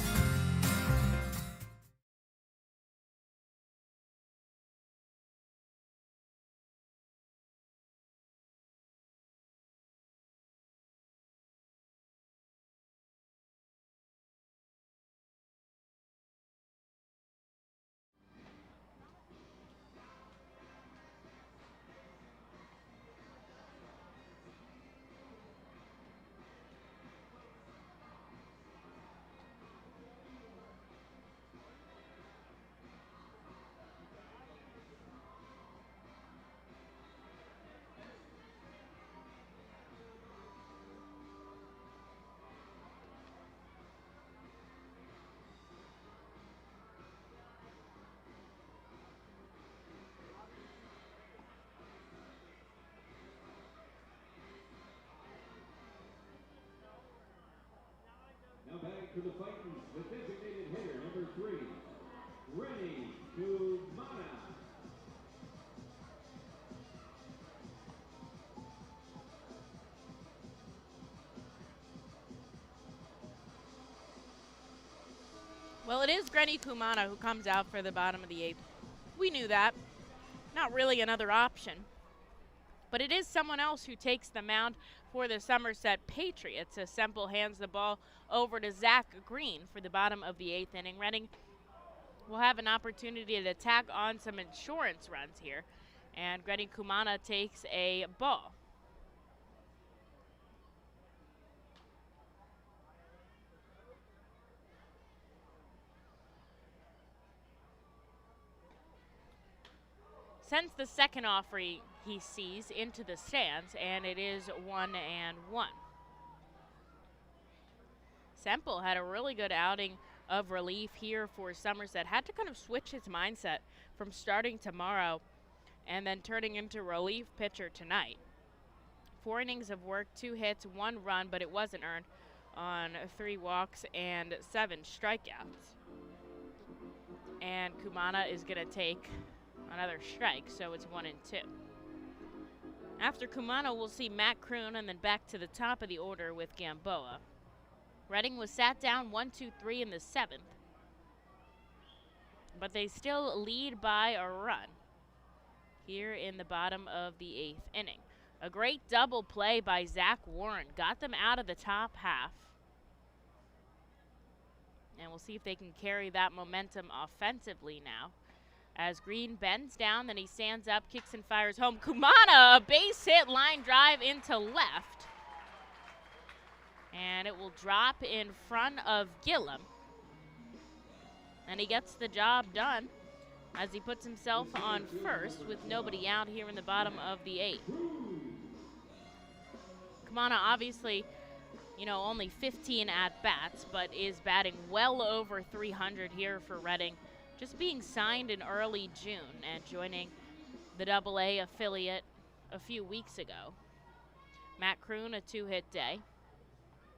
Now back to the Fightins, the designated hitter, number 3, Rennie Kumana. Well, it is Rennie Kumana who comes out for the bottom of the 8th. We knew that. Not really another option. But it is someone else who takes the mound for the Somerset Patriots as Semple hands the ball over to Zach Green for the bottom of the 8th inning. Reading will have an opportunity to tack on some insurance runs here, and Grady Kumana takes a ball. Sends the second offer he sees into the stands, and it is 1-1. Semple had a really good outing of relief here for Somerset. Had to kind of switch his mindset from starting tomorrow and then turning into relief pitcher tonight. 4 innings of work, 2 hits, 1 run, but it wasn't earned on 3 walks and 7 strikeouts. And Kumana is going to take another strike, so it's 1-2. After Kumano, we'll see Matt Kroon, and then back to the top of the order with Gamboa. Reading was sat down 1-2-3 in the 7th, but they still lead by a run here in the bottom of the 8th inning. A great double play by Zach Warren got them out of the top half. And we'll see if they can carry that momentum offensively now. As Green bends down, then he stands up, kicks and fires home. Kumana, a base hit line drive into left. And it will drop in front of Gillum. And he gets the job done as he puts himself on first with nobody out here in the bottom of the 8th. Kumana obviously, only 15 at-bats, but is batting well over 300 here for Reading. Just being signed in early June and joining the AA affiliate a few weeks ago. Matt Kroon, a 2-hit day,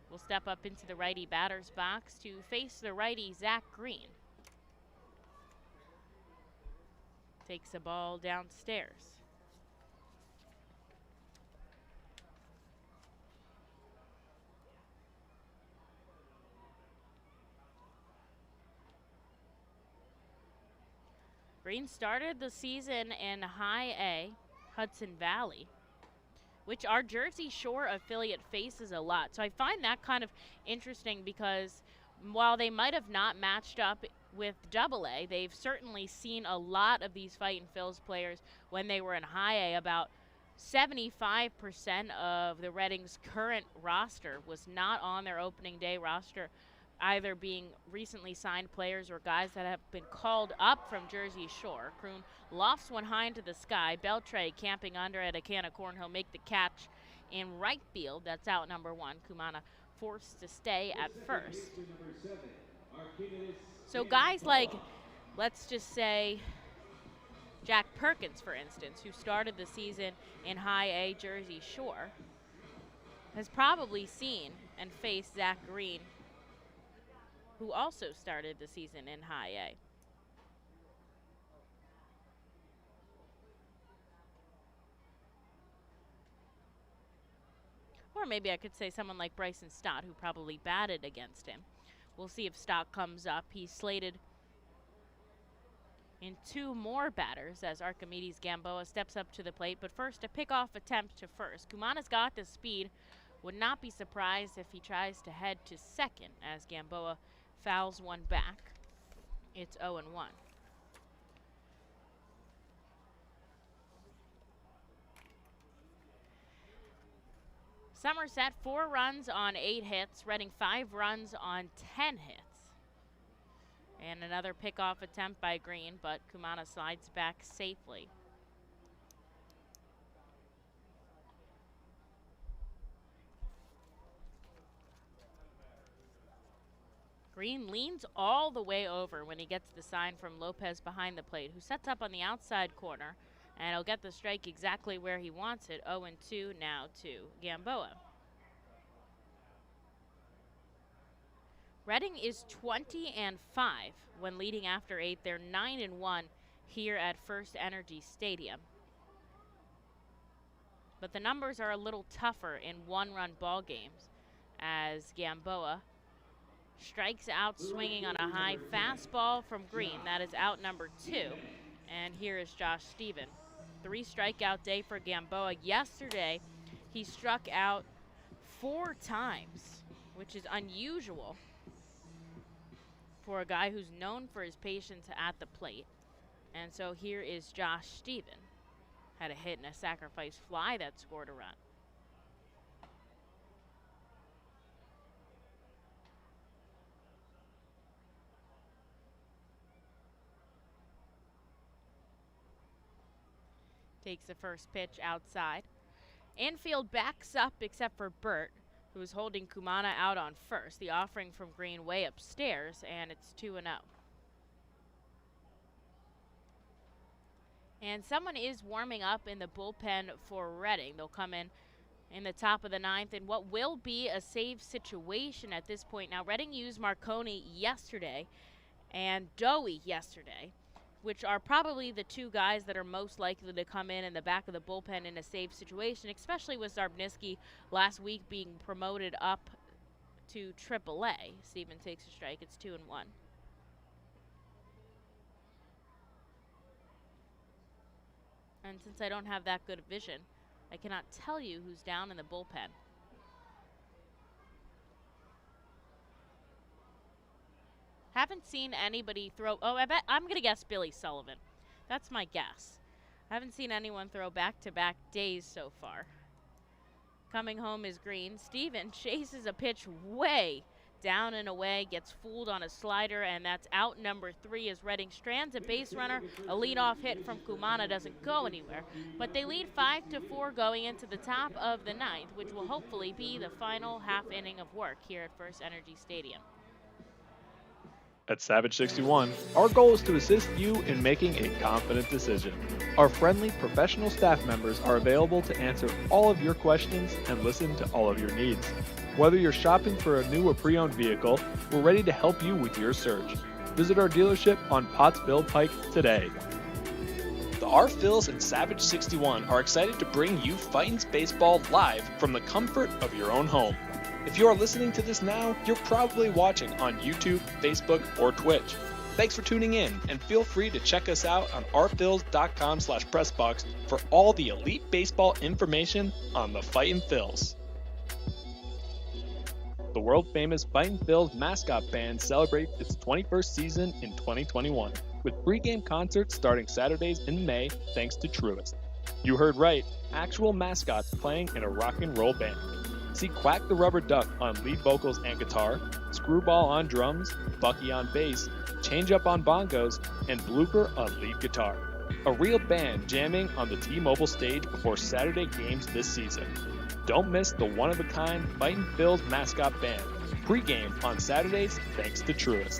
will step up into the righty batter's box to face the righty Zach Green. Takes the ball downstairs. Green started the season in High A, Hudson Valley, which our Jersey Shore affiliate faces a lot. So I find that kind of interesting because while they might have not matched up with AA, they've certainly seen a lot of these Fightin' Phils players when they were in High A. About 75% of the Reading's current roster was not on their opening day roster, either being recently signed players or guys that have been called up from Jersey Shore. Kroon lofts one high into the sky. Beltre camping under at a can of corn. He'll make the catch in right field. That's out number 1. Kumana forced to stay at first. So guys like, let's just say, Jack Perkins, for instance, who started the season in High A Jersey Shore, has probably seen and faced Zach Green, who also started the season in High A. Or maybe I could say someone like Bryson Stott, who probably batted against him. We'll see if Stott comes up. He's slated in 2 more batters as Archimedes Gamboa steps up to the plate. But first, a pickoff attempt to first. Kumana's got the speed. Would not be surprised if he tries to head to second as Gamboa fouls one back. It's 0-1. Somerset 4 runs on 8 hits. Reading 5 runs on 10 hits. And another pickoff attempt by Green, but Kumana slides back safely. Green leans all the way over when he gets the sign from Lopez behind the plate, who sets up on the outside corner, and he'll get the strike exactly where he wants it. 0-2 now to Gamboa. Reading is 20-5 when leading after 8. They're 9-1 here at FirstEnergy Stadium. But the numbers are a little tougher in one-run ball games as Gamboa strikes out swinging on a high fastball from Green. That is out number 2. And here is Josh Stephen 3-strikeout day for Gamboa. Yesterday, he struck out 4 times, which is unusual for a guy who's known for his patience at the plate. And so here is Josh Stephen. Had a hit and a sacrifice fly that scored a run. Takes the first pitch outside. Infield backs up except for Burt, who is holding Kumana out on first. The offering from Green way upstairs, and it's 2-0. And someone is warming up in the bullpen for Reading. They'll come in the top of the 9th in what will be a save situation at this point. Now, Reading used Marconi yesterday and Dowie yesterday, which are probably the 2 guys that are most likely to come in the back of the bullpen in a save situation, especially with Zarbniski last week being promoted up to AAA. Steven takes a strike. It's 2-1. And since I don't have that good vision, I cannot tell you who's down in the bullpen. Haven't seen anybody throw. Oh, I'm going to guess Billy Sullivan. That's my guess. I haven't seen anyone throw back-to-back days so far. Coming home is Green. Steven chases a pitch way down and away, gets fooled on a slider, and that's out number 3 as Reading strands a base runner. A leadoff hit from Kumana doesn't go anywhere, but they lead 5-4 going into the top of the 9th, which will hopefully be the final half inning of work here at FirstEnergy Stadium. At Savage 61, our goal is to assist you in making a confident decision. Our friendly, professional staff members are available to answer all of your questions and listen to all of your needs. Whether you're shopping for a new or pre-owned vehicle, we're ready to help you with your search. Visit our dealership on Pottsville Pike today. The R-Phils and Savage 61 are excited to bring you Fightin's baseball live from the comfort of your own home. If you are listening to this now, you're probably watching on YouTube, Facebook, or Twitch. Thanks for tuning in, and feel free to check us out on rphils.com/pressbox for all the elite baseball information on the Fightin' Phils. The world-famous Fightin' Phils mascot band celebrates its 21st season in 2021, with pregame concerts starting Saturdays in May thanks to Truist. You heard right, actual mascots playing in a rock and roll band. See Quack the Rubber Duck on lead vocals and guitar, Screwball on drums, Bucky on bass, Change Up on bongos, and Blooper on lead guitar. A real band jamming on the T-Mobile stage before Saturday games this season. Don't miss the one-of-a-kind Fightin' Phils mascot band. Pre-game on Saturdays thanks to Truist.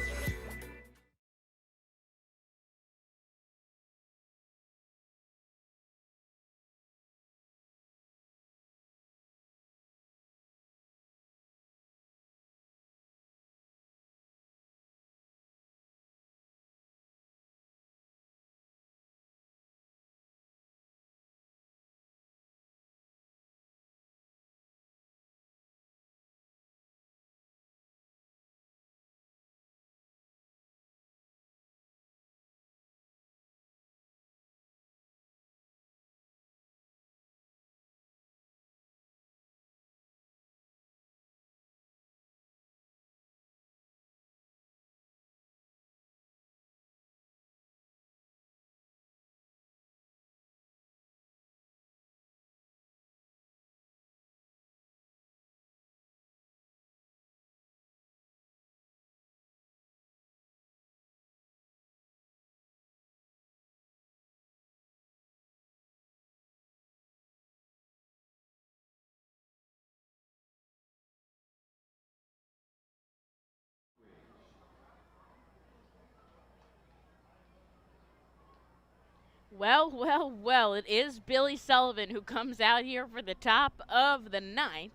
Well, well, well, it is Billy Sullivan who comes out here for the top of the 9th.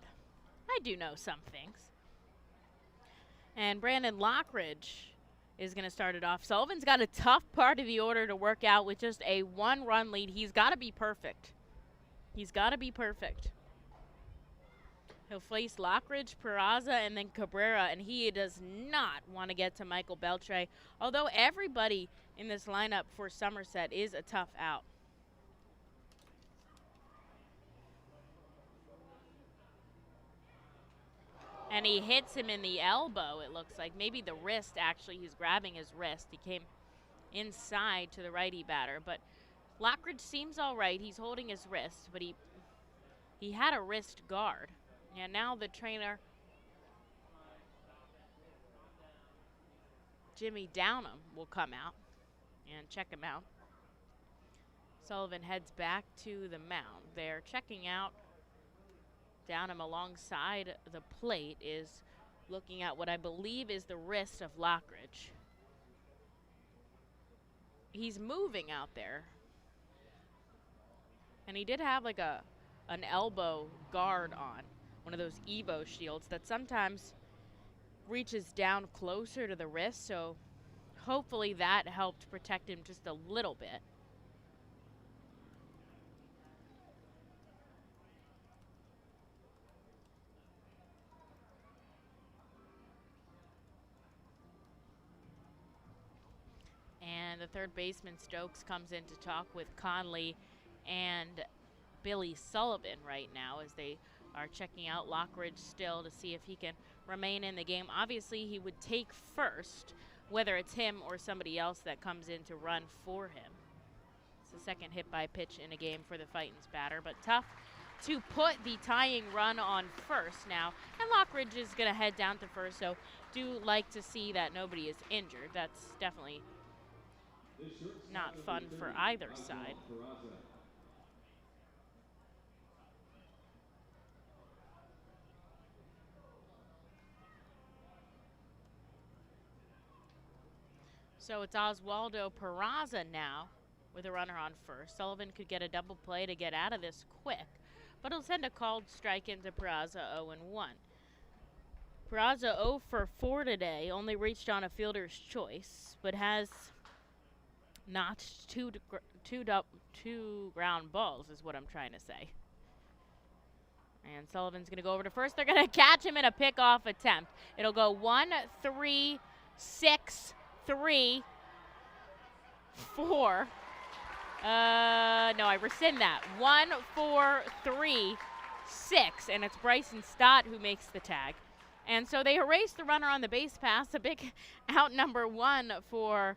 I do know some things. And Brandon Lockridge is going to start it off. Sullivan's got a tough part of the order to work out with just a 1-run lead. He's got to be perfect. He's got to be perfect. He'll face Lockridge, Peraza, and then Cabrera, and he does not want to get to Michael Beltre, although everybody in this lineup for Somerset is a tough out. And he hits him in the elbow, it looks like. Maybe the wrist, actually. He's grabbing his wrist. He came inside to the righty batter. But Lockridge seems all right. He's holding his wrist, but he had a wrist guard. And now the trainer, Jimmy Downham, will come out and check him out. Sullivan heads back to the mound. They're checking out. Downham alongside the plate is looking at what I believe is the wrist of Lockridge. He's moving out there. And he did have like an elbow guard on, one of those Evo shields that sometimes reaches down closer to the wrist, so hopefully that helped protect him just a little bit. And the third baseman, Stokes, comes in to talk with Conley and Billy Sullivan right now as they are checking out Lockridge still to see if he can remain in the game. Obviously, he would take first, whether it's him or somebody else that comes in to run for him. It's the second hit by pitch in a game for the Fightin's batter, but tough to put the tying run on first now. And Lockridge is going to head down to first, so do like to see that nobody is injured. That's definitely not fun for either side. So it's Oswaldo Peraza now with a runner on first. Sullivan could get a double play to get out of this quick, but he'll send a called strike into Peraza 0-1. Peraza 0 for 4 today, only reached on a fielder's choice, but has notched two ground balls is what I'm trying to say. And Sullivan's going to go over to first. They're going to catch him in a pickoff attempt. It'll go 1, 3, 6, 3, 4. No, I rescind that. 1, 4, 3, 6. And it's Bryson Stott who makes the tag. And so they erase the runner on the base pass. A big out number 1 for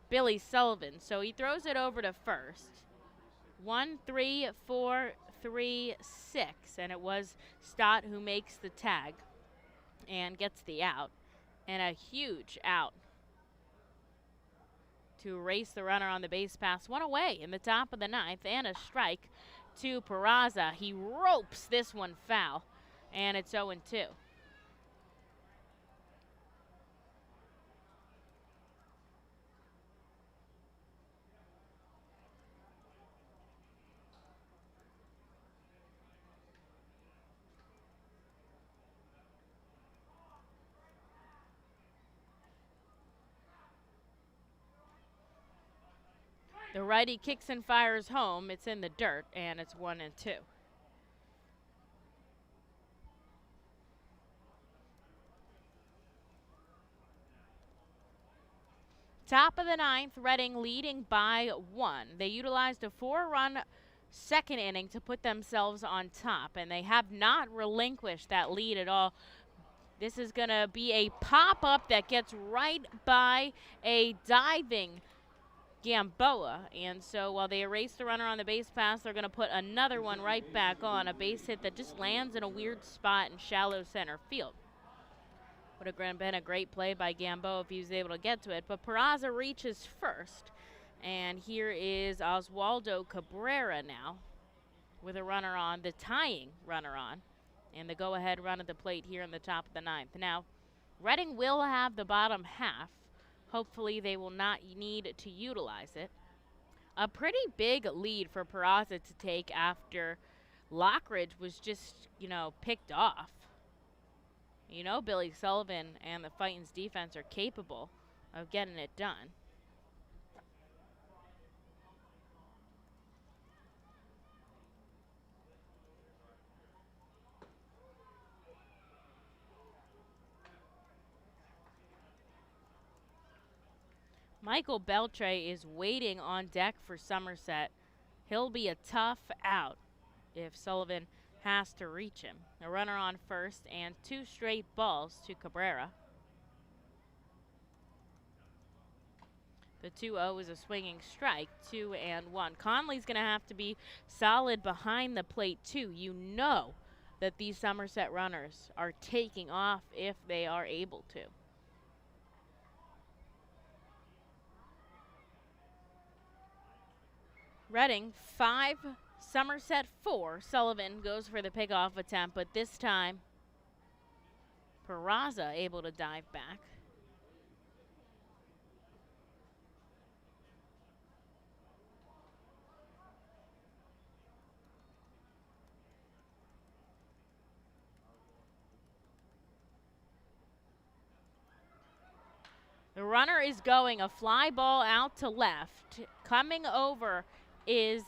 Billy Sullivan. So he throws it over to first. 1, 3, 4, 3, 6. And it was Stott who makes the tag and gets the out. And a huge out to erase the runner on the base pass. One away in the top of the ninth, and a strike to Peraza. He ropes this one foul, and it's 0-2. The righty kicks and fires home. It's in the dirt, and it's 1-2. Top of the ninth, Reading leading by 1. They utilized a 4-run second inning to put themselves on top, and they have not relinquished that lead at all. This is going to be a pop-up that gets right by a diving Gamboa, and so while they erase the runner on the base pass, they're going to put another one right back on, a base hit that just lands in a weird spot in shallow center field. Would have been a great play by Gamboa if he was able to get to it, but Peraza reaches first, and here is Oswaldo Cabrera now with a runner on, the tying runner on, and the go-ahead run at the plate here in the top of the ninth. Now, Reading will have the bottom half. Hopefully they will not need to utilize it. A pretty big lead for Peraza to take after Lockridge was just, picked off. Billy Sullivan and the Fightin's defense are capable of getting it done. Michael Beltre is waiting on deck for Somerset. He'll be a tough out if Sullivan has to reach him. A runner on first and 2 straight balls to Cabrera. The 2-0 is a swinging strike, 2-1. Conley's going to have to be solid behind the plate, too. You know that these Somerset runners are taking off if they are able to. Reading 5, Somerset 4. Sullivan goes for the pickoff attempt, but this time Peraza able to dive back. The runner is going a fly ball out to left. Coming over is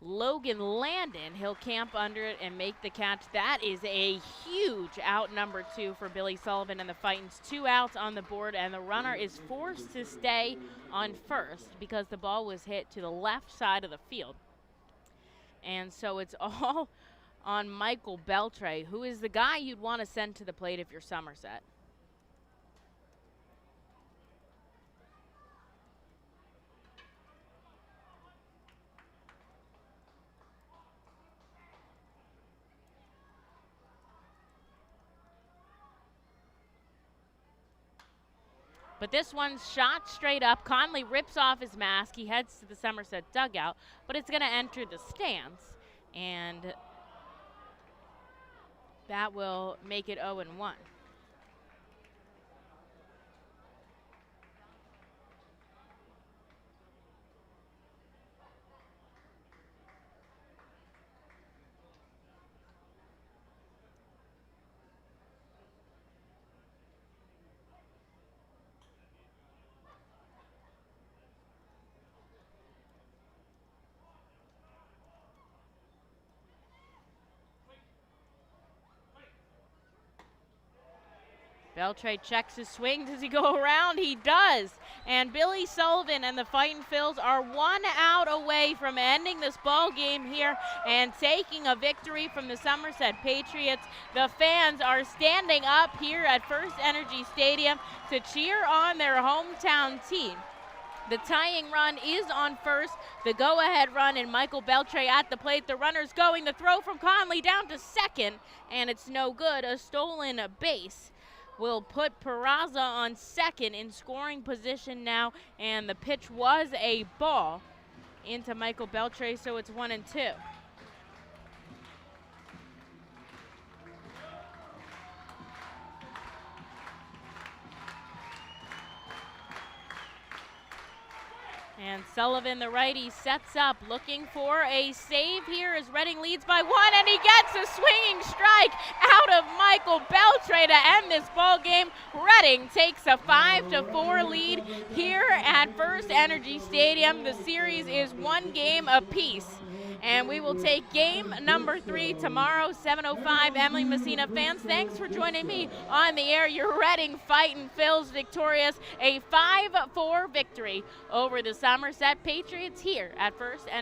Logan Landon. He'll camp under it and make the catch. That is a huge out, number 2 for Billy Sullivan and the Fightins. 2 outs on the board, and the runner is forced to stay on first because the ball was hit to the left side of the field. And so it's all on Michael Beltray, who is the guy you'd want to send to the plate if you're Somerset. But this one's shot straight up. Conley rips off his mask. He heads to the Somerset dugout, but it's going to enter the stands, and that will make it 0-1. Beltray checks his swing. Does he go around? He does. And Billy Sullivan and the Fightin' Phils are 1 out away from ending this ball game here and taking a victory from the Somerset Patriots. The fans are standing up here at FirstEnergy Stadium to cheer on their hometown team. The tying run is on first. The go-ahead run, and Michael Beltray at the plate. The runner's going. The throw from Conley down to second, and it's no good. A stolen base will put Peraza on second in scoring position now, and the pitch was a ball into Michael Beltray, so it's 1-2. And Sullivan, the righty, sets up, looking for a save here as Reading leads by 1, and he gets a swinging strike out of Michael Beltray to end this ball game. Reading takes a 5-4 lead here at FirstEnergy Stadium. The series is 1 game apiece, and we will take game number 3 tomorrow, 7:05. Emily Messina fans, thanks for joining me on the air. Your Reading Fightin' Phils victorious, a 5-4 victory over the Somerset Patriots here at FirstEnergy.